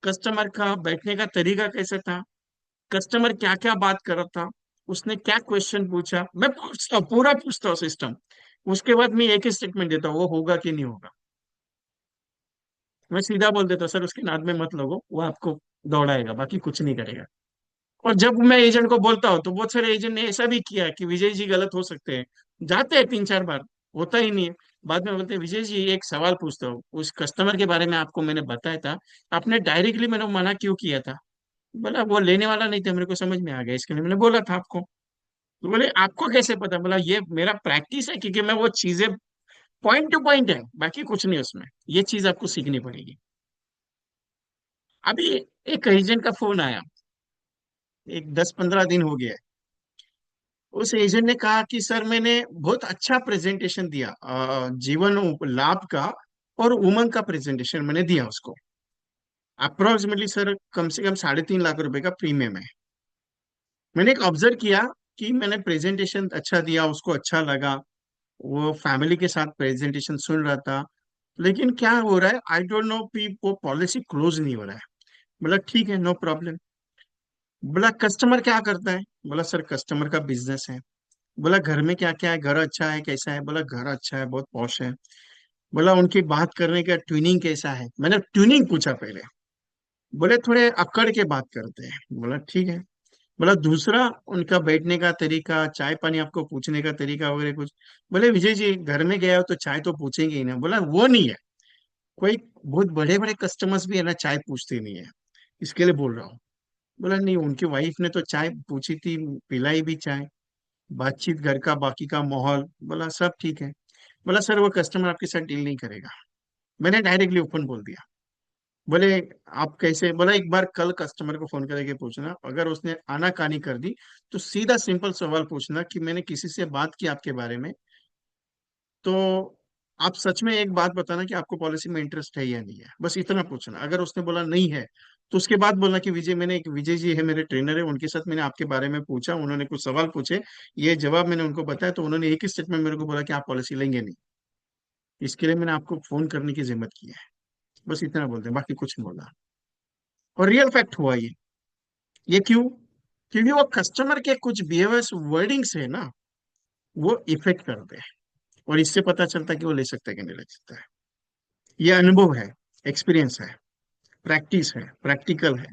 कस्टमर का बैठने का तरीका कैसा था, कस्टमर क्या क्या बात कर रहा था, उसने क्या क्वेश्चन पूछा, मैं पूछता हूँ, पूरा पूछता हूँ सिस्टम। उसके बाद मैं एक ही स्टेटमेंट देता हूँ, वो होगा कि नहीं होगा। मैं सीधा बोल देता हूँ, सर उसकी नाद में मत लगो, वो आपको दौड़ाएगा, बाकी कुछ नहीं करेगा। और जब मैं एजेंट को बोलता हूँ तो बहुत सारे एजेंट ने ऐसा भी किया कि विजय जी गलत हो सकते हैं, जाते हैं 3 4 बार, होता ही नहीं है। बाद में बोलते हैं विजय जी एक सवाल पूछता हूँ, उस कस्टमर के बारे में आपको मैंने बताया था, आपने डायरेक्टली मैंने मना क्यों किया था। बोला वो लेने वाला नहीं था, मेरे को समझ में आ गया, इसके लिए मैंने बोला था आपको। तो बोले आपको कैसे पता, बोला ये मेरा प्रैक्टिस है, क्योंकि मैं वो चीजें पॉइंट टू पॉइंट है, बाकी कुछ नहीं उसमें। ये चीज आपको सीखनी पड़ेगी। अभी एक एजेंट का फोन आया, एक 10 15 दिन हो गया है। उस एजेंट ने कहा कि सर मैंने बहुत अच्छा प्रेजेंटेशन दिया, जीवन लाभ का और उमंग का प्रेजेंटेशन मैंने दिया उसको। अप्रोक्सीमेटली सर कम से कम 3.5 लाख रुपए का प्रीमियम है। मैंने एक ऑब्जर्व किया कि मैंने प्रेजेंटेशन अच्छा दिया, उसको अच्छा लगा, वो फैमिली के साथ प्रेजेंटेशन सुन रहा था। लेकिन क्या हो रहा है, आई डोंट नो, वो पॉलिसी क्लोज नहीं हो रहा है। बोला ठीक है, नो प्रॉब्लम। बोला कस्टमर क्या करता है, बोला सर कस्टमर का बिजनेस है। बोला घर में क्या क्या है, घर अच्छा है कैसा है, बोला घर अच्छा है, बहुत पॉश है। बोला उनकी बात करने का ट्यूनिंग कैसा है, मैंने ट्यूनिंग पूछा पहले। बोले थोड़े अक्कड़ के बात करते हैं। बोला ठीक है। बोला दूसरा, उनका बैठने का तरीका, चाय पानी आपको पूछने का तरीका वगैरह कुछ। बोले विजय जी, घर में गया हो तो चाय तो पूछेंगे ही ना। बोला वो नहीं है, कोई बहुत बड़े बड़े कस्टमर्स भी है ना, चाय पूछते नहीं है, इसके लिए बोल रहा हूँ। बोला नहीं, उनकी वाइफ ने तो चाय पूछी थी, पिलाई भी चाय, बातचीत, घर का बाकी का माहौल, बोला सब ठीक है। बोला सर, वो कस्टमर आपके साथ डील नहीं करेगा। मैंने डायरेक्टली ओपन बोल दिया। बोले आप कैसे? बोला एक बार कल कस्टमर को फोन करके पूछना, अगर उसने आनाकानी कर दी तो सीधा सिंपल सवाल पूछना कि मैंने किसी से बात की आपके बारे में, तो आप सच में एक बात बताना कि आपको पॉलिसी में इंटरेस्ट है या नहीं है, बस इतना पूछना। अगर उसने बोला नहीं है, तो उसके बाद बोलना कि विजय, मैंने एक विजय जी है मेरे ट्रेनर है, उनके साथ मैंने आपके बारे में पूछा, उन्होंने कुछ सवाल पूछे, ये जवाब मैंने उनको बताया, तो उन्होंने एक ही स्टेटमेंट मेरे को बोला कि आप पॉलिसी लेंगे नहीं, इसके लिए मैंने आपको फोन करने की जिम्मत की है। बस इतना बोलते हैं, बाकी कुछ नहीं बोला। और रियल फैक्ट हुआ ये क्यों? क्योंकि वो कस्टमर के कुछ बिहेवियर्स, वर्डिंग्स है ना, वो इफेक्ट करते हैं, और इससे पता चलता है कि वो ले सकता है कि नहीं ले सकता है। ये अनुभव है, एक्सपीरियंस है, प्रैक्टिस है, प्रैक्टिकल है।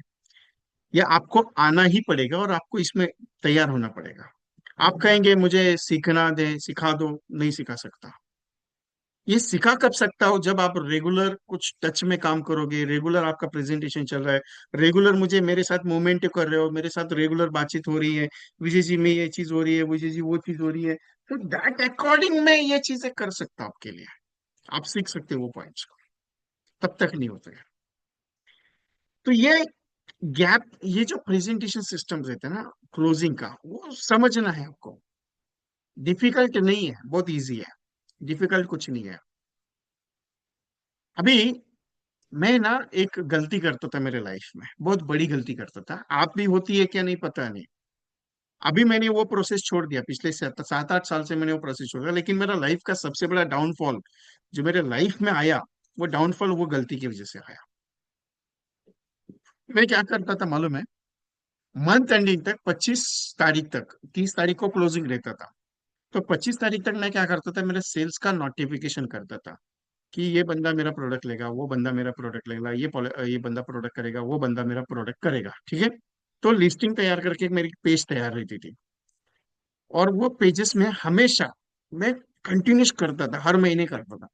ये आपको आना ही पड़ेगा और आपको इसमें तैयार होना पड़ेगा। आप कहेंगे मुझे सीखना दे, सिखा दो, नहीं सिखा सकता। ये सिखा कब सकता हो? जब आप रेगुलर कुछ टच में काम करोगे, रेगुलर आपका प्रेजेंटेशन चल रहा है, रेगुलर मुझे मेरे साथ मूवमेंट कर रहे हो, मेरे साथ रेगुलर बातचीत हो रही है, विजय जी में ये चीज हो रही है, विजय जी वो चीज हो रही है, तो दैट अकॉर्डिंग मैं ये चीजें कर सकता हूँ आपके लिए। आप सीख सकते हो वो पॉइंट्स को, तब तक नहीं होते हैं। तो ये गैप, ये जो प्रेजेंटेशन सिस्टम रहते हैं ना, क्लोजिंग का, वो समझना है आपको। डिफिकल्ट नहीं है, बहुत इजी है, डिफिकल्ट कुछ नहीं है। अभी मैं ना एक गलती करता था मेरे लाइफ में, बहुत बड़ी गलती करता था, आप भी होती है क्या नहीं पता नहीं। अभी मैंने वो प्रोसेस छोड़ दिया, पिछले 7 8 साल से मैंने वो प्रोसेस छोड़ दिया, लेकिन मेरा लाइफ का सबसे बड़ा डाउनफॉल जो मेरे लाइफ में आया, वो डाउनफॉल वो गलती की वजह से आया। मैं क्या करता था मालूम है? मंथ एंडिंग तक, 25 तारीख तक, 30 तारीख को क्लोजिंग रहता था, तो 25 तारीख तक मैं क्या करता था, मेरे सेल्स का नोटिफिकेशन करता था कि ये बंदा मेरा प्रोडक्ट लेगा, वो बंदा मेरा प्रोडक्ट लेगा, ये बंदा प्रोडक्ट करेगा, वो बंदा मेरा प्रोडक्ट करेगा, ठीक है। तो लिस्टिंग तैयार करके एक मेरी पेज तैयार रहती थी, और वो पेजेस में हमेशा मैं कंटिन्यूस करता था, हर महीने करता था।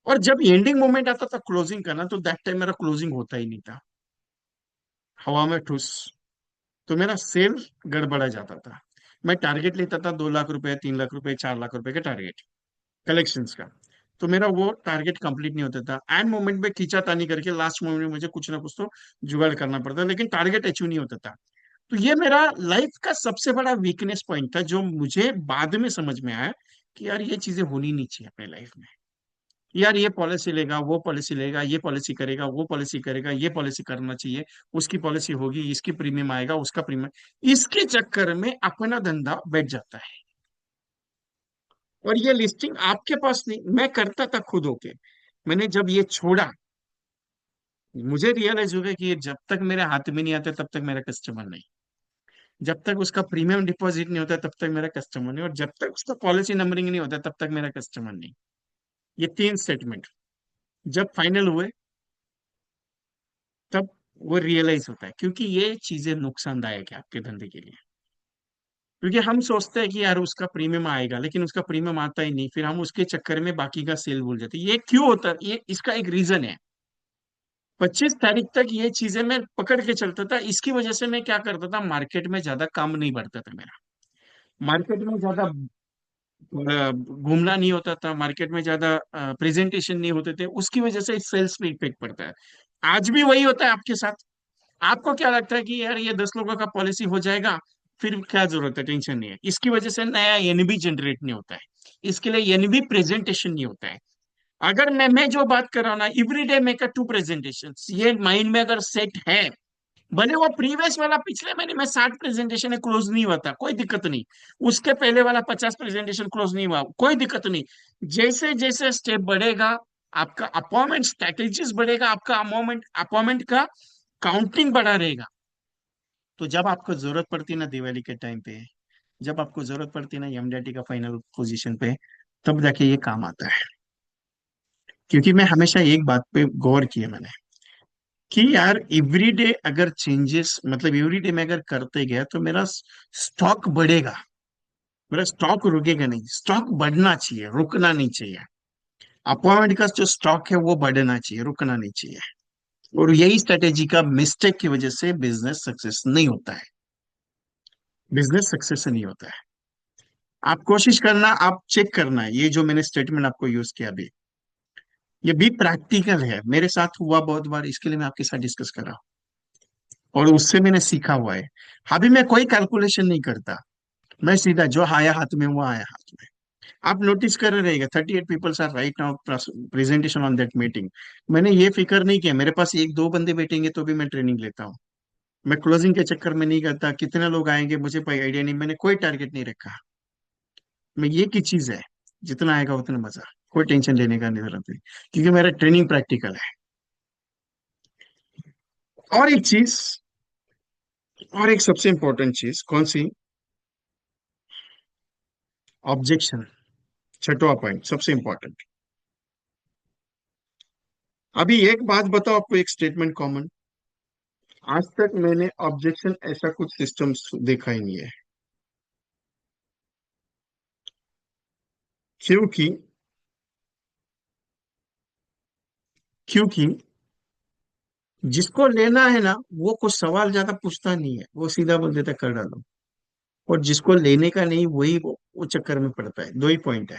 और जब एंडिंग मोमेंट आता था क्लोजिंग करना, तो दैट टाइम मेरा क्लोजिंग होता ही नहीं था, हवा में ठुस। तो मेरा सेल गड़बड़ा जाता था। मैं टारगेट लेता था 2 लाख रुपए, 3 लाख रुपए, 4 लाख रुपए का टारगेट कलेक्शंस का, तो मेरा वो टारगेट कंप्लीट नहीं होता था। एंड मोमेंट में खींचातानी करके लास्ट मोमेंट में मुझे कुछ ना कुछ तो जुगाड़ करना पड़ता, लेकिन टारगेट अचीव नहीं होता था। तो ये मेरा लाइफ का सबसे बड़ा वीकनेस पॉइंट था, जो मुझे बाद में समझ में आया कि यार ये चीजें होनी नहीं चाहिए अपने लाइफ में। यार ये पॉलिसी लेगा, वो पॉलिसी लेगा, ये पॉलिसी करेगा, वो पॉलिसी करेगा, ये पॉलिसी करना चाहिए, उसकी पॉलिसी होगी, इसकी प्रीमियम आएगा, उसका प्रीमियम, इसके चक्कर में अपना धंधा बैठ जाता है। और ये लिस्टिंग आपके पास नहीं, मैं करता था खुद होके। मैंने जब ये छोड़ा, मुझे रियलाइज हो गया कि ये जब तक मेरे हाथ में नहीं आता तब तक मेरा कस्टमर नहीं, जब तक उसका प्रीमियम डिपॉजिट नहीं होता तब तक मेरा कस्टमर नहीं, और जब तक उसका पॉलिसी नंबरिंग नहीं होता तब तक मेरा कस्टमर नहीं। ये 3 स्टेटमेंट जब फाइनल हुए, तब वो रियलाइज होता है, क्योंकि ये चीजें नुकसानदायक है आपके धंधे के लिए। क्योंकि हम सोचते हैं कि यार उसका प्रीमियम आएगा, लेकिन उसका प्रीमियम आता ही नहीं, फिर हम उसके चक्कर में बाकी का सेल भूल जाते हैं। ये क्यों होता है? ये इसका एक रीजन है। 25 तारीख तक ये चीजें मैं पकड़ के चलता था, इसकी वजह से मैं क्या करता था, मार्केट में ज्यादा काम नहीं बढ़ता था मेरा, मार्केट में ज्यादा घूमना नहीं होता था, मार्केट में ज्यादा प्रेजेंटेशन नहीं होते थे, उसकी वजह से सेल्स पे इफेक्ट पड़ता है। आज भी वही होता है आपके साथ। आपको क्या लगता है कि यार ये 10 लोगों का पॉलिसी हो जाएगा, फिर क्या जरूरत है, टेंशन नहीं है, इसकी वजह से नया एनबी जनरेट नहीं होता है, इसके लिए एनबी प्रेजेंटेशन नहीं होता है। अगर मैं जो बात कर रहा हूँ ना, एवरीडे मेक 2 प्रेजेंटेशन, ये माइंड में अगर सेट है, भले वो प्रीवियस वाला पिछले महीने में 60 प्रेजेंटेशन क्लोज नहीं हुआ था, कोई दिक्कत नहीं, उसके पहले वाला 50 प्रेजेंटेशन क्लोज नहीं हुआ, कोई दिक्कत नहीं। जैसे जैसे स्टेप बढ़ेगा, आपका अपॉइंटमेंट स्ट्रेटेजीज बढ़ेगा, आपका अपॉइंटमेंट अपॉइंटमेंट का काउंटिंग बढ़ा रहेगा, तो जब आपको जरूरत पड़ती है ना दिवाली के टाइम पे, जब आपको जरूरत पड़ती है ना एमडीटी का फाइनल पोजीशन पे, तब जाके ये काम आता है। क्योंकि मैं हमेशा एक बात पे गौर किया मैंने, कि यार एवरीडे अगर चेंजेस, मतलब एवरीडे मैं अगर करते गया तो मेरा स्टॉक बढ़ेगा, मेरा स्टॉक रुकेगा नहीं, स्टॉक बढ़ना चाहिए, रुकना नहीं चाहिए। अपॉइंटमेंट का जो स्टॉक है वो बढ़ना चाहिए, रुकना नहीं चाहिए। और यही स्ट्रेटेजी का मिस्टेक की वजह से बिजनेस सक्सेस नहीं होता है, बिजनेस सक्सेस नहीं होता है। आप कोशिश करना, आप चेक करना, ये जो मैंने स्टेटमेंट आपको यूज किया अभी, ये भी प्रैक्टिकल है, मेरे साथ हुआ बहुत बार, इसके लिए मैं आपके साथ डिस्कस कर रहा हूँ और उससे मैंने सीखा हुआ है। अभी मैं कोई कैलकुलेशन नहीं करता, मैं सीधा जो आया हाथ में वो आया हाथ में। आप नोटिस कर रहे रहेगा 38 peoples are right now presentation on that meeting. मैंने ये फिक्र नहीं किया मेरे पास एक दो बंदे बैठेंगे तो भी मैं ट्रेनिंग लेता हूँ। मैं क्लोजिंग के चक्कर में नहीं करता, कितने लोग आएंगे मुझे कोई आइडिया नहीं, मैंने कोई टारगेट नहीं रखा। मैं ये की चीज है, जितना आएगा उतना मजा, कोई टेंशन लेने का नहीं जरूरत नहीं, क्योंकि मेरा ट्रेनिंग प्रैक्टिकल है। और एक चीज, और एक सबसे इंपॉर्टेंट चीज कौन सी? ऑब्जेक्शन। छठवां पॉइंट सबसे इंपॉर्टेंट। अभी एक बात बताओ आपको, एक स्टेटमेंट कॉमन, आज तक मैंने ऑब्जेक्शन ऐसा कुछ सिस्टम देखा ही नहीं है। क्योंकि क्योंकि जिसको लेना है ना, वो कुछ सवाल ज्यादा पूछता नहीं है, वो सीधा बोल देता है, कर डालो। और जिसको लेने का नहीं, वही वो चक्कर में पड़ता है। दो ही पॉइंट है।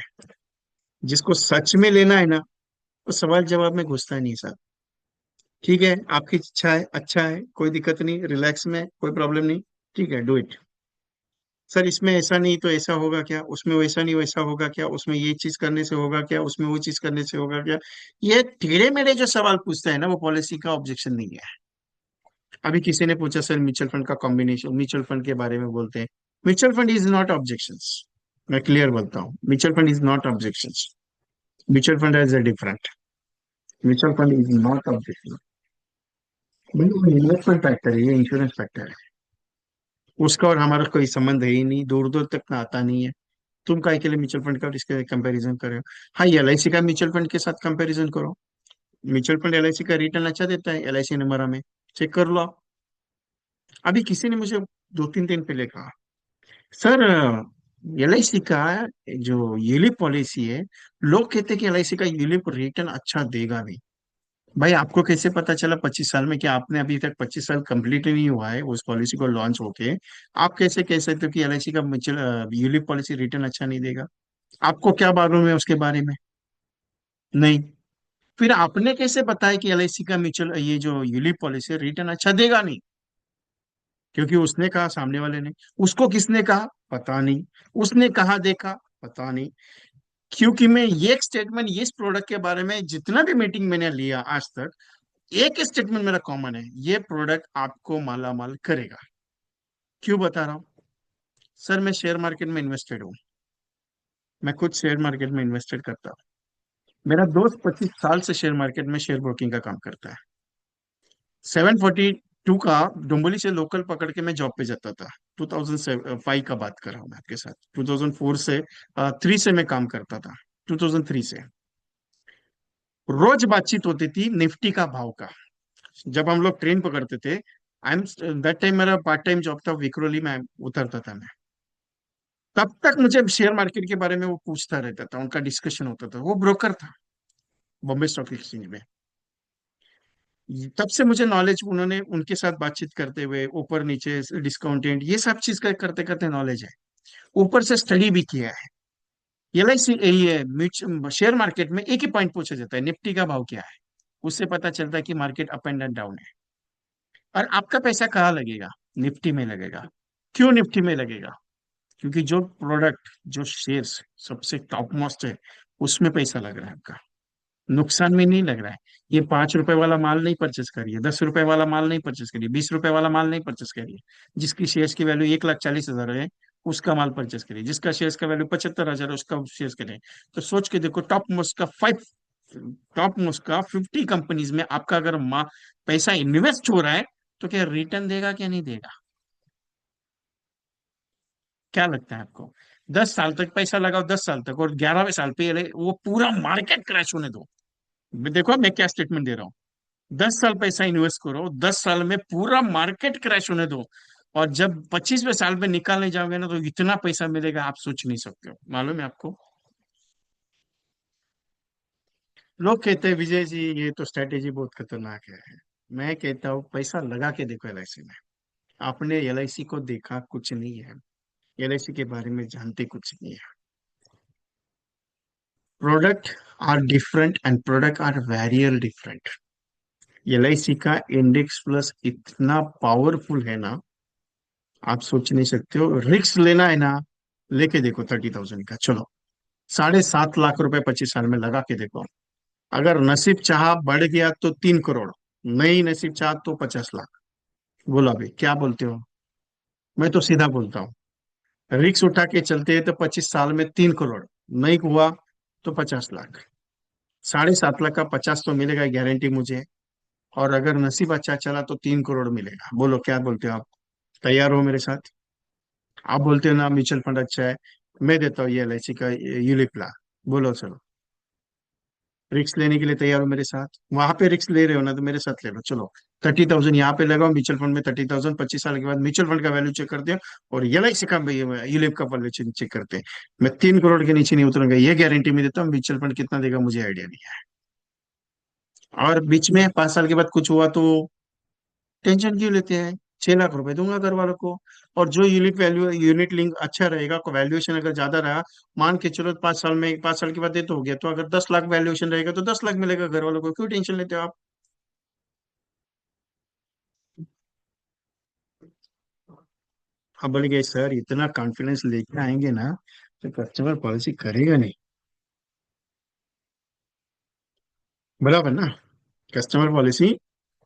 जिसको सच में लेना है ना, वो सवाल जवाब में घुसता नहीं साहब। ठीक है, आपकी इच्छा है, अच्छा है, कोई दिक्कत नहीं, रिलैक्स में, कोई प्रॉब्लम नहीं। ठीक है, डू इट। सर इसमें ऐसा नहीं तो ऐसा होगा क्या, उसमें वैसा नहीं वैसा होगा क्या, उसमें ये चीज करने से होगा क्या, उसमें वो चीज करने से होगा क्या? ये टेढ़े मेढ़े जो सवाल पूछता है ना, वो पॉलिसी का ऑब्जेक्शन नहीं है। अभी किसी ने पूछा सर म्यूचुअल फंड का कॉम्बिनेशन, म्यूचुअल फंड के बारे में बोलते हैं। Mutual fund is not objections. मैं क्लियर बोलता हूँ, mutual fund is not objections. Mutual fund is a different. Mutual fund is not objection. Investment factor है, ये इंश्योरेंस फैक्टर है। उसका और हमारा कोई संबंध है ही नहीं, दूर दूर तक ना आता नहीं है। तुम काय के लिए म्यूचुअल फंड का और इसके कंपैरिजन कर रहे हो? हाँ, एलआईसी का म्यूचुअल फंड के साथ कंपैरिजन करो। म्यूचुअल फंड एलआईसी का रिटर्न अच्छा देता है, एलआईसी नंबर हमें, चेक कर लो आप। अभी किसी ने मुझे 2-3 दिन पहले कहा, सर एलआईसी का जो यूलिप पॉलिसी है, लोग कहते हैं कि एलआईसी का यूलिप रिटर्न अच्छा देगा भी। भाई आपको कैसे पता चला 25 साल में? क्या आपने अभी तक 25 साल कंप्लीट ही नहीं हुआ है उस पॉलिसी को लॉन्च होके? आप कैसे कह सकते हो कि एलआईसी का म्यूचुअल यूलिप पॉलिसी रिटर्न अच्छा नहीं देगा? आपको क्या मालूम है उसके बारे में? नहीं। फिर आपने कैसे बताया कि एलआईसी का म्यूचुअल ये जो यूलिप पॉलिसी रिटर्न अच्छा देगा नहीं? क्योंकि उसने कहा, सामने वाले ने। उसको किसने कहा? पता नहीं। उसने कहा देखा? पता नहीं। क्योंकि मैं ये स्टेटमेंट इस प्रोडक्ट के बारे में जितना भी मीटिंग मैंने लिया आज तक, एक स्टेटमेंट मेरा कॉमन है, ये प्रोडक्ट आपको माला माल करेगा। क्यों बता रहा हूँ? सर मैं शेयर मार्केट में इन्वेस्टेड हूँ, मैं खुद शेयर मार्केट में इन्वेस्टेड करता हूँ। मेरा दोस्त 25 साल से शेयर मार्केट में शेयर ब्रोकिंग का काम करता है। 742 का डुम्बली से लोकल पकड़ के मैं जॉब पे जाता था। 2005 का बात कर रहा हूँ मैं आपके साथ। 2004 से 3 से मैं काम करता था। 2003 से रोज बातचीत होती थी निफ्टी का भाव का। जब हम लोग ट्रेन पकड़ते थे, आई एम दैट टाइम मेरा पार्ट टाइम जॉब था विक्रोली में, उतरता था मैं। तब तक मुझे शेयर मार्केट के बारे में वो पूछता रहता था, उनका डिस्कशन होता था। वो ब्रोकर था बॉम्बे स्टॉक एक्सचेंज में। तब से मुझे नॉलेज, उन्होंने उनके साथ बातचीत करते हुए ऊपर नीचे डिस्काउंटेंट ये सब चीज का करते करते नॉलेज है। ऊपर से स्टडी भी किया है। एलआईसी ये म्यूचुअल शेयर मार्केट में एक ही पॉइंट पूछा जाता है, निफ्टी का भाव क्या है। उससे पता चलता है कि मार्केट अप एंड डाउन है। और आपका पैसा कहाँ लगेगा? निफ्टी में लगेगा। क्यों निफ्टी में लगेगा? क्योंकि जो प्रोडक्ट, जो शेयर्स सबसे टॉप मोस्ट है, उसमें पैसा लग रहा है आपका, नुकसान में नहीं लग रहा है। ये 5 रुपए वाला माल नहीं परचेस करिए, 10 रुपए वाला माल नहीं परचेस करिए, 20 रुपए वाला माल नहीं परचेस करिए। जिसकी शेयर्स की वैल्यू 1,40,000 है, उसका माल परचेस करिए। जिसका शेयर्स का वैल्यू 75,000 है, उसका शेयर्स करिए। तो सोच के देखो, टॉप मोस्ट का 50 कंपनीज में आपका अगर पैसा इन्वेस्ट हो रहा है, तो क्या रिटर्न देगा क्या नहीं देगा? क्या लगता है आपको? 10 साल तक पैसा लगाओ, 10 साल तक, और 11वें साल पे वो पूरा मार्केट क्रैश होने दो। देखो मैं क्या स्टेटमेंट दे रहा हूँ। 10 साल पैसा इन्वेस्ट करो, 10 साल में पूरा मार्केट क्रैश होने दो, और जब 25वें साल में निकालने जाओगे ना, तो इतना पैसा मिलेगा आप सोच नहीं सकते हो। मालूम है आपको? लोग कहते हैं विजय जी ये तो स्ट्रेटेजी बहुत खतरनाक है। मैं कहता हूँ पैसा लगा के देखो एलआईसी में। आपने एलआईसी को देखा कुछ नहीं है, एलआईसी के बारे में जानते कुछ नहीं है। Product are different and product are very different. LIC का इंडेक्स प्लस इतना पावरफुल है ना, आप सोच नहीं सकते हो। रिस्क लेना है ना, लेके देखो 30,000 का, चलो 7.5 लाख रुपए 25 साल में लगा के देखो। अगर नसीब चाह बढ़ गया तो 3 करोड़, नहीं नसीब चाह तो 50 लाख। बोलो अभी क्या बोलते हो? मैं तो सीधा बोलता हूँ, रिक्स उठा के चलते हैं तो 25 साल में 3 करोड़, नहीं हुआ तो 50 लाख। 7.5 लाख का 50 तो मिलेगा गारंटी मुझे, और अगर नसीब अच्छा चला तो 3 करोड़ मिलेगा। बोलो क्या बोलते हो आप? तैयार हो मेरे साथ? आप बोलते हो ना म्यूचुअल फंड अच्छा है, मैं देता हूँ ये एलआईसी का यूलिप ला। बोलो चलो, रिस्क लेने के लिए तैयार हो मेरे साथ? वहां पे रिस्क ले रहे हो ना, तो मेरे साथ ले लो चलो। 30,000 यहाँ पे लगाओ म्यूचुअल फंड में, 30,000 25 साल के बाद म्यूचुअल फंड का वैल्यू चेक करते हैं, और एलआईसी का यूलिप का वैल्यू चेक करते हैं। मैं 3 करोड़ के नीचे नहीं उतरूंगा, ये गारंटी मैं देता हूँ। म्यूचुअल फंड कितना देगा मुझे आइडिया नहीं है। और बीच में 5 साल के बाद कुछ हुआ तो टेंशन क्यों लेते हैं? 6 लाख रुपए दूंगा घर वालों को। और जो यूनिट वैल्यू यूनिट लिंक अच्छा रहेगा, वैल्यूएशन अगर ज्यादा रहा, मान के चलो 5 साल में, 5 साल के बाद ये तो हो गया, तो अगर 10 लाख वैल्यूएशन रहेगा तो 10 लाख मिलेगा घर वालों को। क्यों टेंशन लेते हो आप? हम बोले गए सर इतना कॉन्फिडेंस लेके आएंगे ना, तो कस्टमर पॉलिसी करेगा नहीं। बराबर ना? कस्टमर पॉलिसी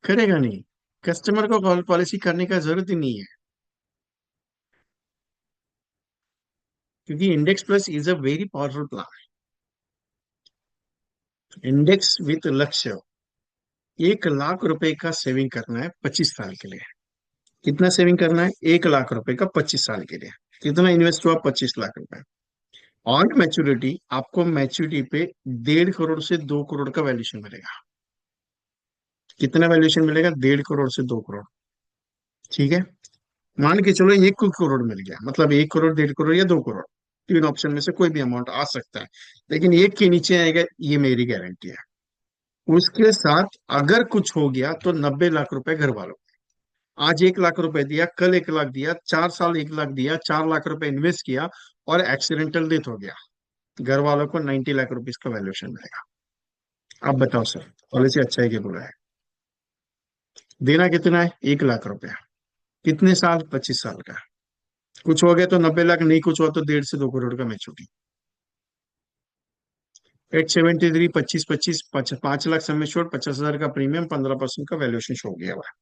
करेगा नहीं। कस्टमर को पॉलिसी करने का जरूरत ही नहीं है, क्योंकि index plus is a very powerful plan. Index with लक्ष्य, 1 लाख रुपए का सेविंग करना है 25 साल के लिए। कितना सेविंग करना है? 1 लाख रुपए का 25 साल के लिए। कितना इन्वेस्ट हुआ? 25 लाख रुपए। ऑन मैच्योरिटी आपको मैच्योरिटी पे 1.5 करोड़ से 2 करोड़ का वैल्यूएशन मिलेगा। कितना वैल्यूएशन मिलेगा? 1.5 करोड़ से 2 करोड़। ठीक है, मान के चलो 1 करोड़ मिल गया, मतलब 1 करोड़, 1.5 करोड़ या 2 करोड़, तीन ऑप्शन में से कोई भी अमाउंट आ सकता है, लेकिन एक के नीचे आएगा, ये मेरी गारंटी है। उसके साथ अगर कुछ हो गया तो 90 लाख रुपए घर वालों। आज 1 लाख रुपए दिया, कल 1 लाख दिया, 4 साल 1 लाख दिया, 4 लाख रुपए इन्वेस्ट किया, और एक्सीडेंटल डेथ हो गया, घर वालों को 90 लाख रुपीज का वैल्यूएशन मिलेगा। आप बताओ सर, पॉलिसी अच्छा है कि बुरा है? देना कितना है? 1 लाख रुपया। कितने साल? 25 साल का। कुछ हो गया तो 90 लाख, नहीं कुछ हुआ तो 1.5 से 2 करोड़ का मैच्योरिटी। 873, 25 25, 5 लाख सम छोड़, 50,000 का प्रीमियम, 15% का वैल्यूएशन शो हो गया हुआ है।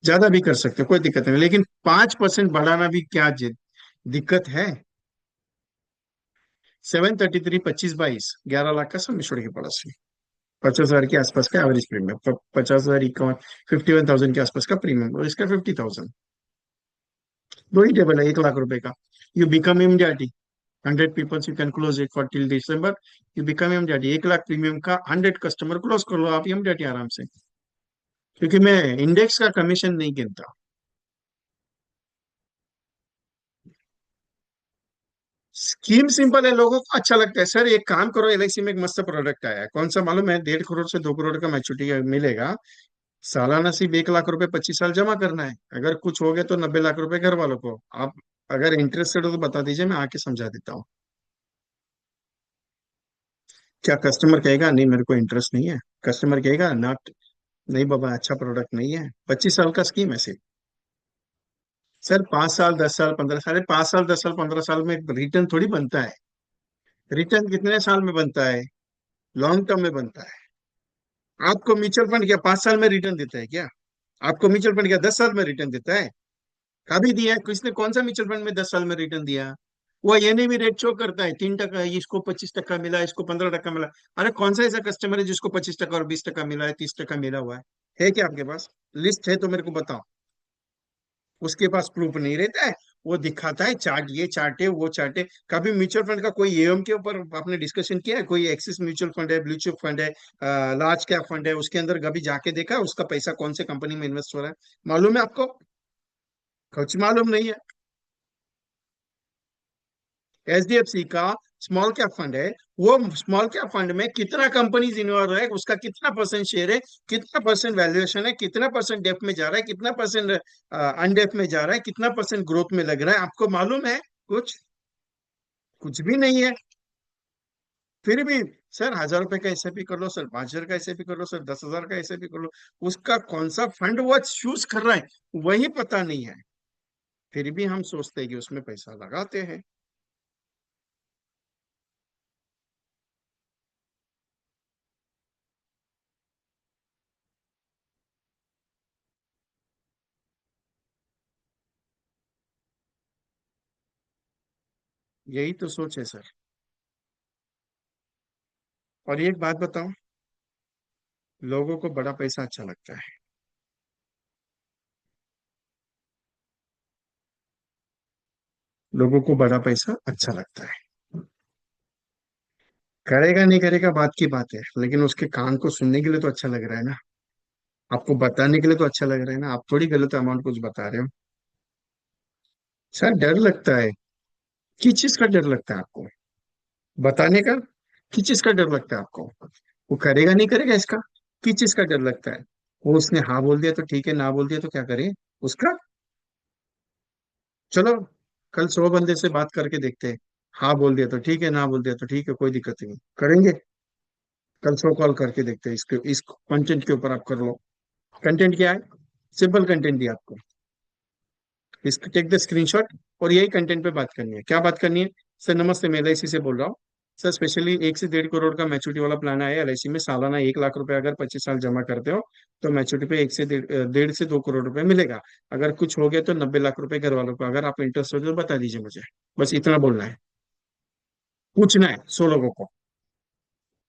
ज्यादा भी कर सकते हो, कोई दिक्कत नहीं, लेकिन 5% बढ़ाना भी क्या दिक्कत है? 733, 25 22, 11 लाख का सम छोड़ के पड़ोसी, 50,000 के आसपास का एवरेज प्रीमियम, 50,000 51, 51,000 के आसपास का प्रीमियम, और इसका 50,000। दो ही टेबल है 1 लाख रुपए का। You become MDRT, 100 peoples you can close it for till December. You become MDRT, 1 lakh premium का 100 कस्टमर क्लोज कर लो आप एमडीआरटी आराम से। क्योंकि मैं इंडेक्स का कमीशन नहीं गिनता। स्कीम सिंपल है, लोगों को अच्छा लगता है। सर एक काम करो, एलआईसी में एक मस्त प्रोडक्ट आया है, कौन सा मालूम है? 1.5 करोड़ से 2 करोड़ का मैच्योरिटी मिलेगा। सालाना सिर्फ 1 लाख रुपए 25 साल जमा करना है। अगर कुछ हो गया तो 90 लाख रुपए घर वालों को। आप अगर इंटरेस्टेड हो तो बता दीजिए, मैं आके समझा देता हूँ। क्या कस्टमर कहेगा नहीं मेरे को इंटरेस्ट नहीं है? कस्टमर कहेगा नॉट, नहीं बाबा अच्छा प्रोडक्ट नहीं है। 25 साल का स्कीम है सिर्फ। सर 5 साल 10 साल 15 साल, 5 साल 10 साल 15 साल में रिटर्न थोड़ी बनता है। रिटर्न कितने साल में बनता है? लॉन्ग टर्म में बनता है। आपको म्यूचुअल फंड क्या 5 साल में रिटर्न देता है क्या? आपको म्यूचुअल फंड क्या 10 साल में रिटर्न देता है? कभी दिया है किसने? कौन सा म्यूचुअल फंड में 10 साल में रिटर्न दिया? वो एनएवी रेट शो करता है, 3 टका, इसको 25 टका मिला, इसको 15 टका मिला। अरे कौन सा ऐसा कस्टमर है जिसको 25 टका और 20 टका मिला है, 30 टका मिला हुआ है क्या आपके पास? लिस्ट है तो मेरे को बताओ। उसके पास प्रूफ नहीं रहता है, वो दिखाता है चार्ट, ये चार्ट है वो चार्ट है। कभी म्यूचुअल फंड का कोई एम के ऊपर आपने डिस्कशन किया है? कोई एक्सिस म्यूचुअल फंड है, ब्लू चिप फंड है, लार्ज कैप फंड है, उसके अंदर कभी जाके देखा है उसका पैसा कौन से कंपनी में इन्वेस्ट हो रहा है? मालूम है आपको? कुछ मालूम नहीं है। एचडीएफसी का स्मॉल कैप फंड है। वो स्मॉल कैप फंड में कितना कंपनीज इन्वॉल्व है, उसका कितना परसेंट शेयर है, कितना परसेंट वैल्यूएशन है, कितना परसेंट डेप्थ में जा रहा है, कितना परसेंट अनडेप्थ में जा रहा है, कितना परसेंट ग्रोथ में लग रहा है, आपको मालूम है? कुछ, कुछ भी नहीं है। फिर भी सर 1,000 रुपए का एसआईपी कर लो सर, 5,000 का एसआईपी कर लो सर, 10,000 का एसआईपी कर लो, उसका कौन सा फंड वो चूज कर रहा है वही पता नहीं है। फिर भी हम सोचते हैं कि उसमें पैसा लगाते हैं। यही तो सोच है सर। और एक बात बताऊं, लोगों को बड़ा पैसा अच्छा लगता है। लोगों को बड़ा पैसा अच्छा लगता है। करेगा नहीं करेगा बात की बात है, लेकिन उसके कान को सुनने के लिए तो अच्छा लग रहा है ना। आपको बताने के लिए तो अच्छा लग रहा है ना, आप थोड़ी गलत अमाउंट कुछ बता रहे हो। सर डर लगता है। किस चीज का डर लगता है आपको? बताने का? किस चीज का डर लगता है आपको? वो करेगा नहीं करेगा इसका? किस चीज का डर लगता है? वो उसने हाँ बोल दिया तो ठीक है, ना बोल दिया तो क्या करें उसका? चलो, कल 100 बंदे से बात करके देखते हैं। हाँ बोल दिया तो ठीक है, ना बोल दिया तो ठीक है, कोई दिक्कत नहीं, करेंगे। कल 100 कॉल करके देखते हैं, इसके इस कंटेंट के ऊपर आप कर लो। कंटेंट क्या है? सिंपल कंटेंट दिया आपको, इसको टेक द स्क्रीनशॉट और यही कंटेंट पे बात करनी है। क्या बात करनी है? सर नमस्ते, मैं एलआईसी से बोल रहा हूँ। सर स्पेशली 1 से 1.5 करोड़ का मैच्योरिटी वाला प्लान आया है एलआईसी में। सालाना 1 लाख रुपए अगर 25 साल जमा करते हो तो मैच्योरिटी पे 1 से 1.5 से 2 करोड़ रुपए मिलेगा। अगर कुछ हो गया तो 90 लाख रुपए घर वालों को। अगर आप इंटरेस्ट हो तो बता दीजिए मुझे। बस इतना बोलना है, पूछना है 100 लोगों को।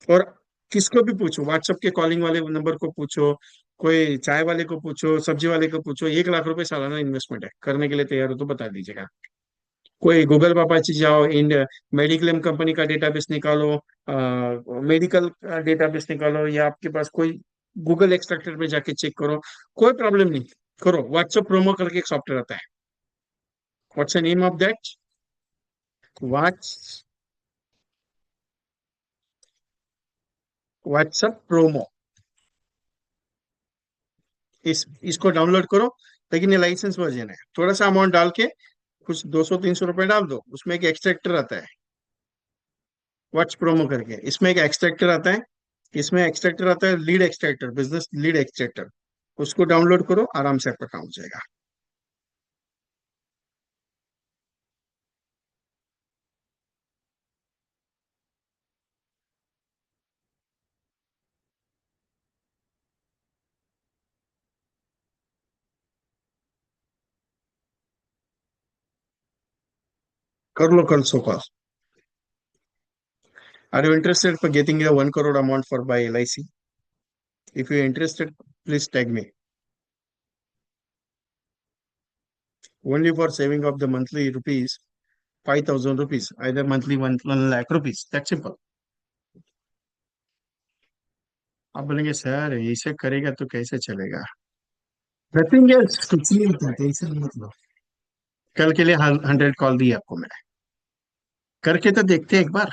और किसको भी पूछो, व्हाट्सएप के कॉलिंग वाले नंबर को पूछो, कोई चाय वाले को पूछो, सब्जी वाले को पूछो, 1 लाख रुपए सालाना इन्वेस्टमेंट है, करने के लिए तैयार हो तो बता दीजिएगा। कोई गूगल पापा जाओ, इंड मेडिक्लेम कंपनी का डेटाबेस निकालो, मेडिकल डेटाबेस निकालो, या आपके पास कोई गूगल एक्सट्रैक्टर पे जाके चेक करो, कोई प्रॉब्लम नहीं। करो, व्हाट्सएप प्रोमो करके एक सॉफ्टवेयर आता है। What's the name of that? What's WhatsApp promo. इसको डाउनलोड करो। लेकिन ये लाइसेंस वर्जन है, थोड़ा सा अमाउंट डाल के कुछ 200-300 रुपए डाल दो, उसमें एक एक्सट्रैक्टर आता है, व्हाट्स प्रोमो करके। इसमें एक एक्सट्रैक्टर आता है, इसमें एक्सट्रैक्टर आता है, lead extractor, business lead extractor. उसको डाउनलोड करो, आराम से आपका काम हो जाएगा। कर लो कल so call. Are you interested for getting a 1 crore amount for by LIC? If you are interested, please tag me. Only for saving of the monthly rupees 5,000 rupees, either monthly 1 lakh rupees. That's simple. आप बोलेंगे sir ऐसे करेगा तो कैसे चलेगा? Nothing else, कुछ नहीं होता, टेंशन मत लो। कल के लिए 100 कॉल दी आपको मैंने, करके तो देखते हैं एक बार।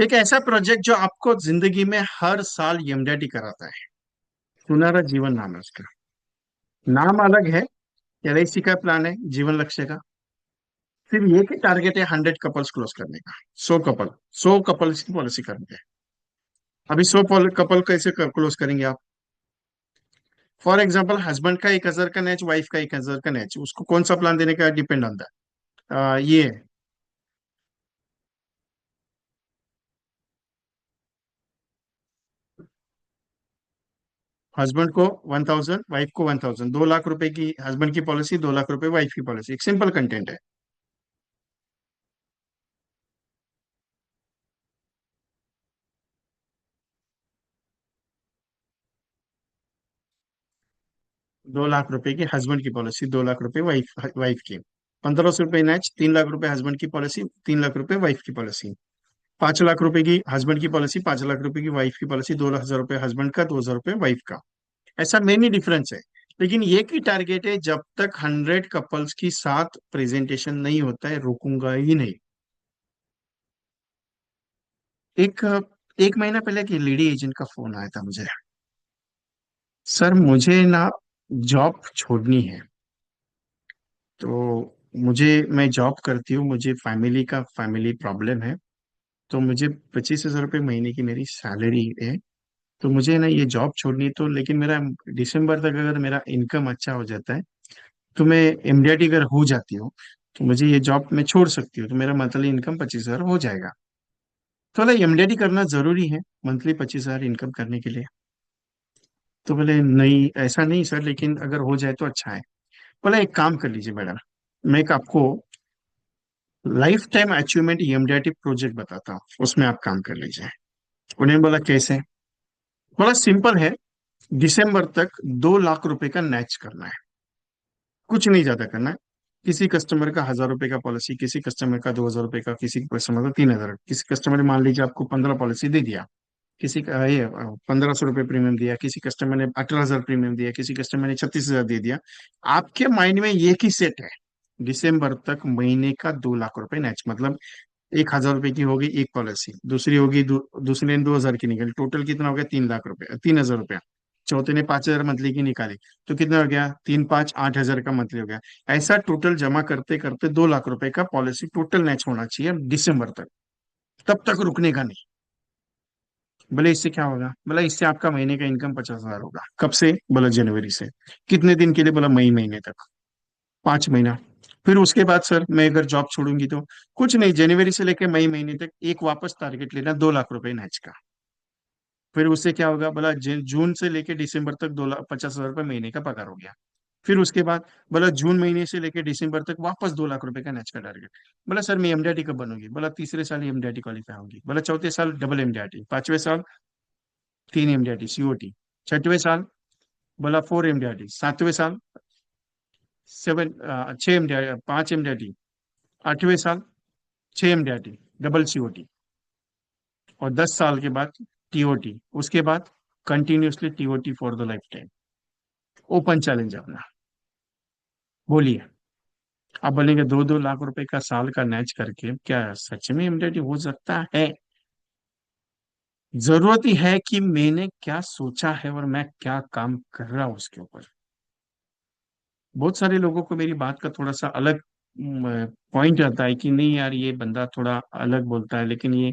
एक ऐसा प्रोजेक्ट जो आपको जिंदगी में हर साल यमडैटी कराता है। सुनहरा जीवन नाम है उसका। नाम अलग है, एलआईसी का प्लान है जीवन लक्ष्य का। सिर्फ एक ही टारगेट है, 100 कपल्स क्लोज करने का। 100 कपल, 100 कपल्स की पॉलिसी करनी है। अभी 100 कपल कैसे क्लोज करेंगे आप? फॉर एग्जाम्पल, हस्बैंड का 1,000 का नेच, वाइफ का 1,000 का नेच, उसको कौन सा प्लान देने का डिपेंड ऑन दैट। ये हस्बैंड को 1,000, वाइफ को 1,000, 2 लाख रुपए की हस्बैंड की पॉलिसी, 2 लाख रुपए वाइफ की पॉलिसी। एक सिंपल कंटेंट है। 2 लाख रुपए की हस्बैंड की पॉलिसी, 2 लाख रुपए वाइफ वाइफ की। 1500 रुपये मैच, 3 लाख रुपए हस्बैंड की पॉलिसी, 3 लाख रुपए वाइफ की पॉलिसी। 5 लाख रुपए की हस्बैंड की पॉलिसी, 5 लाख रुपए की वाइफ की पॉलिसी, 2 हजार रुपए हस्बैंड का, 2 हजार रुपए वाइफ का। ऐसा मेनी डिफरेंस है। लेकिन ये की टारगेट है, जब तक 100 कपल्स की साथ प्रेजेंटेशन नहीं होता है रुकूंगा ही नहीं। एक एक महीना पहले एक लेडी एजेंट का फोन आया था मुझे। सर मुझे ना जॉब छोड़नी है। तो मैं जॉब करती हूँ, मुझे फैमिली प्रॉब्लम है। तो मुझे 25,000 रुपये महीने की मेरी सैलरी है। तो मुझे ना ये जॉब छोड़नी है, तो लेकिन मेरा दिसंबर तक अगर मेरा इनकम अच्छा हो जाता है, तो मैं एमडीआरटी अगर हो जाती हूँ, तो मुझे ये जॉब मैं छोड़ सकती हूँ, तो मेरा मंथली इनकम 25,000 हो जाएगा। तो बोला एमडीआरटी करना जरूरी है मंथली 25,000 इनकम करने के लिए? तो बोले नहीं, ऐसा नहीं सर, लेकिन अगर हो जाए तो अच्छा है। बोला एक काम कर लीजिए मैडम, मैं एक आपको life time achievement MDRT project बताता हूँ, उसमें आप काम कर लीजिए। उन्होंने बोला कैसे? बोला सिंपल है, दिसंबर तक 2 लाख रुपए का मैच करना है, कुछ नहीं ज्यादा करना है। किसी कस्टमर का 1,000 रुपए का पॉलिसी, किसी कस्टमर का 2,000 रुपए का, किसी कस्टमर का 3,000, किसी कस्टमर ने मान लीजिए आपको 15 पॉलिसी दे दिया, किसी का ये 1,500 रुपये प्रीमियम दिया, किसी कस्टमर ने 18,000 प्रीमियम दिया, किसी कस्टमर ने 36,000 दे दिया। आपके माइंड में ये की सेट है, दिसंबर तक महीने का 2 लाख रुपए मैच, मतलब 1,000 रुपए की होगी एक पॉलिसी, दूसरी होगी दूसरे ने 2,000 की निकाली, टोटल कितना हो गया? 3 लाख रुपए, 3,000 रुपया। चौथे ने 5,000 मंथली की निकाली, तो कितना हो गया? 3 5 8 हजार का मंथली हो गया। ऐसा टोटल जमा करते करते 2 लाख रुपए का पॉलिसी टोटल मैच होना चाहिए दिसंबर तक, तब तक रुकने का नहीं। बोले इससे क्या होगा? बोला इससे आपका महीने का इनकम 50,000 होगा। कब से? बोला जनवरी से। कितने दिन के लिए? बोला मई महीने तक, 5 महीना। फिर उसके बाद सर मैं अगर जॉब छोड़ूंगी तो? कुछ नहीं, जनवरी से लेकर मई महीने तक एक वापस टारगेट लेना, 2 लाख रुपए मैच का। फिर उससे क्या होगा? बोला जून से लेकर दिसंबर तक 2,50,000 रुपये महीने का पगार हो गया। फिर उसके बाद बोला जून महीने से लेकर दिसंबर तक वापस 2 लाख रुपए का मैच का टारगेट। बोला सर मैं एमडीआरटी कब बनूंगी? बोला तीसरे साल एमडीआरटी क्वालिफाई होगी। बोला चौथे साल डबल एमडीआरटी, 5वें साल 3 एमडीआरटी सीओटी, 6वें साल बोला 4 एमडीआरटी, 7वें साल 6 एमडीआरटी, 5 एमडीआरटी, 8वें साल 6 एमडीआरटी डबल सीओटी, और 10 साल के बाद टीओटी। उसके बाद continuously TOT for the life time. Open challenge अपना। बोलिए। आप बोलेंगे 2 2 लाख रुपए का साल का मैच करके क्या सच में इमीडिएट हो सकता है? जरूरत ही है कि मैंने क्या सोचा है और मैं क्या काम कर रहा हूं उसके ऊपर। बहुत सारे लोगों को मेरी बात का थोड़ा सा अलग पॉइंट आता है कि नहीं यार ये बंदा थोड़ा अलग बोलता है, लेकिन ये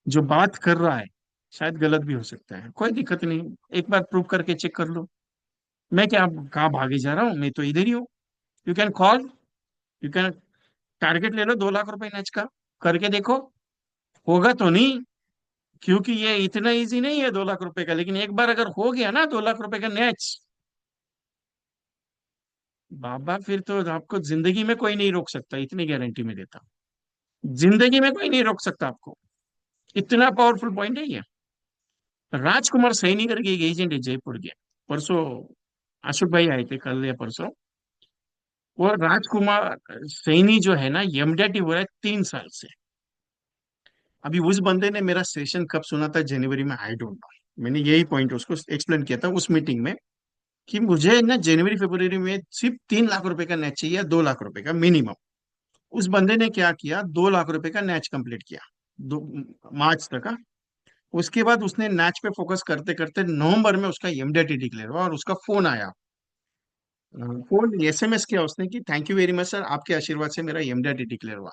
जो बात कर रहा है शायद गलत भी हो सकता है। कोई दिक्कत नहीं, एक बार प्रूव करके चेक कर लो। मैं क्या कहाँ भागे जा रहा हूँ? मैं तो इधर ही हूँ। You can call, you can target ले लो 2 लाख रुपए मैच का, करके देखो। होगा तो नहीं, क्योंकि ये इतना इजी नहीं है 2 लाख रुपए का, लेकिन एक बार अगर हो गया ना 2 लाख रुपए का मैच, बाबा फिर तो आपको जिंदगी में कोई नहीं रोक सकता, इतनी गारंटी में देता हूँ। जिंदगी में कोई नहीं रोक सकता आपको, इतना पावरफुल पॉइंट है ये। राजकुमार सैनी करके एक एजेंट है जयपुर के, परसों अशोक भाई आए थे, कल या परसों। वो राजकुमार सैनी जो है ना, एमडीआरटी हो रहा है 3 साल से। अभी उस बंदे ने मेरा सेशन कब सुना था? जनवरी में, आई डोंट नो। मैंने यही पॉइंट उसको एक्सप्लेन किया था उस मीटिंग में, कि मुझे ना जनवरी फरवरी में सिर्फ 3 लाख रुपए का नेट चाहिए, 2 लाख रुपए का मिनिमम। उस बंदे ने क्या किया? 2 लाख रुपए का नेच कंप्लीट किया, दो मार्च तक का। उसके बाद उसने नेच पे फोकस करते करते नवंबर में उसका एमडीटी डिक्लेयर हुआ, और उसका फोन आया। फोन एसएमएस किया उसने कि thank you very much sir, आपके आशीर्वाद से मेरा एमडीटी डिक्लेयर हुआ।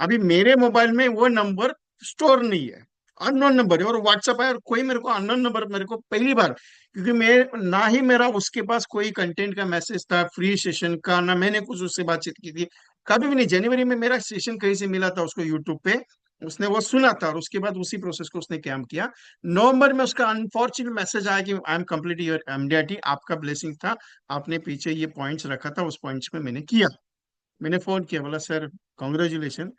अभी मेरे मोबाइल में वो नंबर स्टोर नहीं है, अननोन नंबर है, और व्हाट्सएप है, और कोई मेरे को अननोन नंबर मेरे को पहली बार, क्योंकि मैं ना ही मेरा उसके पास कोई कंटेंट का मैसेज था फ्री सेशन का, ना मैंने कुछ उससे बातचीत की थी, कभी भी नहीं। जनवरी में मेरा सेशन कहीं से मिला था उसको यूट्यूब पे, उसने वो सुना था, और उसके बाद उसी प्रोसेस को उसने काम किया। नवंबर में उसका अनफॉर्चुनेट मैसेज आया कि I am complete your MDRT, आपका ब्लेसिंग था, आपने पीछे ये पॉइंट्स रखा था, उस पॉइंट्स में मैंने किया। मैंने फोन किया, बोला सर कॉन्ग्रेचुलेशन,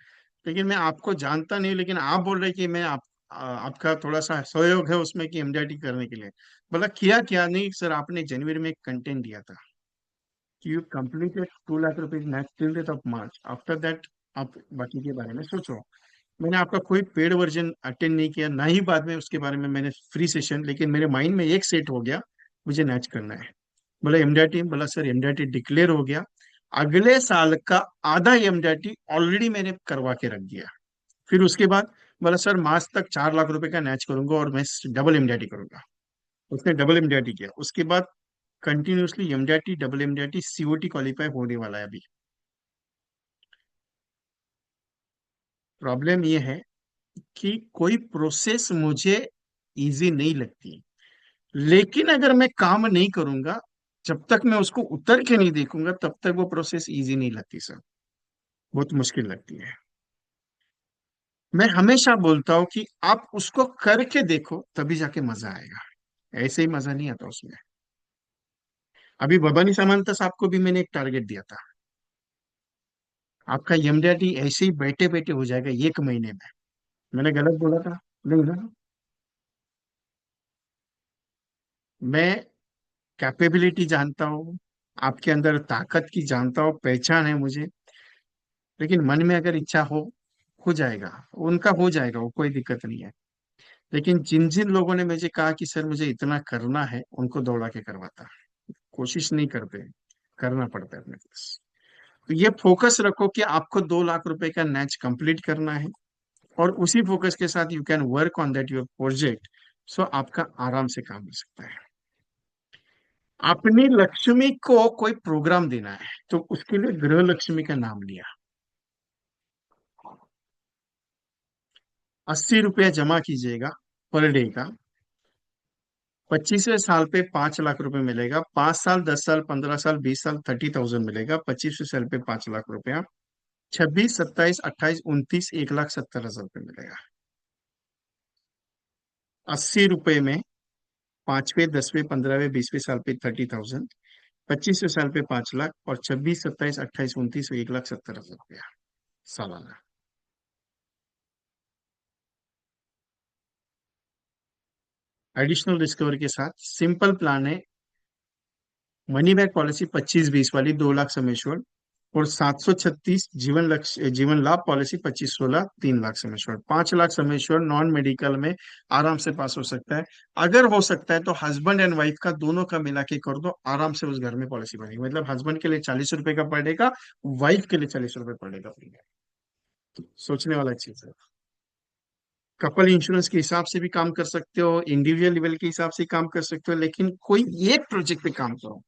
लेकिन मैं आपको जानता नहीं, लेकिन आप बोल रहे कि मैं आपका थोड़ा सा सहयोग है उसमें कि एमडीआरटी करने के लिए। बोला किया क्या? नहीं सर, आपने जनवरी में एक कंटेंट दिया था, you completed 2 lakh rupees net till date of March, after that आप बाकी के बारे में सोचो। मैंने आपका कोई पेड वर्जन अटेंड नहीं किया, ना ही बाद में उसके बारे में मैंने फ्री सेशन, लेकिन मेरे माइंड में एक सेट हो गया, मुझे मैच करना है। बोला एमडीआरटी, बोला सर एमडीआरटी डिक्लेयर हो गया, अगले साल का आधा एमडीआरटी ऑलरेडी मैंने करवा के रख दिया। फिर उसके बाद बोला सर मार्च तक 4 लाख रुपए का मैच करूंगा और मैं डबल एमडीआरटी करूंगा। उसने डबल एमडीआरटी किया, उसके बाद continuously MDRT double MDRT COT qualify होने वाला है अभी। प्रॉब्लम ये है कि कोई प्रोसेस मुझे इजी नहीं लगती, लेकिन अगर मैं काम नहीं करूंगा, जब तक मैं उसको उतर के नहीं देखूंगा तब तक वो प्रोसेस इजी नहीं लगती सर, बहुत मुश्किल लगती है। मैं हमेशा बोलता हूँ कि आप उसको करके देखो तभी जाके मजा आएगा, ऐसे ही मजा नहीं आता उसमें। अभी भवानी सामंत साहब को भी मैंने एक टारगेट दिया था, आपका एमडीआरटी ऐसे ही बैठे बैठे हो जाएगा 1 महीने में। मैंने गलत बोला था? नहीं ना। मैं कैपेबिलिटी जानता हूँ, आपके अंदर ताकत की जानता हूँ, पहचान है मुझे, लेकिन मन में अगर इच्छा हो जाएगा, उनका हो जाएगा, वो कोई दिक्कत नहीं है। लेकिन जिन जिन लोगों ने मुझे कहा कि सर मुझे इतना करना है, उनको दौड़ा के करवाता, कोशिश नहीं करते, करना पड़ता है अपने पास। तो ये फोकस रखो कि आपको 2 लाख रुपए का मैच कंप्लीट करना है, और उसी फोकस के साथ you can work on that your project, so आपका आराम से काम हो सकता है। अपनी लक्ष्मी को कोई प्रोग्राम देना है, तो उसके लिए गृह लक्ष्मी का नाम लिया। 80 रुपया जमा कीजिएगा पर डे का। 25वें साल पे 5 लाख रुपए मिलेगा, 5 साल, 10 साल, 15 साल, 20 साल, 30,000 मिलेगा। 25वें साल पे 5 लाख रुपया, 26, 27, 28, 29, 1,70,000 रुपये मिलेगा। 80 रुपए में 5वें, 10वें, 15वें, 20वें साल पे 30,000, 25वें साल पे 5 लाख, और 26, 27, 28, 29, 1,70,000 रुपया सालाना। एडिशनल डिस्कवर के साथ सिंपल प्लान है, मनी बैक पॉलिसी 25-20 वाली 2 लाख समेश्वर, और 736 जीवन लक्ष्य जीवन लाभ policy 25-16 3 lakh Sameshwar. 5 lakh Sameshwar non medical में आराम से पास हो सकता है। अगर हो सकता है तो हस्बैंड एंड वाइफ का दोनों का मिला के कर दो, आराम से उस घर में पॉलिसी बनेगी, मतलब हस्बैंड के लिए 40 रुपए का पड़ेगा, वाइफ के लिए 40 रुपए पड़ेगा। सोचने वाला चीज है। कपल इंश्योरेंस के हिसाब से भी काम कर सकते हो, इंडिविजुअल लेवल के हिसाब से काम कर सकते हो, लेकिन कोई एक प्रोजेक्ट पे काम करो,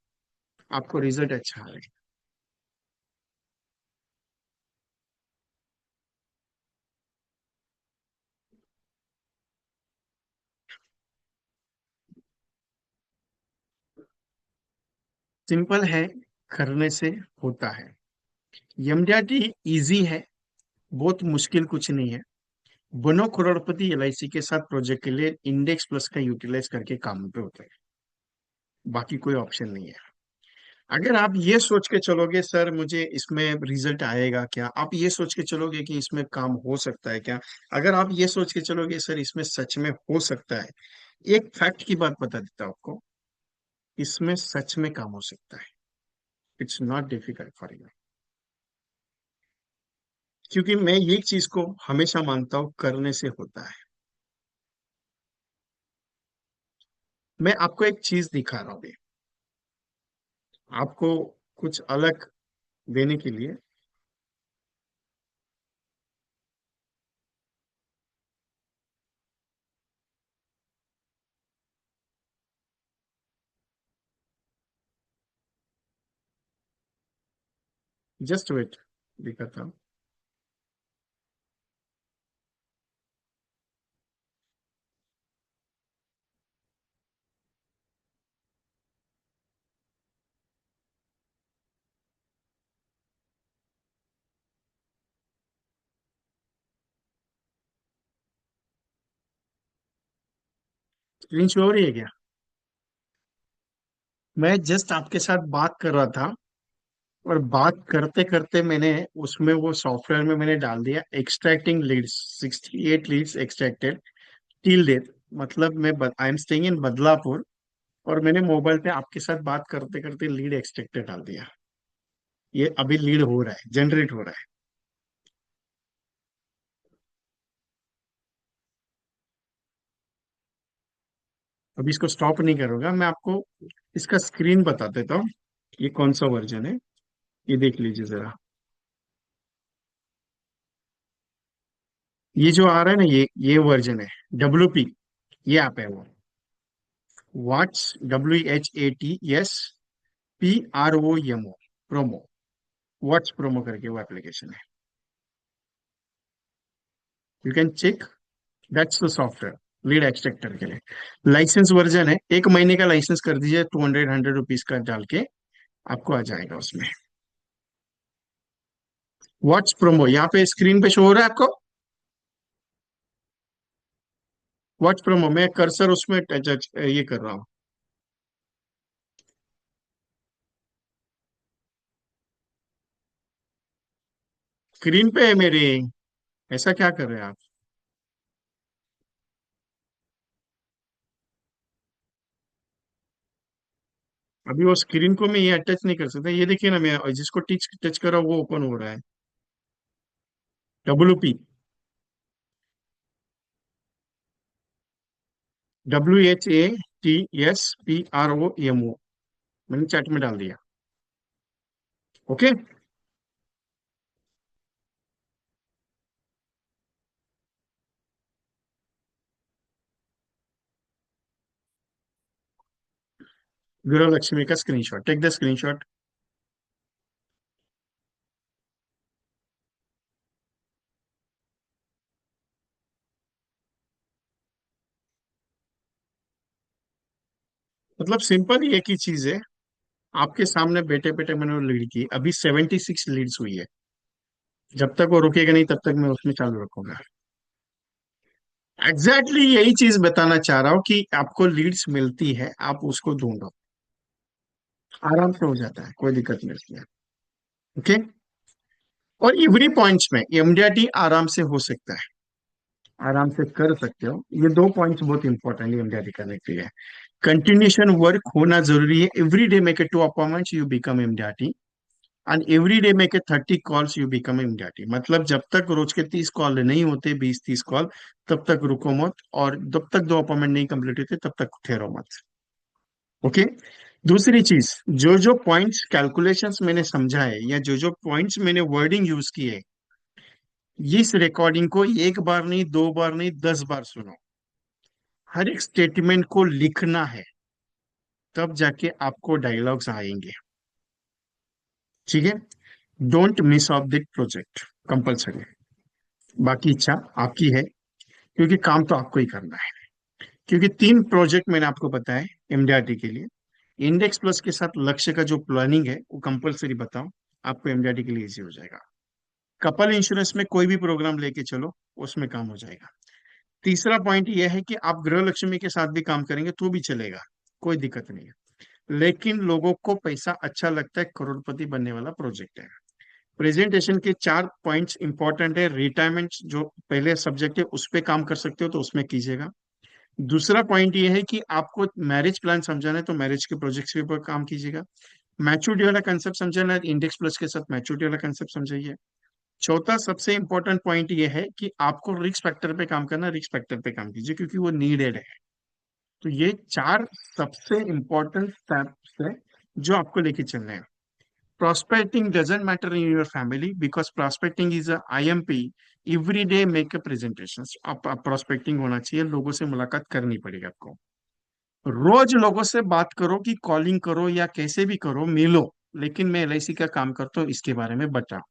आपको रिजल्ट अच्छा आएगा। सिंपल है, करने से होता है। एमडीआरटी इजी है, बहुत मुश्किल कुछ नहीं है। बनो करोड़पति एलआईसी के साथ प्रोजेक्ट के लिए इंडेक्स प्लस का यूटिलाइज करके काम पे होता है, बाकी कोई ऑप्शन नहीं है। अगर आप ये सोच के चलोगे सर मुझे इसमें रिजल्ट आएगा क्या, आप ये सोच के चलोगे कि इसमें काम हो सकता है क्या, अगर आप ये सोच के चलोगे सर इसमें सच में हो सकता है, एक फैक्ट की बात बता देता हूं आपको, इसमें सच में काम हो सकता है। It's not difficult for you. क्योंकि मैं ये चीज को हमेशा मानता हूं, करने से होता है। मैं आपको एक चीज दिखा रहा हूँ, आपको कुछ अलग देने के लिए। जस्ट वेट, दिखाता हूँ। स्क्रीन शो हो रही है क्या? मैं जस्ट आपके साथ बात कर रहा था, और बात करते करते मैंने उसमें वो सॉफ्टवेयर में मैंने डाल दिया extracting leads, 68 leads extracted till date. मतलब मैं I am staying in Badlapur, और मैंने मोबाइल पे आपके साथ बात करते करते लीड एक्सट्रैक्टेड डाल दिया। ये अभी लीड हो रहा है, जनरेट हो रहा है। अभी इसको स्टॉप नहीं करूंगा, मैं आपको इसका स्क्रीन बता देता हूँ। ये कौन सा वर्जन है, ये देख लीजिए जरा। ये जो आ रहा है ना, ये वर्जन है, WP। ये ऐप है वो, whats, WHAT, PROMO, promo, whats promo करके वो एप्लीकेशन है। You can check, that's the software lead extractor के लिए। लाइसेंस वर्जन है, 1 महीने का लाइसेंस कर दीजिए, 200 100 रुपीज का डाल के आपको आ जाएगा उसमें। व्हाट्स प्रोमो यहाँ पे स्क्रीन पे शो हो रहा है आपको। व्हाट्स प्रोमो, मैं कर्सर उसमें ये कर रहा हूँ। स्क्रीन पे है मेरे। ऐसा क्या कर रहे हैं आप। अभी वो स्क्रीन को मैं ये टच नहीं कर सकता, ये देखिए ना, मैं जिसको टच टच कर रहा हूँ वो ओपन हो रहा है। WP, WHATSPROMO, मैंने चैट में डाल दिया। ओके। गृह लक्ष्मी का स्क्रीनशॉट, टेक द स्क्रीनशॉट। मतलब सिंपल एक ही चीज है, आपके सामने बेटे बेटे मैंने वो लीड की, अभी 76 लीड्स हुई है। जब तक वो रुकेगा नहीं तब तक मैं उसमें चालू रखूंगा। एग्जैक्टली यही चीज बताना चाह रहा हूँ कि आपको लीड्स मिलती है, आप उसको ढूंढो, आराम से हो जाता है, कोई दिक्कत नहीं है। ओके। और एवरी पॉइंट्स में MDRT आराम से हो सकता है, आराम से कर सकते हो। ये 2 पॉइंट्स बहुत इंपॉर्टेंट है MDRT करने के लिए। कंटिन्यूशन वर्क होना जरूरी है। Every day make it 2 appointments, you become MDRT। And every day make it 30 calls, you become MDRT। मतलब जब तक रोज के 30 कॉल नहीं होते, 20 30 कॉल, तब तक रुको मत, और जब तक 2 अपॉइंटमेंट नहीं कंप्लीट होते तब तक ठहरो मत। ओके। दूसरी चीज, जो जो पॉइंट्स कैलकुलेशंस मैंने समझा है, या जो जो पॉइंट्स मैंने वर्डिंग यूज की है, इस रिकॉर्डिंग को एक बार नहीं, 2 बार नहीं, 10 बार सुनो। हर एक स्टेटमेंट को लिखना है, तब जाके आपको डायलॉग्स आएंगे। ठीक है। Don't miss of the project, compulsory. बाकी इच्छा आपकी है, क्योंकि काम तो आपको ही करना है। क्योंकि 3 प्रोजेक्ट मैंने आपको बताया MDRT के लिए। इंडेक्स प्लस के साथ लक्ष्य का जो प्लानिंग है वो कंपलसरी बताओ, आपको MDRT के लिए इजी हो जाएगा। कपल इंश्योरेंस में कोई भी प्रोग्राम लेके चलो, उसमें काम हो जाएगा। तीसरा पॉइंट यह है कि आप गृह लक्ष्मी के साथ भी काम करेंगे तो भी चलेगा, कोई दिक्कत नहीं है। लेकिन लोगों को पैसा अच्छा लगता है, करोड़पति बनने वाला प्रोजेक्ट है। प्रेजेंटेशन के 4 पॉइंट्स इंपॉर्टेंट है। रिटायरमेंट जो पहले सब्जेक्ट है उस पे काम कर सकते हो तो उसमें कीजिएगा। दूसरा पॉइंट ये है कि आपको मैरिज प्लान समझाना है तो मैरिज के प्रोजेक्ट्स के ऊपर काम कीजिएगा। मैच्योरिटी वाला कंसेप्ट समझाना है, इंडेक्स प्लस के साथ मैच्योरिटी वाला कंसेप्ट समझाइए। चौथा सबसे इंपॉर्टेंट पॉइंट ये है कि आपको रिस्क फैक्टर पे काम करना, रिस्क फैक्टर पे काम कीजिए, क्योंकि वो नीडेड है। तो ये 4 सबसे इंपॉर्टेंट स्टेप्स है जो आपको लेके चलने हैं। Prospecting doesn't matter in your family because prospecting is a IMP. Every day make a presentations. आप prospecting होना चाहिए, लोगों से मुलाकात करनी पड़ेगी आपको। रोज लोगों से बात करो, कि कॉलिंग करो या कैसे भी करो, मिलो। लेकिन मैं LIC का काम करता हूँ, इसके बारे में बताओ।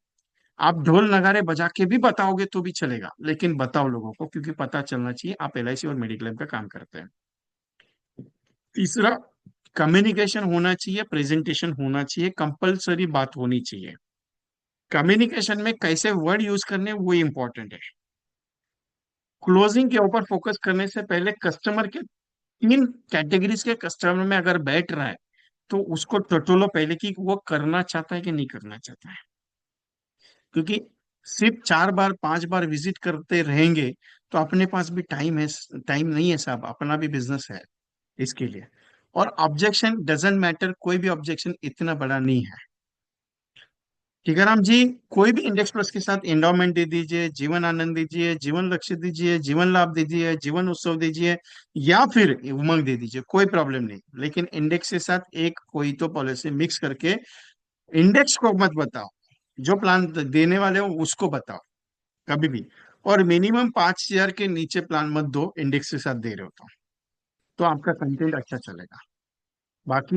आप ढोल नगाड़े बजा के भी बताओगे तो भी चलेगा, लेकिन बताओ लोगों को, क्योंकि पता चलना चाहिए आप LIC और मेडिक्लेम का काम करते हैं। तीसरा, कम्युनिकेशन होना चाहिए, प्रेजेंटेशन होना चाहिए, कंपलसरी बात होनी चाहिए। कम्युनिकेशन में कैसे वर्ड यूज करने वो इंपॉर्टेंट है। क्लोजिंग के ऊपर फोकस करने से पहले कस्टमर के 3 कैटेगरीज के कस्टमर में अगर बैठ रहा है, तो उसको टटोलो पहले कि वो करना चाहता है कि नहीं करना चाहता है। क्योंकि सिर्फ 4 बार 5 बार विजिट करते रहेंगे तो अपने पास भी टाइम है, टाइम नहीं है साहब, अपना भी बिजनेस है इसके लिए। और ऑब्जेक्शन डजेंट मैटर, कोई भी ऑब्जेक्शन इतना बड़ा नहीं है। टीकाराम जी, कोई भी इंडेक्स प्लस के साथ एंडोमेंट दे दीजिए, जीवन आनंद दीजिए, जीवन लक्ष्य दीजिए, जीवन लाभ दीजिए, जीवन उत्सव दीजिए, या फिर उमंग दे दीजिए, कोई प्रॉब्लम नहीं। लेकिन इंडेक्स के साथ एक कोई तो पॉलिसी मिक्स करके, इंडेक्स को मत बताओ, जो प्लान देने वाले हो उसको बताओ कभी भी। और मिनिमम 5,000 के नीचे प्लान मत दो इंडेक्स के साथ दे रहे हो तो आपका कंटेंट अच्छा चलेगा। बाकी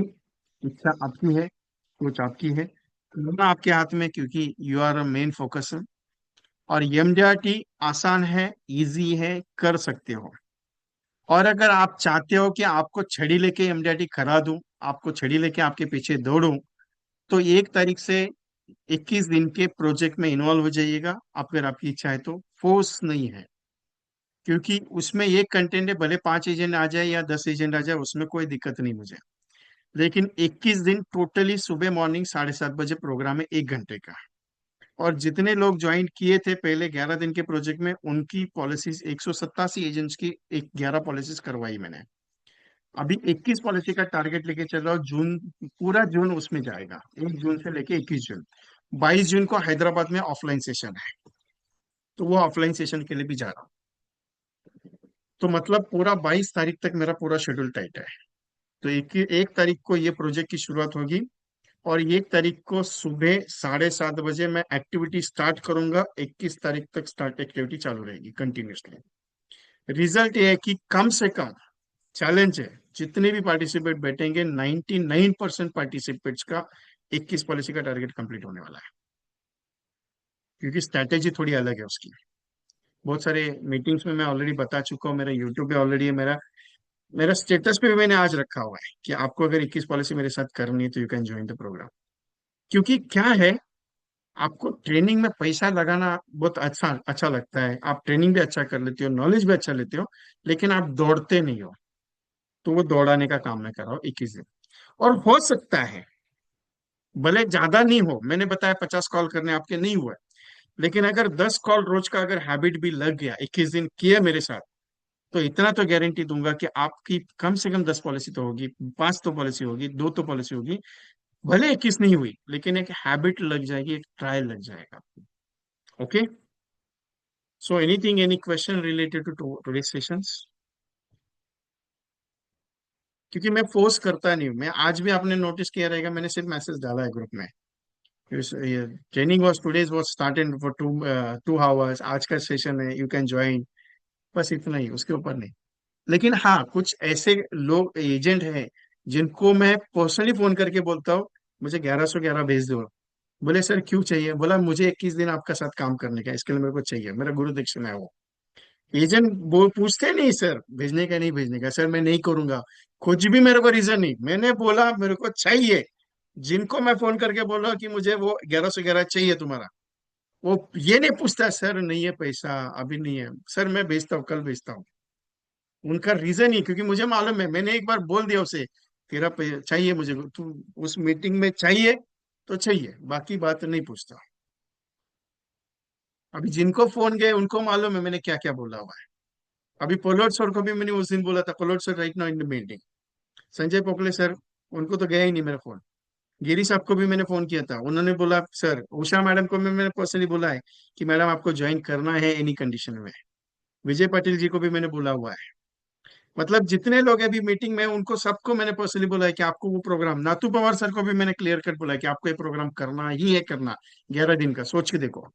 इच्छा आपकी है, सोच आपकी है, करना आपके हाथ में, क्योंकि you are a main focus. और एमडीआरटी आसान है, इजी है, कर सकते हो। और अगर आप चाहते हो कि आपको छड़ी लेके एमडीआरटी करा दूं, आपको छड़ी लेके आपके पीछे दौड़ूं, तो 1 तारीख से 21 दिन के प्रोजेक्ट में इन्वॉल्व हो जाइएगा, अगर आपकी इच्छा है तो। फोर्स नहीं है, क्योंकि उसमें एक कंटेंट है, भले 5 एजेंट आ जाए या 10 एजेंट आ जाए, उसमें कोई दिक्कत नहीं मुझे। लेकिन 21 दिन टोटली सुबह मॉर्निंग 7:30 बजे प्रोग्राम है, 1 घंटे का। और जितने लोग ज्वाइन किए थे पहले 11 दिन के प्रोजेक्ट में, उनकी पॉलिसीज 187 एजेंट्स की, 11 पॉलिसीज करवाई मैंने। अभी 21 पॉलिसी का टारगेट लेके चल रहा हूँ। जून, पूरा जून उसमें जाएगा, 1 जून से लेके 21 जून। 22 जून को हैदराबाद में ऑफलाइन सेशन है, तो वो ऑफलाइन सेशन के लिए भी जा रहा हूँ। तो मतलब पूरा 22 तारीख तक मेरा पूरा शेड्यूल टाइट है। तो 1 तारीख को ये प्रोजेक्ट की शुरुआत होगी। और 1 तारीख को सुबह 7:30 बजे मैं एक्टिविटी स्टार्ट करूंगा, 21 तारीख तक स्टार्ट एक्टिविटी चालू रहेगी कंटिन्यूसली। रिजल्ट ये है कि कम से कम, चैलेंज है, जितने भी पार्टिसिपेट बैठेंगे, 99% पार्टिसिपेट्स का 21 पॉलिसी का टारगेट कंप्लीट होने वाला है। क्योंकि स्ट्रैटेजी थोड़ी अलग है उसकी। बहुत सारे मीटिंग्स में मैं ऑलरेडी बता चुका हूँ, मेरा यूट्यूब पे ऑलरेडी है, मेरा मेरा स्टेटस पे भी मैंने आज रखा हुआ है कि आपको अगर 21 पॉलिसी मेरे साथ करनी है तो you can join the program. क्योंकि क्या है, आपको ट्रेनिंग में पैसा लगाना बहुत अच्छा अच्छा लगता है, आप ट्रेनिंग भी अच्छा कर लेते हो, नॉलेज भी अच्छा लेते हो, लेकिन आप दौड़ते नहीं हो। तो वो दौड़ाने का काम मैं कर रहा हूँ 21 दिन। और हो सकता है भले ज्यादा नहीं हो, मैंने बताया 50 कॉल करने आपके नहीं हुए, लेकिन अगर 10 कॉल रोज का अगर हैबिट भी लग गया, 21 दिन किए मेरे साथ, तो इतना तो गारंटी दूंगा कि आपकी कम से कम 10 पॉलिसी तो होगी, 5 तो पॉलिसी होगी, 2 तो पॉलिसी होगी। भले 21 नहीं हुई, लेकिन एक हैबिट लग जाएगी, एक ट्रायल लग जाएगा। Okay. So anything, any question related to today sessions? क्योंकि मैं फोर्स करता नहीं हूँ, मैं आज भी आपने नोटिस किया रहेगा, मैंने सिर्फ मैसेज डाला है ग्रुप में, training was today's was started for 2 2 hours, आज का सेशन है, यू कैन ज्वाइन। बस इतना ही, उसके ऊपर नहीं। लेकिन हाँ, कुछ ऐसे लोग एजेंट हैं जिनको मैं पर्सनली फोन करके बोलता हूँ, मुझे 1111 भेज दो। बोले सर क्यों चाहिए? बोला मुझे 21 दिन आपका साथ काम करने का, इसके लिए मेरे को चाहिए, मेरा गुरु दक्षिणा है वो। एजेंट वो पूछते नहीं सर भेजने का नहीं भेजने का, सर मैं नहीं करूंगा, कुछ भी मेरे को रीजन नहीं, मैंने बोला मेरे को चाहिए। जिनको मैं फोन करके बोला कि मुझे वो 1111 चाहिए तुम्हारा, वो ये नहीं पूछता सर नहीं है पैसा, अभी नहीं है सर, मैं भेजता हूँ, कल भेजता हूँ। उनका रीजन ही, क्योंकि मुझे मालूम है, मैंने एक बार बोल दिया उसे, तेरा चाहिए मुझे, तू उस मीटिंग में चाहिए तो चाहिए, बाकी बात नहीं पूछता। अभी जिनको फोन गए उनको मालूम है मैंने क्या क्या बोला हुआ है। अभी पोलोट सर को भी मैंने उस दिन बोला था, Polot sir right now in the meeting. Sanjay Pokale sir, उनको तो गया ही नहीं मेरा फोन। गिरी साहब को भी मैंने फोन किया था, उन्होंने बोला सर, उषा मैडम को भी मैंने पर्सनली बोला है कि मैडम आपको ज्वाइन करना है एनी कंडीशन में। विजय पाटिल जी को भी मैंने बोला हुआ है। मतलब जितने लोग अभी मीटिंग में, उनको सबको मैंने पर्सनली बोला है कि आपको वो प्रोग्राम, नातू पवार सर को भी मैंने क्लियर कट बोला है कि आपको ये प्रोग्राम करना ही है, करना। 11 दिन का सोच के देखो।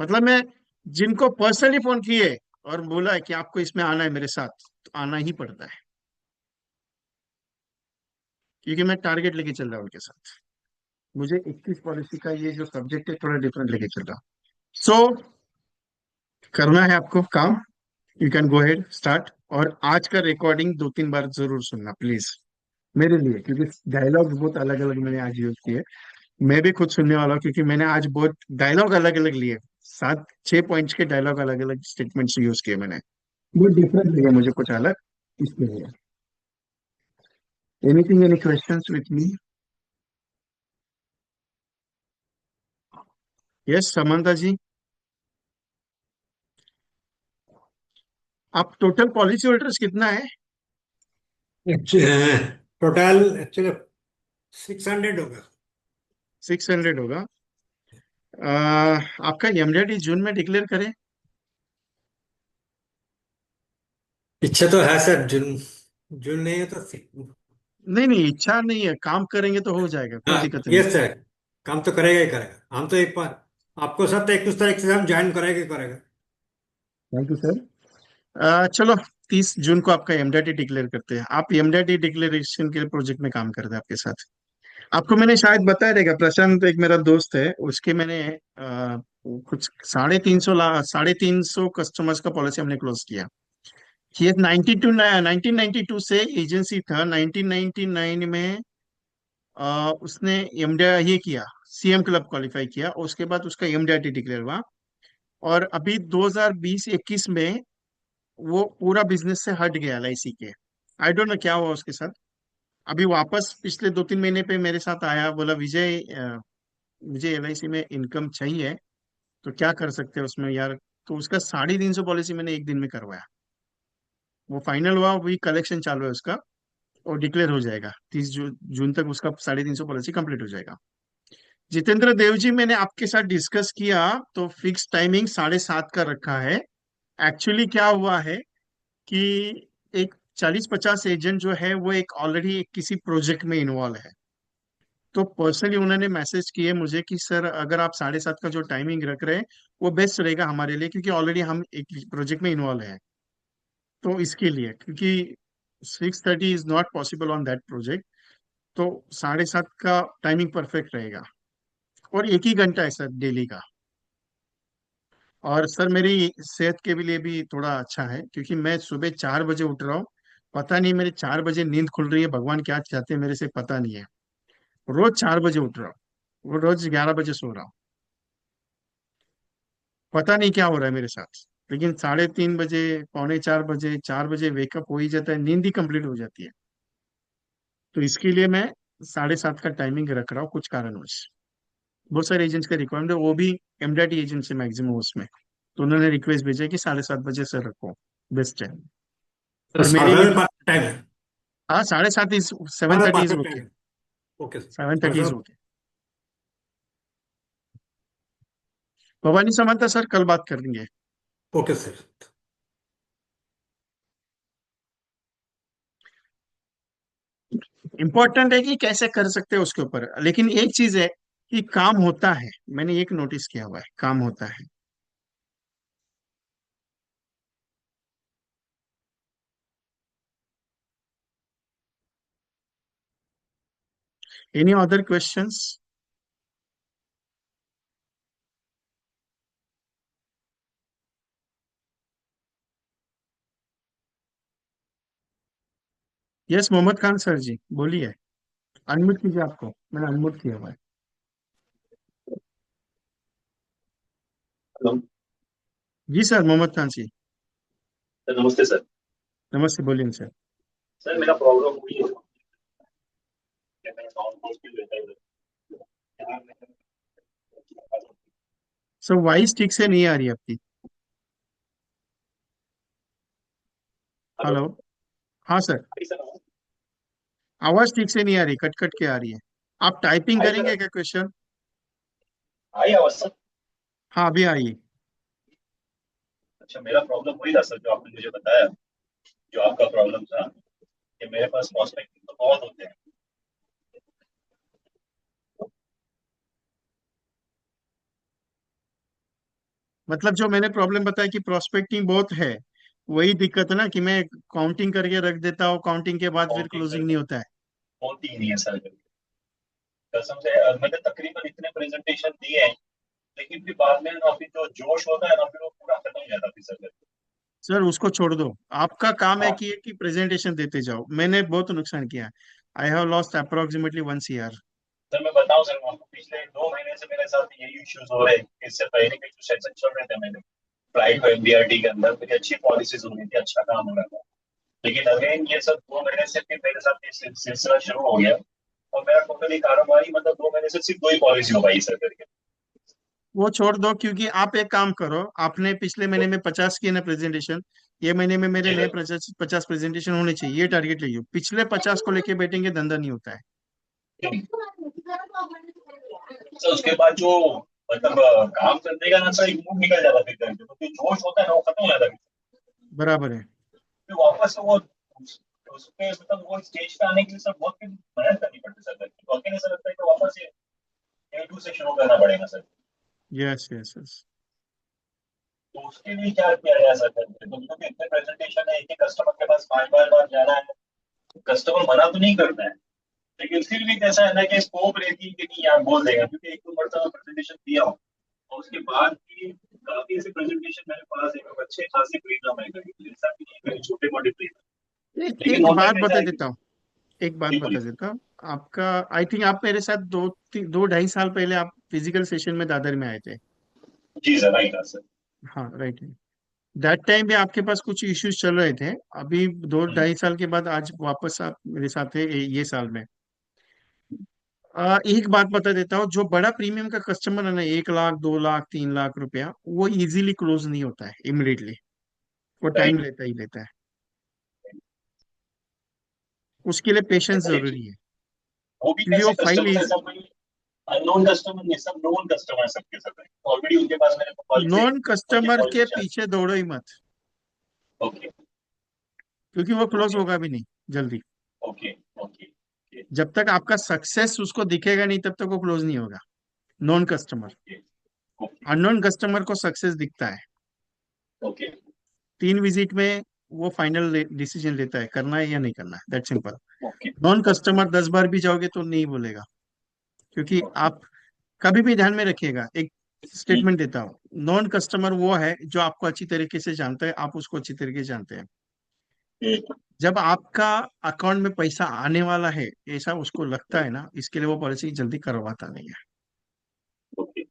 मतलब मैं जिनको पर्सनली फोन किए और बोला है कि आपको इसमें आना है मेरे साथ, तो आना ही पड़ता है, क्योंकि मैं टारगेट लेके चल रहा हूँ उनके साथ। मुझे 21 पॉलिसी का ये जो सब्जेक्ट है थोड़ा डिफरेंट लेके चल रहा हूँ। सो करना है आपको काम, you can go head start. और आज का रिकॉर्डिंग 2 3 बार जरूर सुनना प्लीज, मेरे लिए, क्योंकि डायलॉग्स बहुत अलग अलग मैंने आज यूज किए। मैं भी खुद सुनने वाला हूँ, क्योंकि मैंने आज बहुत डायलॉग अलग अलग लिए, 7 6 पॉइंट्स के डायलॉग अलग अलग स्टेटमेंट्स यूज किए मैंने। बहुत डिफरेंट लगे मुझे, कुछ अलग, इसलिए। Anything, any questions with me? Yes Samanta ji. आप टोटल पॉलिसी होल्डर्स कितना है? टोटल एक्चुअली 600 होगा। 600 होगा। आपका एमडेडी जून में डिक्लेयर करें? इच्छा तो है सर, जून। जून नहीं है तो नहीं नहीं, इच्छा नहीं है, काम करेंगे तो हो जाएगा, कोई हाँ। दिक्कत नहीं। Yes sir. काम तो करेगा ही करेगा, हम तो एक बार आपको सब तो 21 तारीख से हम ज्वाइन करेगा ही करेगा। Thank you sir. चलो, 30 जून को आपका एमडेडी डिक्लेयर करते हैं। आप एमडेडी डिक्लेरेशन के प्रोजेक्ट में काम करते हैं आपके साथ। आपको मैंने शायद बताया रहेगा, प्रशांत एक मेरा दोस्त है, उसके मैंने कुछ 350 कस्टमर्स का पॉलिसी हमने क्लोज किया। ये 1992 से एजेंसी था। 1999 में उसने एमडीआई ये किया, सीएम क्लब क्वालिफाई किया, और उसके बाद उसका एमडीआई डिक्लेयर हुआ। और अभी 2020-21 में वो पूरा बिजनेस से हट गया एलआईसी के। आई डोंट नो क्या हुआ उसके साथ। अभी वापस पिछले 2-3 महीने पे मेरे साथ आया, बोला विजय मुझे एलआईसी में इनकम चाहिए, तो क्या कर सकते हैं उसमें यार। तो उसका 350 पॉलिसी मैंने एक दिन में करवाया। वो फाइनल हुआ, वही कलेक्शन चालू है उसका, और डिक्लेयर हो जाएगा 30 जून तक उसका 350 पॉलिसी कंप्लीट हो जाएगा। जितेंद्र देव जी, मैंने आपके साथ डिस्कस किया, तो फिक्स टाइमिंग 7:30 का रखा है। एक्चुअली क्या हुआ है कि एक 40-50 एजेंट जो है वो एक ऑलरेडी किसी प्रोजेक्ट में इन्वॉल्व है। तो पर्सनली उन्होंने मैसेज किए मुझे कि सर अगर आप 7:30 का जो टाइमिंग रख रहे हैं वो बेस्ट रहेगा हमारे लिए, क्योंकि ऑलरेडी हम एक प्रोजेक्ट में इन्वॉल्व है। तो इसके लिए, क्योंकि 6:30 is not possible on that project, तो 7:30 का टाइमिंग परफेक्ट रहेगा। और एक ही घंटा है सर डेली का। और सर मेरी सेहत के भी लिए भी थोड़ा अच्छा है, क्योंकि मैं सुबह 4 बजे उठ रहा हूँ। पता नहीं मेरे 4 बजे नींद खुल रही है, भगवान क्या चाहते हैं मेरे से पता नहीं है। रोज 4 बजे उठ रहा हूँ, वो रोज 11 बजे सो रहा हूँ। पता नहीं क्या हो रहा है मेरे साथ, लेकिन 3:30 बजे, पौने 4 बजे, 4 बजे वेकअप हो ही जाता है, नींद ही कंप्लीट हो जाती है। तो इसके लिए मैं 7:30 का टाइमिंग रख रहा हूँ कुछ कारणवश। बहुत सारे एजेंट्स का रिक्वायरमेंट है, वो भी एमडीआई एजेंट से मैक्सिमम उसमें। तो उन्होंने रिक्वेस्ट भेजा कि 7:30 बजे से रखो, बेस्ट है। तो और मेरे लिए साधारण भी। टाइम है। हाँ, 7:30 इज, सेवन हाँ, thirty is perfect time okay. है। Okay sir. 7:30 इज साधारण। ओके। भवानी समानता सर, कल बात करेंगे। Okay sir. इंपॉर्टेंट है कि कैसे कर सकते हैं उसके ऊपर, लेकिन एक चीज है कि काम होता है। मैंने एक नोटिस किया हुआ है, काम होता है। Any other questions? Yes, Mohammad Khan sir ji, बोलिए। अनम्यूट कीजिए, आपको मैंने अनम्यूट किया हुआ है। Hello ji sir, Mohammad Khan ji. Sir. नमस्ते सर। नमस्ते, बोलिए सर। सर मेरा प्रॉब्लम हुई है कि मेरा अकाउंट पोस्ट भी रहता है यहाँ सर वॉइस ठीक से नहीं आ रही है आपकी। हेलो। हेलो। हाँ सर। आई सर आवाज? आवाज ठीक से नहीं आ रही, कट कट के आ रही है। आप टाइपिंग आई सर। करेंगे क्या क्वेश्चन? आई आवाज सर? हाँ, अभी आई। अच्छा, मेरा प्रॉब्लम वही था सर जो आपने मुझे बताया। जो आपका प्रॉब्लम था कि मेरे पास प्रॉस्पेक्टिंग तो बहुत होते हैं। मतलब जो मैंने प्रॉब्लम बताया कि प्रोस्पेक्टिंग बहुत है, वही दिक्कत है ना, कि मैं काउंटिंग करके रख देता हूँ, काउंटिंग के बाद फिर काउंटिंग क्लोजिंग नहीं करके होता है। होती ही नहीं है सर। कसम से मैंने तकरीबन इतने प्रेजेंटेशन दिए हैं, लेकिन फिर बाद में ना फिर जो जोश होता है ना फिर वो पूरा खत्म हो जाता है फिर सर। सर उसको छोड़ दो। आपका काम है हाँ कि प्रेजेंटेशन देते जाओ। मैंने बहुत नुकसान किया। I have lost approximately 1 CR। Sir, मैं बताऊं सर आपको, पिछले 2 महीने से मेरे साथ यही इश्यूज हो रहे हैं। इससे पहले के जो सेशन चल रहे थे मैंने फ्लाइट और एमबीआरटी के अंदर मेरी अच्छी पॉलिसीज हो रही थी, अच्छा काम हो रहा था। लेकिन अगेन ये सब 2 महीने से फिर मेरे साथ ये सिलसिला शुरू हो गया। और मेरा टोटली कारोबारी मतलब 2 महीने से सिर्फ 2 ही पॉलिसी हो पाई सर करके। वो छोड़ दो, क्योंकि आप एक काम करो, आपने पिछले महीने में 50 किए ना प्रेजेंटेशन, ये महीने में मेरे जी नए सर। 50 प्रेजेंटेशन होने चाहिए, ये टारगेट लीजिए। पिछले 50 को लेके बैठेंगे, धंधा नहीं होता है। सर उसके बाद जो मतलब काम करने का ना सर एक मूड निकल जाता फिर करके, तो फिर जोश होता है ना वो खत्म हो जाता है। बराबर है। फिर वापस से वो उसके मतलब वो स्टेज पे आने के लिए सर बहुत फिर मेहनत करनी पड़ती है सर करके, तो अकेले सर लगता है कि वापस से A2 से शुरू करना पड़ेगा सर। Yes yes yes. तो उसके लिए क्या किया जाए सर करके, तो क्योंकि इतने प्रेजेंटेशन है, एक एक कस्टमर के पास 5 बार जाना है, कस्टमर मना तो नहीं करता है, लेकिन फिर भी कैसा है ना कि स्कोप रहती है कि नहीं यार बोल देगा, क्योंकि एक तो मरतबा प्रेजेंटेशन दिया हो और उसके बाद भी काफी ऐसे प्रेजेंटेशन मेरे पास है जो अच्छे खासे प्री ड्रामा है करी, ऐसा भी नहीं करी छोटे मोटे प्री, एक लेकिन एक होता बात कैसा बता है कि देता हूँ, एक बात बिल्कुल। बता देता हूँ। आपका, आई थिंक आप मेरे साथ 2 ढाई साल पहले आप फिजिकल सेशन में दादर में आए थे। जी सर, राइट सर। हाँ राइट। दैट टाइम भी आपके पास कुछ इश्यूज चल रहे थे। अभी दो हम्म, ढाई साल के बाद आज वापस आप मेरे साथ थे ये साल में। एक बात बता देता हूँ, जो बड़ा प्रीमियम का कस्टमर है ना, 1 लाख 2 लाख 3 लाख रुपया, वो इजीली क्लोज नहीं होता है इमिडिएटली। वो टाइम राइट। लेता ही लेता है। उसके लिए पेशेंस अरे जरूरी है, वो भी क्योंकि वो कैसे फाइल कस्टमर, इज। ऐसा कोई अननोन कस्टमर नहीं, सब नोन कस्टमर सबके सब, ऑलरेडी उनके पास मेरे पॉलिसी, नॉन उनकी कस्टमर के पॉलिसी। पीछे दौड़ो ही मत, ओके क्योंकि वो क्लोज ओके होगा भी नहीं जल्दी। ओके ओके ओके जब तक आपका सक्सेस उसको दिखेगा नहीं, तब तक वो क्लोज नहीं होगा। Non customer, okay okay unknown customer को सक्सेस दिखता है। ओके 3 विजिट में वो फाइनल डिसीजन लेता है, करना है या नहीं करना है, that simple. Okay non okay customer 10 बार भी जाओगे तो नहीं बोलेगा, क्योंकि ओके। आप कभी भी ध्यान में रखिएगा, एक स्टेटमेंट देता हूँ। नॉन कस्टमर वो है जो आपको अच्छी तरीके से जानता है, आप उसको अच्छी तरीके से जानते हैं। जब आपका अकाउंट में पैसा आने वाला है, ऐसा उसको लगता है ना, इसके लिए वो पॉलिसी जल्दी करवाता नहीं है। ओके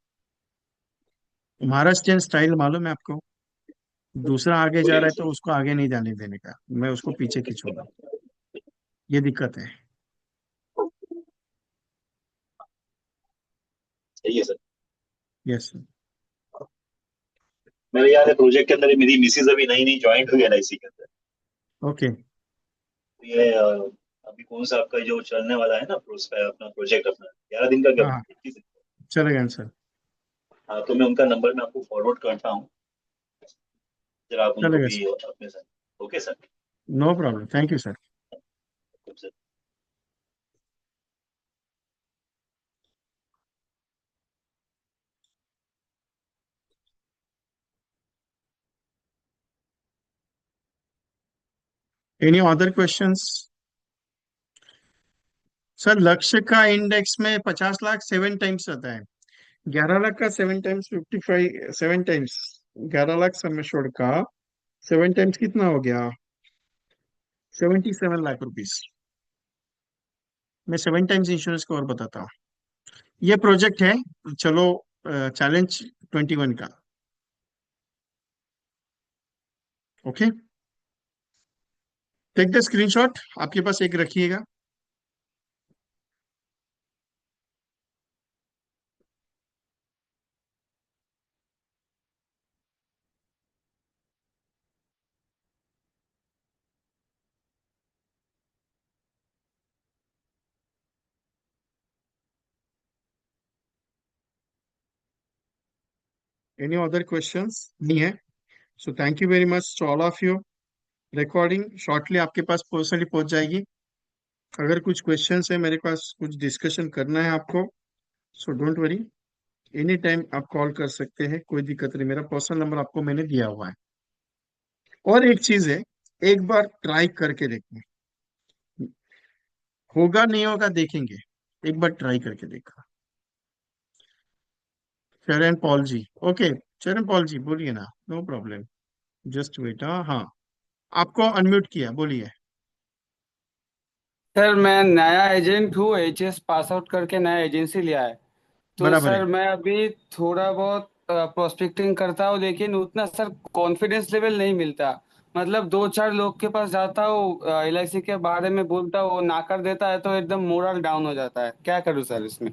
महाराष्ट्रियन स्टाइल मालूम है आपको, दूसरा आगे जा बोलिए रहा ना है तो सर। उसको आगे नहीं जाने देने का, मैं उसको पीछे खींचूंगा। ये दिक्कत है। सही है सर। यस। मेरे याद है प्रोजेक्ट के अंदर मेरी मिसेज अभी नई नई ज्वाइन हुई है LIC के अंदर। ओके। ये अभी कौन सा आपका जो चलने वाला है ना अपना प्रोजेक्ट अपना 11 दिन का क्या हाँ हाँ, 21 दिन चलेगा सर। का? हाँ, तो मैं उनका नंबर मैं आपको फॉरवर्ड करता हूँ, जरा आप उनको चलेगा भी सर। अपने साथ। Okay sir. No problem, thank you sir. Sir any other questions? Sir Lakshya का इंडेक्स में 50 लाख 7 टाइम्स रहता है। 11 लाख का 7 times 55, 7 times 11 lakh sum assured का 7 टाइम्स कितना हो गया? 77 लाख रुपीज। मैं 7 टाइम्स इंश्योरेंस को और बताता हूँ। ये प्रोजेक्ट है, चलो, चैलेंज 21 का। ओके, टेक द स्क्रीनशॉट, आपके पास एक रखिएगा। Any other questions? नहीं है। So thank you very much to all of you. Recording shortly आपके पास पर्सनली पहुंच जाएगी। अगर कुछ क्वेश्चंस है, मेरे पास कुछ डिस्कशन करना है आपको, so don't worry, any time आप कॉल कर सकते हैं, कोई दिक्कत नहीं। मेरा पर्सनल नंबर आपको मैंने दिया हुआ है। और एक चीज है, एक बार ट्राई करके देखना, होगा नहीं होगा देखेंगे, एक बार ट्राई करके देखा। चरण पॉल जी, ओके। चरण पॉल जी बोलिए ना, नो प्रॉब्लम। Just wait. हाँ हाँ, आपको अनम्यूट किया, बोलिए। सर मैं नया एजेंट हूँ, HS पास आउट करके नया एजेंसी लिया है। तो बराबर है। सर मैं अभी थोड़ा बहुत प्रोस्पेक्टिंग करता हूँ, लेकिन उतना सर कॉन्फिडेंस लेवल नहीं मिलता। मतलब दो चार लोग के पास जाता हूँ, LIC के बारे में बोलता हूँ, वो ना कर देता है तो एकदम मोरल डाउन हो जाता है। क्या करूँ सर इसमें?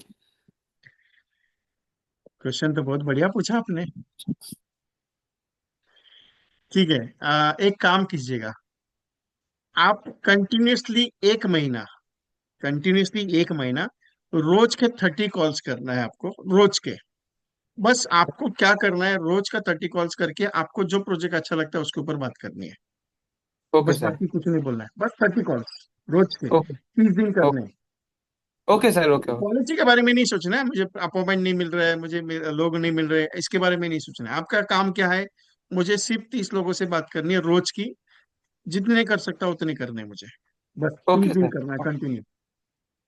क्वेश्चन तो बहुत बढ़िया पूछा आपने। ठीक है, एक काम कीजिएगा, आप कंटिन्यूसली 1 महीना रोज के 30 कॉल्स करना है आपको, रोज के। बस आपको क्या करना है, रोज का 30 कॉल्स करके आपको जो प्रोजेक्ट अच्छा लगता है उसके ऊपर बात करनी है। ओके बस सर। बाकी कुछ नहीं बोलना है, बस 30 कॉल्स रोज के ओके 30 दिन करने ओके हैं। Okay sir. Okay okay policy के बारे में नहीं सोचना है, मुझे अपॉइंटमेंट नहीं मिल रहा है, मुझे लोग नहीं मिल रहे, इसके बारे में नहीं सोचना है। आपका काम क्या है, मुझे सिर्फ 30 लोगों से बात करनी है रोज की। जितने कर सकता उतने करने हैं मुझे। बस तीस ओके दिन सर। करना है continue.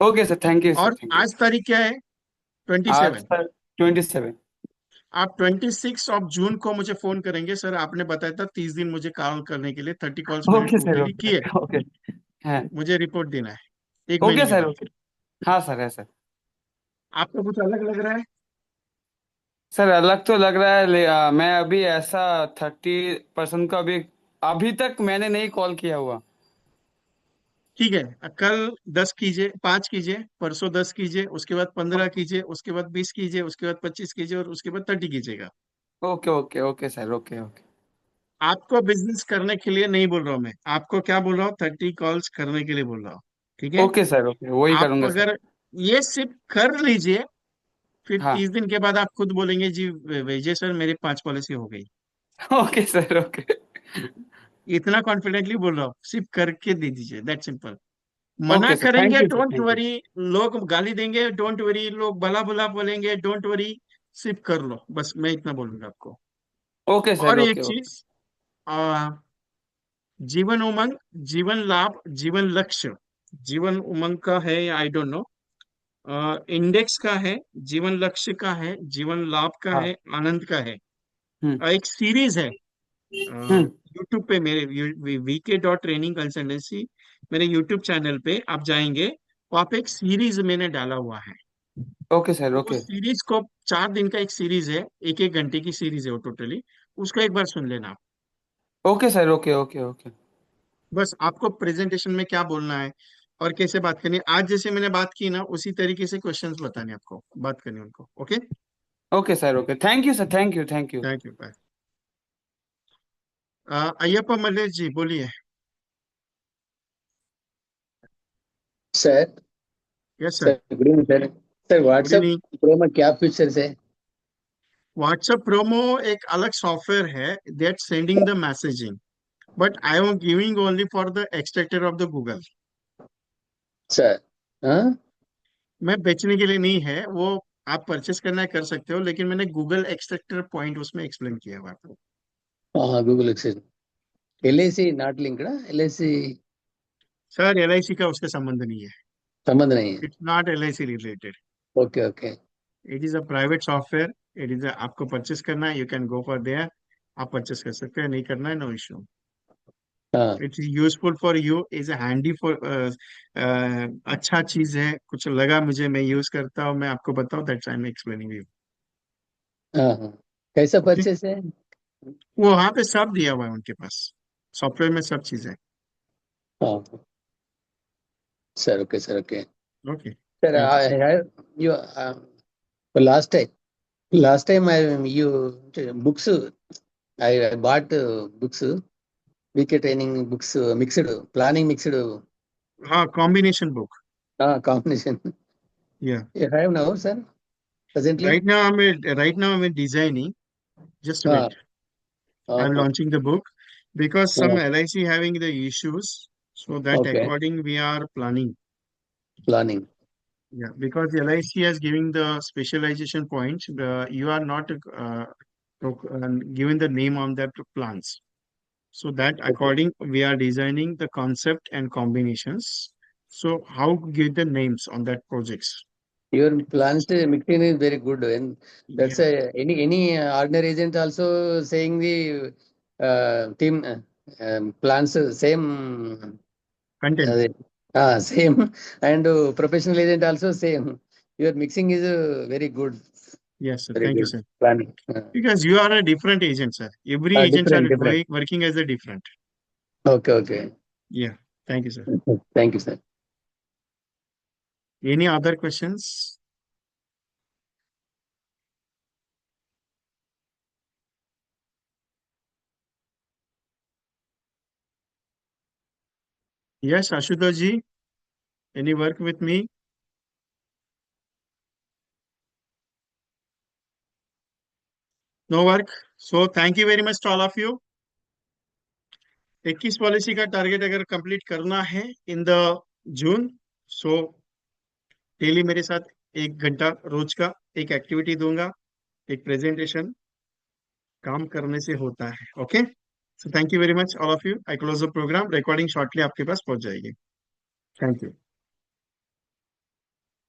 Okay sir, thank you sir, और थैंक यू। आज तारीख क्या है? ट्वेंटी आज सेवन सर 27। आप 26 जून को मुझे फोन करेंगे, सर आपने बताया था 30 दिन मुझे कॉल करने के लिए, 30 कॉल्स मैंने ओके सर। टोटली किए, ओके ओके। हाँ। मुझे रिपोर्ट देना है एक ओके महीने के सर। बाद। ओके। हाँ सर, है सर। आपको कुछ अलग लग रहा है? सर अलग तो लग रहा है, मैं अभी ऐसा 30% का अभी अभी तक मैंने नहीं कॉल किया हुआ। ठीक है, कल 10 कीजिए, 5 कीजिए, परसों 10 कीजिए, उसके बाद 15 कीजिए, उसके बाद 20 कीजिए, उसके बाद 25 कीजिए, और उसके बाद 30 कीजिएगा। Okay okay okay sir. Okay okay आपको बिजनेस करने के लिए नहीं बोल रहा हूँ मैं, आपको क्या बोल रहा हूँ, 30 कॉल्स करने के लिए बोल रहा हूँ। ठीक है? Okay sir. ओके, वही आप करूंगा सर। अगर ये सिर्फ कर लीजिए, फिर हाँ। 30 दिन के बाद आप खुद बोलेंगे जी विजय सर मेरी 5 पॉलिसी हो गई। Okay sir. ओके इतना कॉन्फिडेंटली बोल रहा हूँ, सिर्फ करके दे दीजिए, दैट सिंपल। मना ओके सर, थैंक करेंगे you sir, don't thank you. Worry, लोग गाली देंगे डोंट वरी, लोग भला भला बोलेंगे डोंट वरी, सिर्फ कर लो, बस मैं इतना बोलूंगा आपको। Okay sir. और एक ओके ओके। चीज, आ, जीवन उमंग, जीवन लाभ, जीवन लक्ष्य, जीवन उमंग का है या आई डोंट नो, इंडेक्स का है, जीवन लक्ष्य का है, जीवन लाभ का हाँ। है, आनंद का है। हम्म एक सीरीज है हम्म। यूट्यूब पे, मेरे VK.Training Consultancy, मेरे यूट्यूब चैनल पे आप जाएंगे, वहाँ पे एक सीरीज मैंने डाला हुआ है। Okay sir. वो ओके सीरीज को, 4 दिन का एक सीरीज है, एक एक घंटे की सीरीज है वो टोटली, उसको एक बार सुन लेना आप। Okay sir. Okay okay okay बस आपको प्रेजेंटेशन में क्या बोलना है और कैसे बात करनी है, आज जैसे मैंने बात की ना उसी तरीके से क्वेश्चंस बताने आपको, बात करनी है उनको। Okay, okay sir. Okay, thank you sir, thank you, thank you. Thank you, bye. Ayyappa Mallesh ji बोलिए। Sir. Yes sir. Sir good evening sir. Sir good WhatsApp evening. Pro में क्या फीचर्स है? व्हाट्सएप प्रोमो एक अलग सॉफ्टवेयर है that sending the messaging, but I am giving only for the extractor of the Google. Sir हाँ। मैं बेचने के लिए नहीं है वो, आप परचेस करना है कर सकते हो, लेकिन मैंने गूगल एक्सट्रैक्टर पॉइंट उसमें एक्सप्लेन किया हुआ है आपको। हाँ Google access. LIC not linked. LIC sir LIC का उसका संबंध नहीं है, संबंध नहीं है। It's not LIC related. Okay okay. It is a private software, it is, आपको परचेस करना है, you can go for there, आप परचेस कर सकते हैं, नहीं करना है नो इशू। हाँ it's useful for you, is handy for, अच्छा चीज है, कुछ लगा मुझे, मैं यूज करता हूँ, मैं आपको बताऊँ, that's I am explaining you. हाँ हाँ। कैसा ओके, परचेस है? वो वहाँ पे सब दिया हुआ है उनके पास, सॉफ्टवेयर में सब चीजें। हाँ sir. Okay sir. Okay okay, sir. Thank you sir. I you last time I you books I bought books, VK training books, mixed planning mixed हाँ, कॉम्बिनेशन बुक। combination. या You have now sir presently? Right now I am designing, just हाँ wait, हाँ I'm हाँ launching the book because some हाँ, LIC having the issues, so that okay. according we are planning. Planning. Yeah, because LIC is giving the specialization points, you are not given the name on that plans. So that Okay. according we are designing the concept and combinations. So how give the names on that projects? Your plans mixing is very good, and that's Yeah, any ordinary agent also saying the team plans same content. same, and professional agent also same. Your mixing is very good, Yes, sir. very Thank you, good sir. planning. Because you are a different agent, sir. Every agents are Different, different. working as a different. Okay, okay. Yeah. Thank you, sir. Thank you, sir. Any other questions? Yes, Ashutosh ji, any work with me? No work. So thank you very much to all of you. 21 policy का target अगर complete करना है in the June, so daily मेरे साथ 1 घंटा रोज का एक activity दूंगा, एक प्रेजेंटेशन काम करने से होता है. Okay, so thank you very much all of you. I close the program. Recording shortly आपके पास पहुंच जाएगी. Thank you.